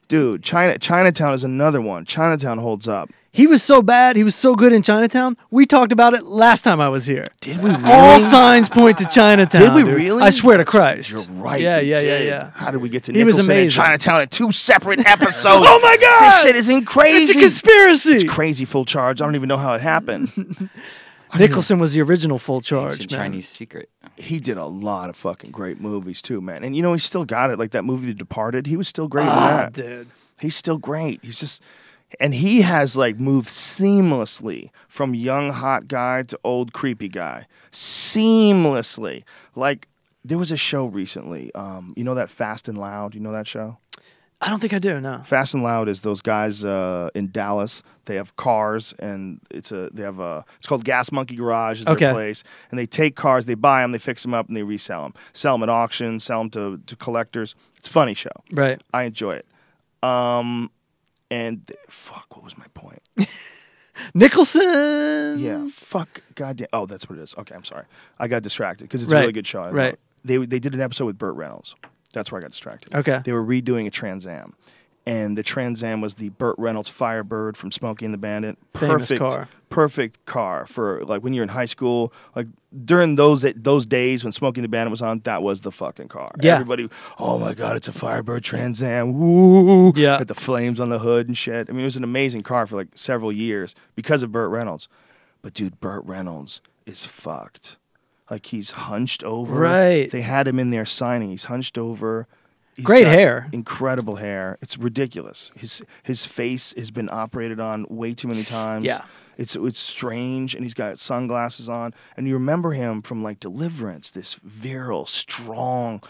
S1: Dude, Chinatown is another one. Chinatown holds up.
S2: He was so bad. He was so good in Chinatown. We talked about it last time I was here.
S1: Did we really?
S2: All signs point to Chinatown.
S1: Did we
S2: dude.
S1: really?
S2: I swear to Christ.
S1: You're right.
S2: Yeah.
S1: How did we get to
S2: He was
S1: Nicholson and
S2: amazing.
S1: Chinatown in 2 separate episodes?
S2: Oh my God!
S1: This shit isn't crazy.
S2: It's a conspiracy.
S1: It's crazy, full charge. I don't even know how it happened.
S2: Nicholson was the original Full Charge,
S3: Ancient
S2: man.
S3: Chinese secret.
S1: He did a lot of fucking great movies too, man. And you know, he still got it. Like that movie, The Departed. He was still great in that.
S2: Dude.
S1: He's still great. He's just, and he has like moved seamlessly from young hot guy to old creepy guy, seamlessly. Like there was a show recently. You know that Fast and Loud. You know that show?
S2: I don't think I do. No.
S1: Fast and Loud is those guys in Dallas. They have cars, and it's called Gas Monkey Garage is their place. And they take cars, they buy them, they fix them up, and they resell them. Sell them at auctions, sell them to collectors. It's a funny show.
S2: Right.
S1: I enjoy it. And fuck, what was my point?
S2: Nicholson.
S1: Yeah, fuck, goddamn. Oh, that's what it is. Okay, I'm sorry. I got distracted because it's a really good show.
S2: Right.
S1: They did an episode with Burt Reynolds. That's where I got distracted.
S2: Okay.
S1: They were redoing a Trans Am. And the Trans Am was the Burt Reynolds Firebird from Smokey and the Bandit. Perfect car for like when you're in high school. Like during those days when Smokey and the Bandit was on, that was the fucking car.
S2: Yeah.
S1: Everybody, oh my God, it's a Firebird Trans Am. Woo!
S2: Yeah.
S1: With the flames on the hood and shit. I mean, it was an amazing car for like several years because of Burt Reynolds. But dude, Burt Reynolds is fucked. Like he's hunched over.
S2: Right.
S1: They had him in there signing. He's hunched over. He's
S2: Great
S1: got
S2: hair.
S1: Incredible hair. It's ridiculous. His face has been operated on way too many times.
S2: Yeah.
S1: It's strange, and he's got sunglasses on. And you remember him from like Deliverance, this virile, strong,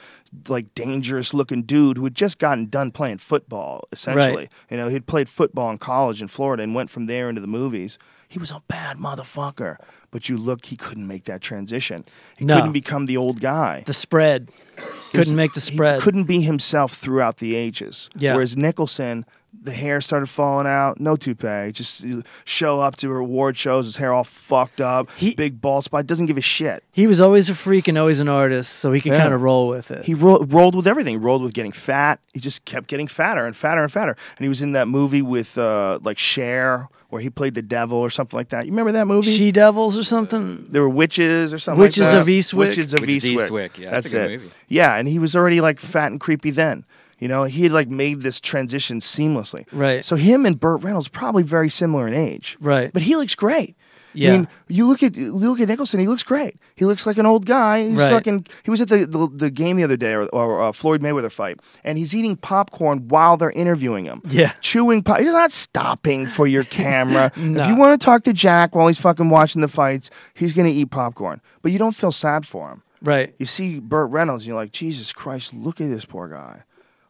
S1: like dangerous looking dude who had just gotten done playing football, essentially.
S2: Right.
S1: You know, he'd played football in college in Florida and went from there into the movies. He was a bad motherfucker. But you look, he couldn't make that transition. He couldn't become the old guy.
S2: The spread. Couldn't make the spread.
S1: He couldn't be himself throughout the ages.
S2: Yeah.
S1: Whereas Nicholson, the hair started falling out, no toupee. Just show up to award shows, his hair all fucked up, big bald spot, doesn't give a shit.
S2: He was always a freak and always an artist, so he could kind of roll with it.
S1: He rolled with everything. He rolled with getting fat. He just kept getting fatter and fatter and fatter. And he was in that movie with like Cher, where he played the devil or something like that. You remember that movie?
S2: She-Devils or something?
S1: There were witches or something
S2: Witches
S1: like that.
S2: of Eastwick.
S1: Witches of Eastwick. Yeah, that's a good movie. Yeah, and he was already like fat and creepy then. You know, he had like made this transition seamlessly.
S2: Right.
S1: So him and Burt Reynolds probably very similar in age.
S2: Right.
S1: But he looks great.
S2: Yeah.
S1: I mean, you look at Nicholson, he looks great. He looks like an old guy. He's fucking. He was at the game the other day, or Floyd Mayweather fight, and he's eating popcorn while they're interviewing him.
S2: Yeah.
S1: Chewing pop. You're not stopping for your camera.
S2: No.
S1: If you want to talk to Jack while he's fucking watching the fights, he's gonna eat popcorn. But you don't feel sad for him.
S2: Right.
S1: You see Burt Reynolds, and you're like, Jesus Christ, look at this poor guy.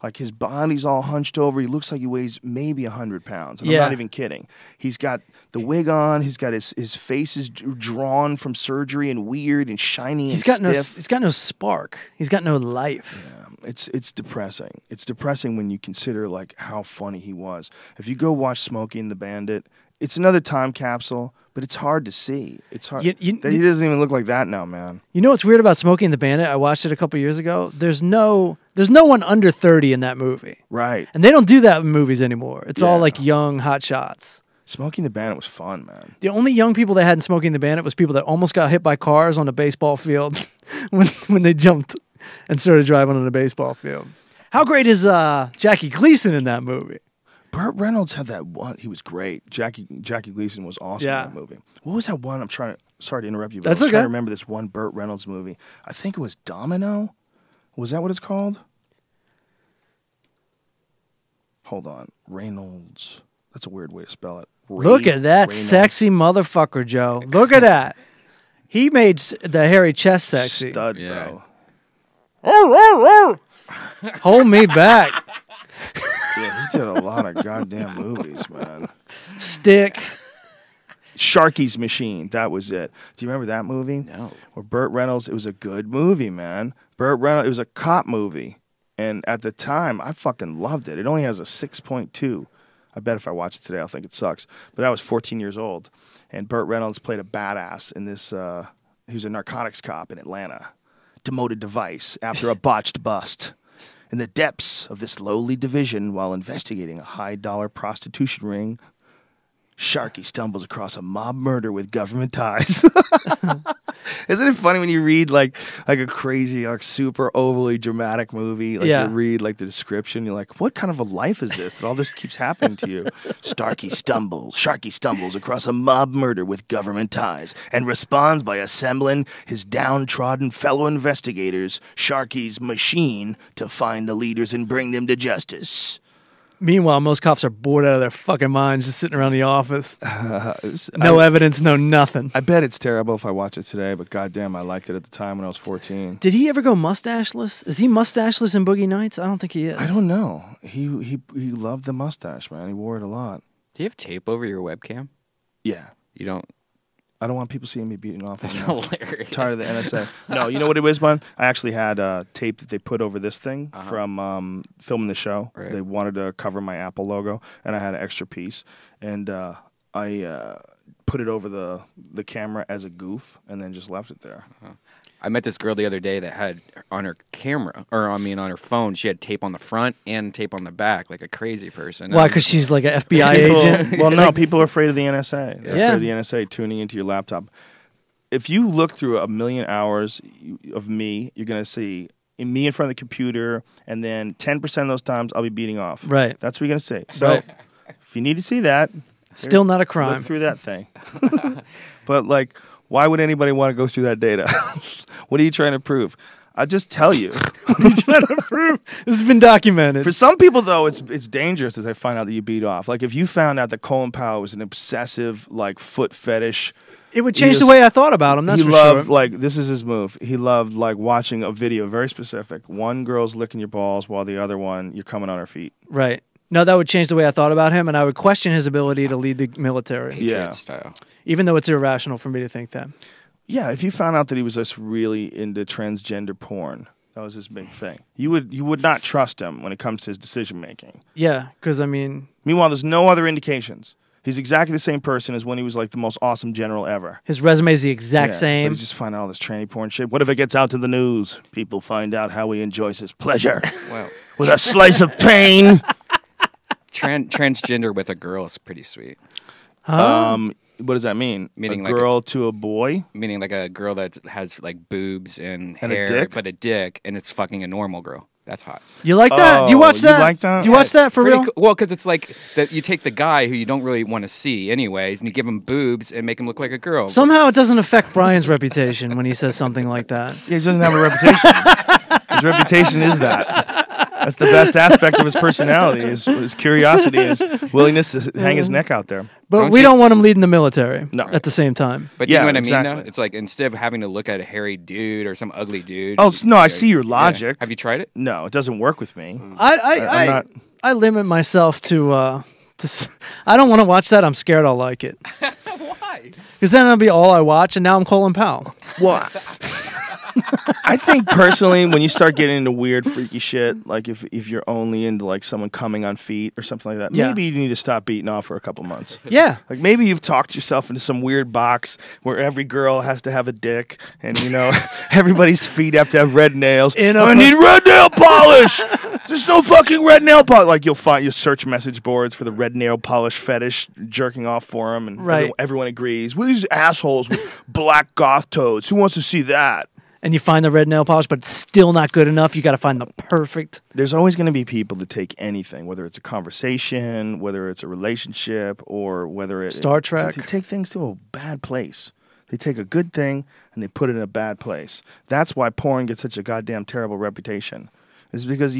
S1: Like his body's all hunched over. He looks like he weighs maybe 100 pounds. And I'm not even kidding. He's got the wig on. He's got his face is drawn from surgery and weird and shiny and stiff.
S2: He's got no spark. He's got no life.
S1: Yeah, it's depressing. It's depressing when you consider like how funny he was. If you go watch Smokey and the Bandit, it's another time capsule, but it's hard to see. It's hard. He doesn't even look like that now, man.
S2: You know what's weird about Smokey and the Bandit? I watched it a couple years ago. There's no one under 30 in that movie.
S1: Right.
S2: And they don't do that in movies anymore. It's all like young hot shots.
S1: Smokey and the Bandit was fun, man.
S2: The only young people they had in Smokey and the Bandit was people that almost got hit by cars on a baseball field when they jumped and started driving on a baseball field. How great is Jackie Gleason in that movie?
S1: Burt Reynolds had that one. He was great. Jackie Gleason was awesome in that movie. What was that one? Sorry to interrupt you, but
S2: That's
S1: I was trying
S2: okay.
S1: to remember this one Burt Reynolds movie. I think it was Domino. Was that what it's called? Hold on. Reynolds. That's a weird way to spell it.
S2: Look at that
S1: Reynolds.
S2: sexy motherfucker, Joe. Look at that. He made the hairy chest sexy.
S1: Stud, bro.
S2: Hold me back.
S1: Yeah, he did a lot of goddamn movies, man.
S2: Stick.
S1: Sharky's Machine. That was it. Do you remember that movie?
S3: No.
S1: Where Burt Reynolds, it was a good movie, man. Burt Reynolds, it was a cop movie. And at the time, I fucking loved it. It only has a 6.2. I bet if I watch it today, I'll think it sucks. But I was 14 years old. And Burt Reynolds played a badass in this He was a narcotics cop in Atlanta. Demoted to Vice after a botched bust. In the depths of this lowly division, while investigating a high-dollar prostitution ring, Sharky stumbles across a mob murder with government ties. Isn't it funny when you read like a crazy, like super overly dramatic movie? Like you read like the description, you're like, what kind of a life is this? That all this keeps happening to you. Sharky stumbles across a mob murder with government ties and responds by assembling his downtrodden fellow investigators, Sharky's machine, to find the leaders and bring them to justice.
S2: Meanwhile, most cops are bored out of their fucking minds just sitting around the office. No evidence, no nothing.
S1: I bet it's terrible if I watch it today, but goddamn, I liked it at the time when I was 14.
S2: Did he ever go mustacheless? Is he mustacheless in Boogie Nights? I don't think he is.
S1: I don't know. He loved the mustache, man. He wore it a lot.
S3: Do you have tape over your webcam?
S1: Yeah.
S3: You don't?
S1: I don't want people seeing me beating off.
S3: That's hilarious.
S1: Tired of the NSA. No, you know what it was, man? I actually had tape that they put over this thing from filming the show.
S3: Right.
S1: They wanted to cover my Apple logo, and I had an extra piece. And I put it over the camera as a goof, and then just left it there.
S3: I met this girl the other day that had on her camera, on her phone, she had tape on the front and tape on the back, like a crazy person.
S2: Why? Because she's like an FBI agent?
S1: Well, no, people are afraid of the NSA. They're
S2: Yeah.
S1: afraid of the NSA tuning into your laptop. If you look through 1,000,000 hours of me, you're going to see me in front of the computer, and then 10% of those times I'll be beating off.
S2: Right.
S1: That's what you're going to see. So
S2: Right.
S1: if you need to see that,
S2: Still not a crime.
S1: look through that thing. But, like, why would anybody want to go through that data? What are you trying to prove? I'll just tell you.
S2: What are you trying to prove? This has been documented.
S1: For some people, though, it's dangerous as I find out that you beat off. Like, if you found out that Colin Powell was an obsessive, like, foot fetish.
S2: It would change the way I thought about him, that's for
S1: loved,
S2: sure.
S1: like, this is his move. He loved, like, watching a video, very specific. One girl's licking your balls while the other one, you're coming on her feet.
S2: Right. No, that would change the way I thought about him, and I would question his ability to lead the military.
S3: Patriot style.
S2: Even though it's irrational for me to think that.
S1: Yeah, if you found out that he was just really into transgender porn, that was his big thing. You would not trust him when it comes to his decision making.
S2: Yeah, because I mean,
S1: meanwhile, there's no other indications. He's exactly the same person as when he was like the most awesome general ever.
S2: His resume is the exact same.
S1: But he just find out all this tranny porn shit. What if it gets out to the news? People find out how he enjoys his pleasure.
S3: Wow.
S1: With a slice of pain.
S3: Transgender with a girl is pretty sweet.
S1: What does that mean?
S3: Meaning
S1: a
S3: like
S1: girl to a boy?
S3: Meaning like a girl that has like boobs and
S1: And a
S3: hair,
S1: dick?
S3: but a dick, and it's fucking a normal girl. That's hot.
S2: You like that? Do you watch that?
S1: You like that?
S2: Do you watch that for
S3: Pretty
S2: real?
S3: cool. Well, because it's like that you take the guy who you don't really want to see anyways, and you give him boobs and make him look like a girl.
S2: Somehow it doesn't affect Brian's reputation when he says something like that.
S1: Yeah, he doesn't have a reputation. His reputation is that. That's the best aspect of his personality, his curiosity, his willingness to hang his neck out there.
S2: But we don't want him leading the military at the same time.
S3: But you know what I mean, though? It's like instead of having to look at a hairy dude or some ugly dude.
S1: Oh, no, I see your logic.
S3: Have you tried it?
S1: No, it doesn't work with me.
S2: I limit myself to I don't want to watch that. I'm scared I'll like it.
S3: Why?
S2: Because then it'll be all I watch, and now I'm Colin Powell.
S1: Well, I think personally, when you start getting into weird, freaky shit, like if you're only into like someone coming on feet or something like that, maybe you need to stop beating off for a couple months.
S2: Yeah.
S1: Like maybe you've talked yourself into some weird box where every girl has to have a dick, and you know everybody's feet have to have red nails. I need red nail polish. There's no fucking red nail polish. Like you'll find your search message boards for the red nail polish fetish, jerking off for them, and everyone agrees. Well, these assholes with black goth toads. Who wants to see that?
S2: And you find the red nail polish, but it's still not good enough. You got to find the perfect.
S1: There's always going to be people that take anything, whether it's a conversation, whether it's a relationship, or whether it's
S2: Star Trek.
S1: They take things to a bad place. They take a good thing and they put it in a bad place. That's why porn gets such a goddamn terrible reputation. It's because,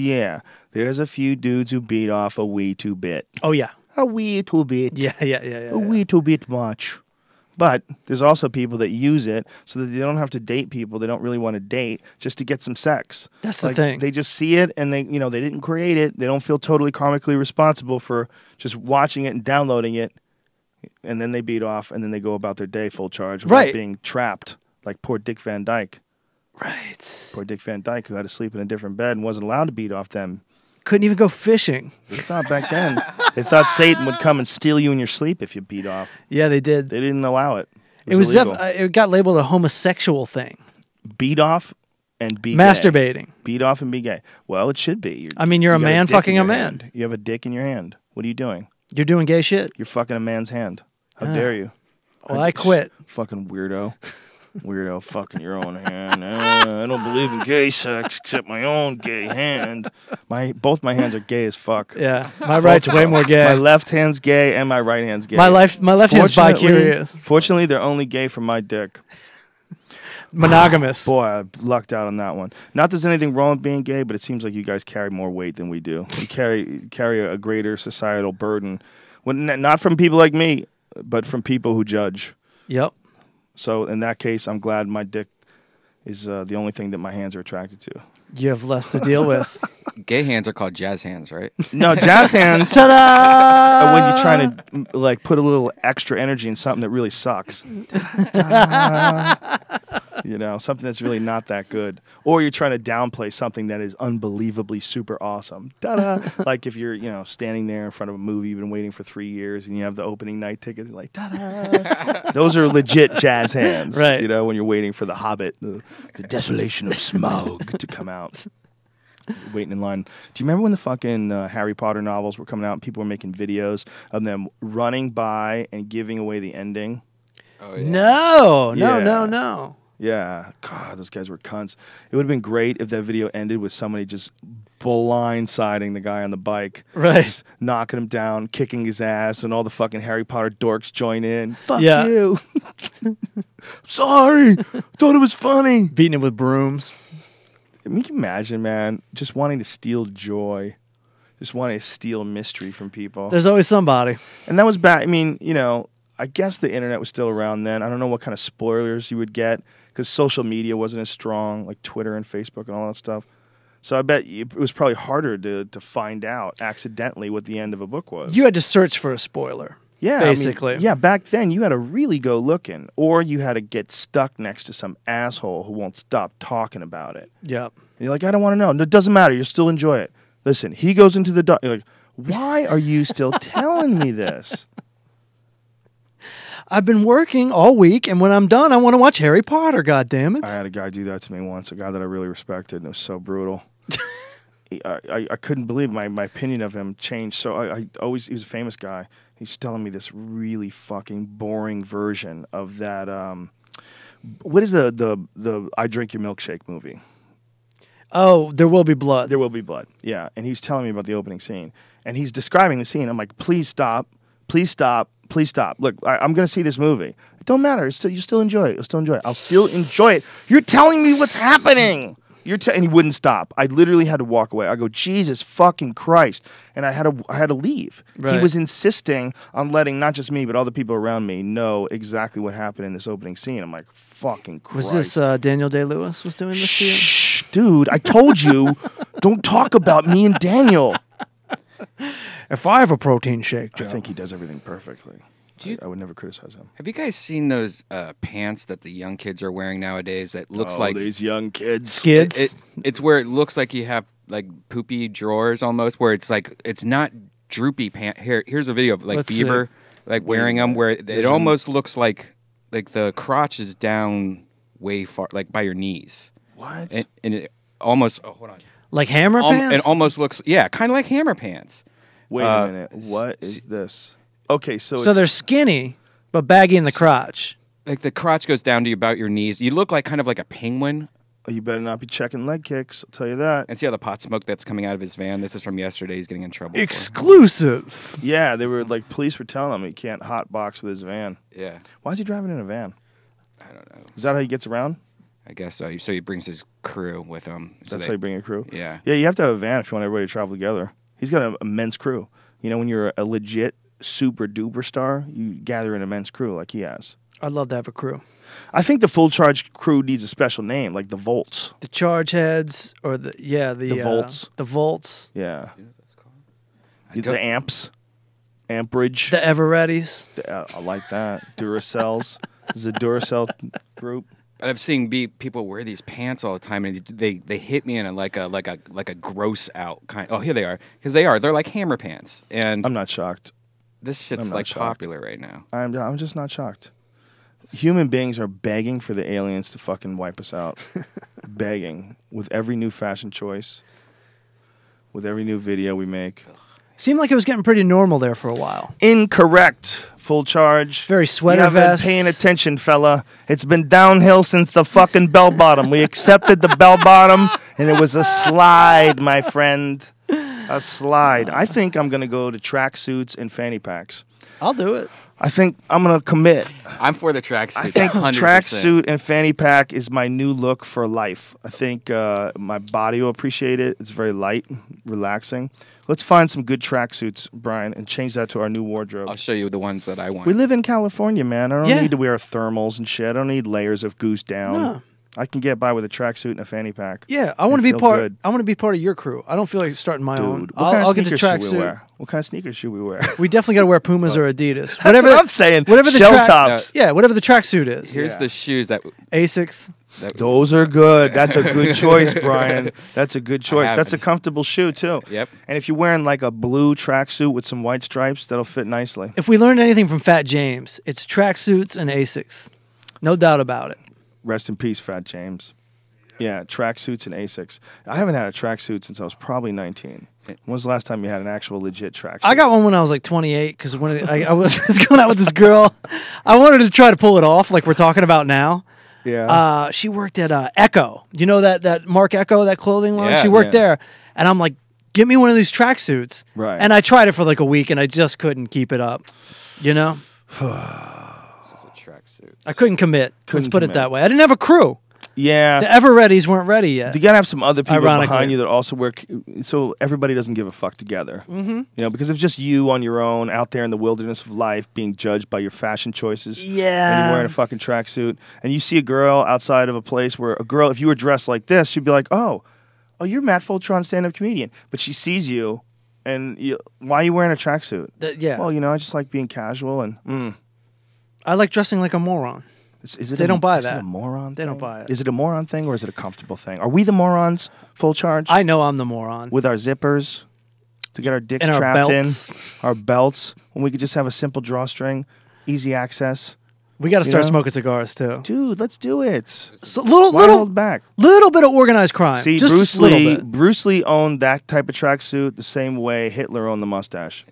S1: there's a few dudes who beat off a wee too bit.
S2: Oh, yeah.
S1: A wee too bit.
S2: Yeah.
S1: A wee too bit much. But there's also people that use it so that they don't have to date people they don't really want to date just to get some sex.
S2: That's the thing.
S1: They just see it and they didn't create it. They don't feel totally karmically responsible for just watching it and downloading it. And then they beat off and then they go about their day full charge without being trapped like poor Dick Van Dyke.
S2: Right.
S1: Poor Dick Van Dyke who had to sleep in a different bed and wasn't allowed to beat off them.
S2: Couldn't even go fishing.
S1: They thought back then, they thought Satan would come and steal you in your sleep if you beat off.
S2: Yeah, they did.
S1: They didn't allow it.
S2: It was
S1: illegal.
S2: it got labeled a homosexual thing.
S1: Beat off and be
S2: Masturbating.
S1: Gay. Beat off and be gay. Well, it should be.
S2: You're a
S1: got
S2: man
S1: dick
S2: fucking
S1: in
S2: a
S1: your
S2: man.
S1: hand. You have a dick in your hand. What are you doing?
S2: You're doing gay shit?
S1: You're fucking a man's hand. How dare you?
S2: Well, I quit.
S1: Fucking weirdo. Weirdo fucking your own hand. I don't believe in gay sex except my own gay hand. Both my hands are gay as fuck.
S2: Yeah, my right's way more gay.
S1: My left hand's gay and my right hand's gay.
S2: My left hand's bi-curious.
S1: Fortunately, they're only gay from my dick.
S2: Monogamous.
S1: Boy, I lucked out on that one. Not there's anything wrong with being gay, but it seems like you guys carry more weight than we do. You carry a greater societal burden, not from people like me, but from people who judge.
S2: Yep.
S1: So in that case, I'm glad my dick is the only thing that my hands are attracted to.
S2: You have less to deal with.
S3: Gay hands are called jazz hands, right?
S1: No, jazz hands. Ta-da! When you're trying to like put a little extra energy in something that really sucks. You know, something that's really not that good. Or you're trying to downplay something that is unbelievably super awesome. Ta-da! Like if you're, standing there in front of a movie you've been waiting for 3 years and you have the opening night ticket, you're like, ta-da! Those are legit jazz hands.
S2: Right.
S1: When you're waiting for The Hobbit, the desolation of Smaug to come out. Waiting in line. Do you remember when the fucking Harry Potter novels were coming out and people were making videos of them running by and giving away the ending?
S3: Oh, yeah.
S2: No.
S1: Yeah. God, those guys were cunts. It would have been great if that video ended with somebody just blindsiding the guy on the bike.
S2: Right.
S1: Just knocking him down, kicking his ass, and all the fucking Harry Potter dorks join in. Fuck
S2: Yeah.
S1: you. Sorry. Thought it was funny.
S2: Beating it with brooms.
S1: I mean, can you imagine, man, just wanting to steal joy, just wanting to steal mystery from people.
S2: There's always somebody.
S1: And that was back, I mean, I guess the internet was still around then. I don't know what kind of spoilers you would get because social media wasn't as strong, like Twitter and Facebook and all that stuff. So I bet it was probably harder to find out accidentally what the end of a book was.
S2: You had to search for a spoiler.
S1: Yeah,
S2: basically.
S1: Back then you had to really go looking, or you had to get stuck next to some asshole who won't stop talking about it.
S2: Yep.
S1: And you're like, I don't want to know. No, it doesn't matter. You'll still enjoy it. Listen, he goes into the dark. You're like, why are you still telling me this?
S2: I've been working all week, and when I'm done, I want to watch Harry Potter, goddammit.
S1: I had a guy do that to me once, a guy that I really respected, and it was so brutal. I couldn't believe my opinion of him changed. So he was a famous guy. He's telling me this really fucking boring version of that. What is the I Drink Your Milkshake movie?
S2: Oh, There Will Be Blood.
S1: There Will Be Blood. Yeah, and he was telling me about the opening scene, and he's describing the scene. I'm like, please stop, please stop, please stop. Look, I'm going to see this movie. It don't matter. You still enjoy it. You'll still enjoy it. I'll still enjoy it. You're telling me what's happening. And he wouldn't stop. I literally had to walk away. I go, Jesus fucking Christ, and I had to leave.
S2: Right.
S1: He was insisting on letting not just me but all the people around me know exactly what happened in this opening scene. I'm like, fucking Christ.
S2: Was this Daniel Day-Lewis was doing this to you?
S1: Shh, dude! I told you, don't talk about me and Daniel.
S2: If I have a protein shake, Joe.
S1: I think he does everything perfectly. I would never criticize him.
S3: Have you guys seen those pants that the young kids are wearing nowadays that looks like...
S1: these young kids.
S2: Skids?
S3: It's where it looks like you have like poopy drawers almost, where it's like, it's not droopy pants. Here's a video of like
S2: Let's
S3: Bieber wearing them, where it almost looks like the crotch is down way far, like by your knees.
S1: What?
S3: And it almost... Oh, hold on.
S2: Like hammer pants?
S3: It almost looks... Yeah, kind of like hammer pants.
S1: Wait a minute. What is this? Okay, so
S2: they're skinny, but baggy in the crotch.
S3: Like the crotch goes down to about your knees. You look like kind of like a penguin.
S1: Oh, you better not be checking leg kicks. I'll tell you that.
S3: And see all the pot smoke that's coming out of his van. This is from yesterday. He's getting in trouble.
S2: Exclusive.
S1: Yeah, they were like, police were telling him he can't hotbox with his van.
S3: Yeah.
S1: Why is he driving in a van?
S3: I don't know.
S1: Is that how he gets around?
S3: I guess so. So he brings his crew with him.
S1: That's how you bring a crew?
S3: Yeah.
S1: Yeah, you have to have a van if you want everybody to travel together. He's got an immense crew. When you're a legit super duper star, you gather an immense crew like he has.
S2: I'd love to have a crew.
S1: I think the full charge crew needs a special name, like the Volts.
S2: The charge heads, or the
S1: Volts.
S2: The Volts.
S1: Yeah.
S3: You know what that's called?
S1: The amps. Amperage.
S2: The Evereadys.
S1: I like that. Duracells. This is a Duracell group.
S3: But I've seen people wear these pants all the time, and they hit me in like a gross out kind. Oh, here they are, because they're like hammer pants, and
S1: I'm not shocked.
S3: this shit's like popular right now.
S1: I'm just not shocked. Human beings are begging for the aliens to fucking wipe us out. Begging. With every new fashion choice. With every new video we make.
S2: Seemed like it was getting pretty normal there for a while.
S1: Incorrect. Full charge.
S2: Very sweater
S1: You haven't
S2: vest.
S1: been paying attention, fella. It's been downhill since the fucking bell bottom. We accepted the bell bottom, and it was a slide, my friend. A slide. I think I'm going to go to tracksuits and fanny packs.
S2: I'll do it.
S1: I think I'm going to commit.
S3: I'm for the tracksuit.
S1: I think
S3: 100%.
S1: tracksuit and fanny pack is my new look for life. I think my body will appreciate it. It's very light, relaxing. Let's find some good tracksuits, Brian, and change that to our new wardrobe.
S3: I'll show you the ones that I want.
S1: We live in California, man. I don't need to wear thermals and shit. I don't need layers of goose down.
S2: No.
S1: I can get by with a tracksuit and a fanny pack.
S2: Yeah, I want to be
S1: feel
S2: part.
S1: good.
S2: I want to be part of your crew. I don't feel like starting my own.
S1: What kind
S2: I'll
S1: of
S2: get the
S1: sneakers should we
S2: tracksuit.
S1: wear? What kind of sneakers should we wear?
S2: We definitely got to wear Pumas or Adidas.
S1: That's what I'm saying.
S2: Whatever the
S1: Shell tops.
S2: Yeah, whatever the tracksuit is.
S3: Here's the shoes that
S2: Asics.
S1: Those are good. That's a good choice, Brian. That's a good choice.
S3: have
S1: That's a
S3: it.
S1: comfortable shoe, too.
S3: Yep.
S1: And if you're wearing like a blue tracksuit with some white stripes, that'll fit nicely.
S2: If we learned anything from Fat James, it's tracksuits and Asics. No doubt about it.
S1: Rest in peace, Fat James. Yeah, tracksuits and Asics. I haven't had a tracksuit since I was probably 19. When was the last time you had an actual legit tracksuit?
S2: I got one when I was like 28 because I was going out with this girl. I wanted to try to pull it off like we're talking about now.
S1: Yeah.
S2: She worked at Echo. You know that Mark Echo, that clothing line?
S3: Yeah,
S2: She worked there. And I'm like, get me one of these tracksuits.
S1: Right.
S2: And I tried it for like a week and I just couldn't keep it up. You know?
S3: This is a tracksuit.
S2: I couldn't commit.
S1: Couldn't
S2: Let's put it
S1: commit.
S2: that way. I didn't have a crew.
S1: Yeah.
S2: The Ever-Readies weren't ready yet.
S1: You gotta have some other people
S2: Ironically.
S1: behind you that also work, so everybody doesn't give a fuck together. Mm-hmm. You know, because if just you on your own out there in the wilderness of life being judged by your fashion choices, and
S2: Yeah.
S1: you're wearing a fucking tracksuit, and you see a girl outside of a place where a girl, if you were dressed like this, she'd be like, "Oh, you're Matt Fulchiron, stand-up comedian," but she sees you, and why are you wearing a tracksuit?
S2: Yeah.
S1: Well, I just like being casual and.
S2: I like dressing like a moron. They don't buy
S1: is
S2: that.
S1: it a moron
S2: They
S1: thing?
S2: don't buy it.
S1: Is it a moron thing or is it a comfortable thing? Are we the morons, full charge?
S2: I know I'm the moron.
S1: With our zippers to get our dicks
S2: And our
S1: trapped
S2: belts.
S1: in, our belts, when we could just have a simple drawstring, easy access.
S2: We got to start
S1: know?
S2: smoking cigars too.
S1: Dude, let's do it.
S2: So
S1: Why hold back?
S2: little bit of organized crime.
S1: See,
S2: just
S1: Bruce
S2: a little
S1: Lee,
S2: bit.
S1: Bruce Lee owned that type of tracksuit the same way Hitler owned the mustache.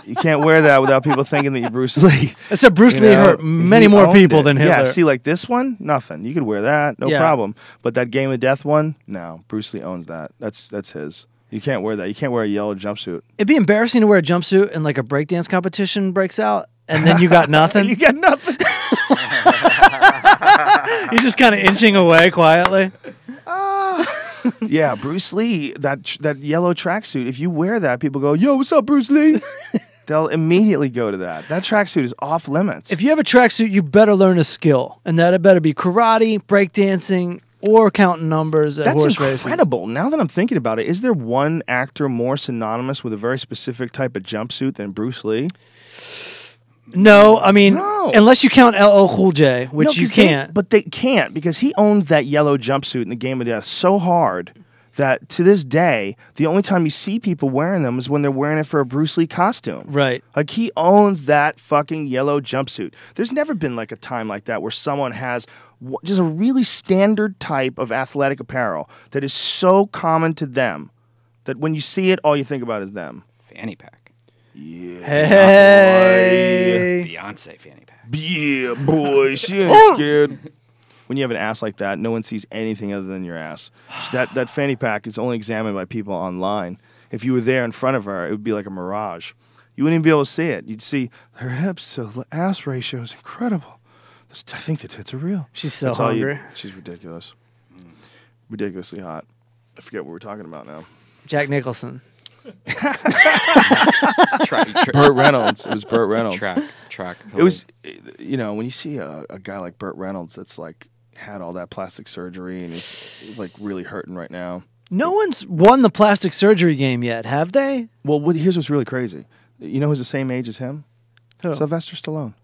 S1: You can't wear that without people thinking that you're Bruce Lee.
S2: Except Bruce Lee hurt many
S1: he
S2: more
S1: owned
S2: people
S1: it.
S2: than Hitler.
S1: Yeah, see, like this one, nothing. You could wear that, no
S2: Yeah.
S1: problem. But that Game of Death one, no. Bruce Lee owns that. That's his. You can't wear that. You can't wear a yellow jumpsuit.
S2: It'd be embarrassing to wear a jumpsuit and like a breakdance competition breaks out, and then you got nothing.
S1: You got nothing.
S2: You're just kind of inching away quietly.
S1: Yeah, Bruce Lee, that yellow tracksuit. If you wear that, people go, "Yo, what's up, Bruce Lee?" They'll immediately go to that. That tracksuit is off limits.
S2: If you have a tracksuit, you better learn a skill, and that it better be karate, breakdancing, or counting numbers at
S1: That's
S2: horse races.
S1: incredible. Now that I'm thinking about it, is there one actor more synonymous with a very specific type of jumpsuit than Bruce Lee?
S2: No, I mean,
S1: No.
S2: unless you count LL Cool J, which
S1: No,
S2: you
S1: 'cause they-
S2: can't.
S1: but they can't because he owns that yellow jumpsuit in the Game of Death so hard that to this day, the only time you see people wearing them is when they're wearing it for a Bruce Lee costume.
S2: Right.
S1: Like he owns that fucking yellow jumpsuit. There's never been like a time like that where someone has just a really standard type of athletic apparel that is so common to them that when you see it, all you think about is them.
S3: Fanny pack.
S2: Hey.
S3: Beyonce fanny pack.
S1: Yeah, boy, she ain't scared. When you have an ass like that, no one sees anything other than your ass. That fanny pack is only examined by people online. If you were there in front of her, it would be like a mirage. You wouldn't even be able to see it. You'd see her hips to ass ratio is incredible. I think the tits are real.
S2: She's so
S1: That's all
S2: hungry.
S1: She's ridiculous. Ridiculously hot. I forget what we're talking about now.
S2: Jack Nicholson.
S1: Burt Reynolds. It was Burt Reynolds.
S3: Track.
S1: It was, when you see a guy like Burt Reynolds that's like had all that plastic surgery and is like really hurting right now.
S2: No one's won the plastic surgery game yet, have they?
S1: Well, here's what's really crazy. You know who's the same age as him?
S2: Who?
S1: Sylvester Stallone.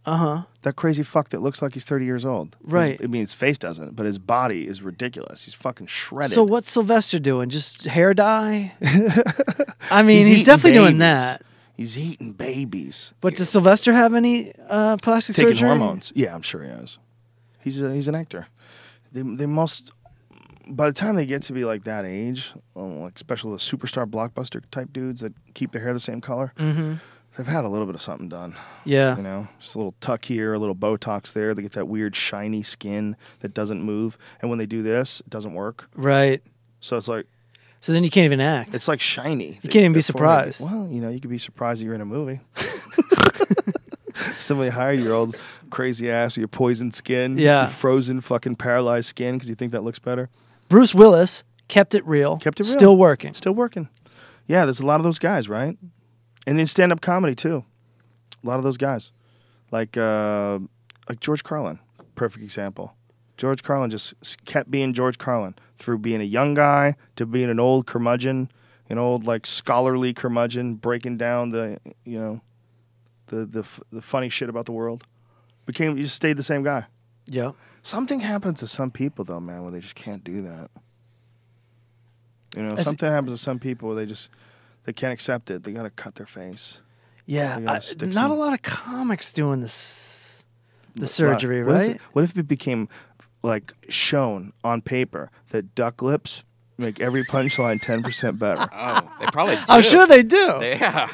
S2: Uh-huh.
S1: That crazy fuck that looks like he's 30 years old.
S2: Right.
S1: His face doesn't, but his body is ridiculous. He's fucking shredded.
S2: So what's Sylvester doing? Just hair dye? I mean, he's
S1: eating
S2: definitely doing
S1: babies.
S2: that.
S1: He's eating babies.
S2: But does Sylvester have any plastic
S1: Taking
S2: surgery?
S1: hormones. Yeah, I'm sure he has. He's an actor. They must. By the time they get to be like that age, like especially the superstar blockbuster type dudes that keep their hair the same color, they've had a little bit of something done.
S2: Yeah.
S1: You know, just a little tuck here, a little Botox there. They get that weird shiny skin that doesn't move. And when they do this, it doesn't work.
S2: Right.
S1: So it's like.
S2: So then you can't even act.
S1: It's like shiny.
S2: You can't even be surprised.
S1: Well, you know, you could be surprised that you're in a movie. Somebody hired your old crazy ass with your poisoned skin.
S2: Yeah.
S1: Your frozen fucking paralyzed skin because you think that looks better.
S2: Bruce Willis kept it real.
S1: Kept it real.
S2: Still working.
S1: Still working. Yeah, there's a lot of those guys, right? And in stand-up comedy, too. A lot of those guys. Like George Carlin. Perfect example. George Carlin just kept being George Carlin through being a young guy to being an old curmudgeon, an old like scholarly curmudgeon, breaking down the the funny shit about the world. You just stayed the same guy.
S2: Yeah.
S1: Something happens to some people though, man, where they just can't do that. You know, something happens to some people where they can't accept it. They got to cut their face.
S2: Yeah, not a lot of comics doing this. The surgery, right?
S1: What if it became like shown on paper that duck lips make every punchline 10% better?
S3: Oh, they probably do.
S2: I'm sure they do.
S3: Yeah.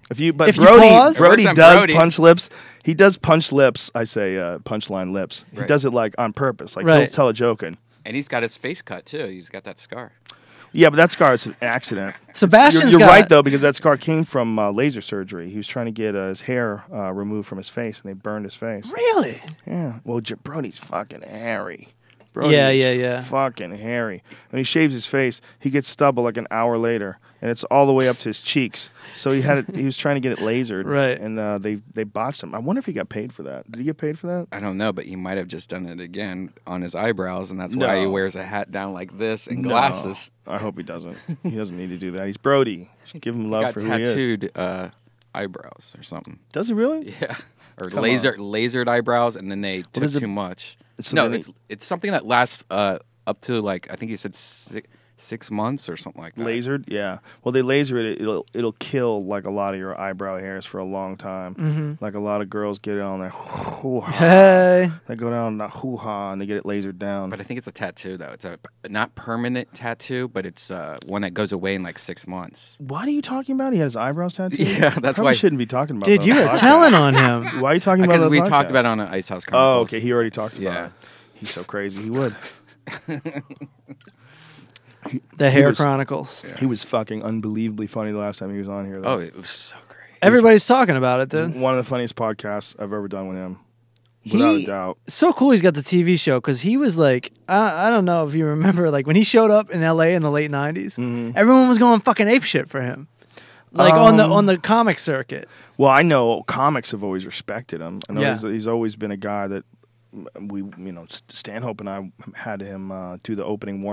S1: Brody does punch lips. He does punch lips. I say punchline lips. He does it like on purpose. Like he'll tell a joke and
S3: he's got his face cut too. He's got that scar.
S1: Yeah, but that scar is an accident.
S2: Sebastian's
S1: You're right though, because that scar came from laser surgery. He was trying to get his hair removed from his face, and they burned his face.
S2: Really?
S1: Yeah. Well, Brody's fucking hairy.
S2: Yeah.
S1: Fucking hairy. When he shaves his face, he gets stubble like an hour later, and it's all the way up to his cheeks. So he was trying to get it lasered,
S2: right?
S1: And they botched him. I wonder if he got paid for that. Did he get paid for that?
S3: I don't know, but he might have just done it again on his eyebrows, and that's why he wears a hat down like this and glasses.
S1: I hope he doesn't. He doesn't need to do that. He's Brody. Just give him love for who he is.
S3: Tattooed eyebrows or something.
S1: Does he really?
S3: Yeah. Or lasered eyebrows, and then they took too much. No, it's something that lasts up to like I think you said 6 months or something like that.
S1: Lasered, yeah. Well, they laser it. It'll kill like a lot of your eyebrow hairs for a long time. Like a lot of girls get it on their hoo-ha.
S2: Hey.
S1: They go down the hoo-ha and they get it lasered down.
S3: But I think it's a tattoo though. It's a not permanent tattoo, but it's one that goes away in like 6 months.
S1: What are you talking about? He had his eyebrows tattooed?
S3: Yeah, that's
S1: Probably
S3: why.
S1: Shouldn't be talking about.
S2: Dude, you were telling on him.
S1: Why are you talking about?
S3: Because we talked about it on an Ice House Chronicles.
S1: Oh, okay. He already talked about it. He's so crazy. He would.
S2: The Hair Chronicles.
S1: He was fucking unbelievably funny the last time he was on here. Though.
S3: Oh, it was so great.
S2: Everybody's talking about it, dude.
S1: One of the funniest podcasts I've ever done with him. Without a doubt.
S2: So cool he's got the TV show because he was like, I don't know if you remember, like when he showed up in LA in the late 90s, everyone was going fucking apeshit for him. Like on the comic circuit.
S1: Well, I know comics have always respected him. I know he's always been a guy that Stanhope and I had him do the opening warm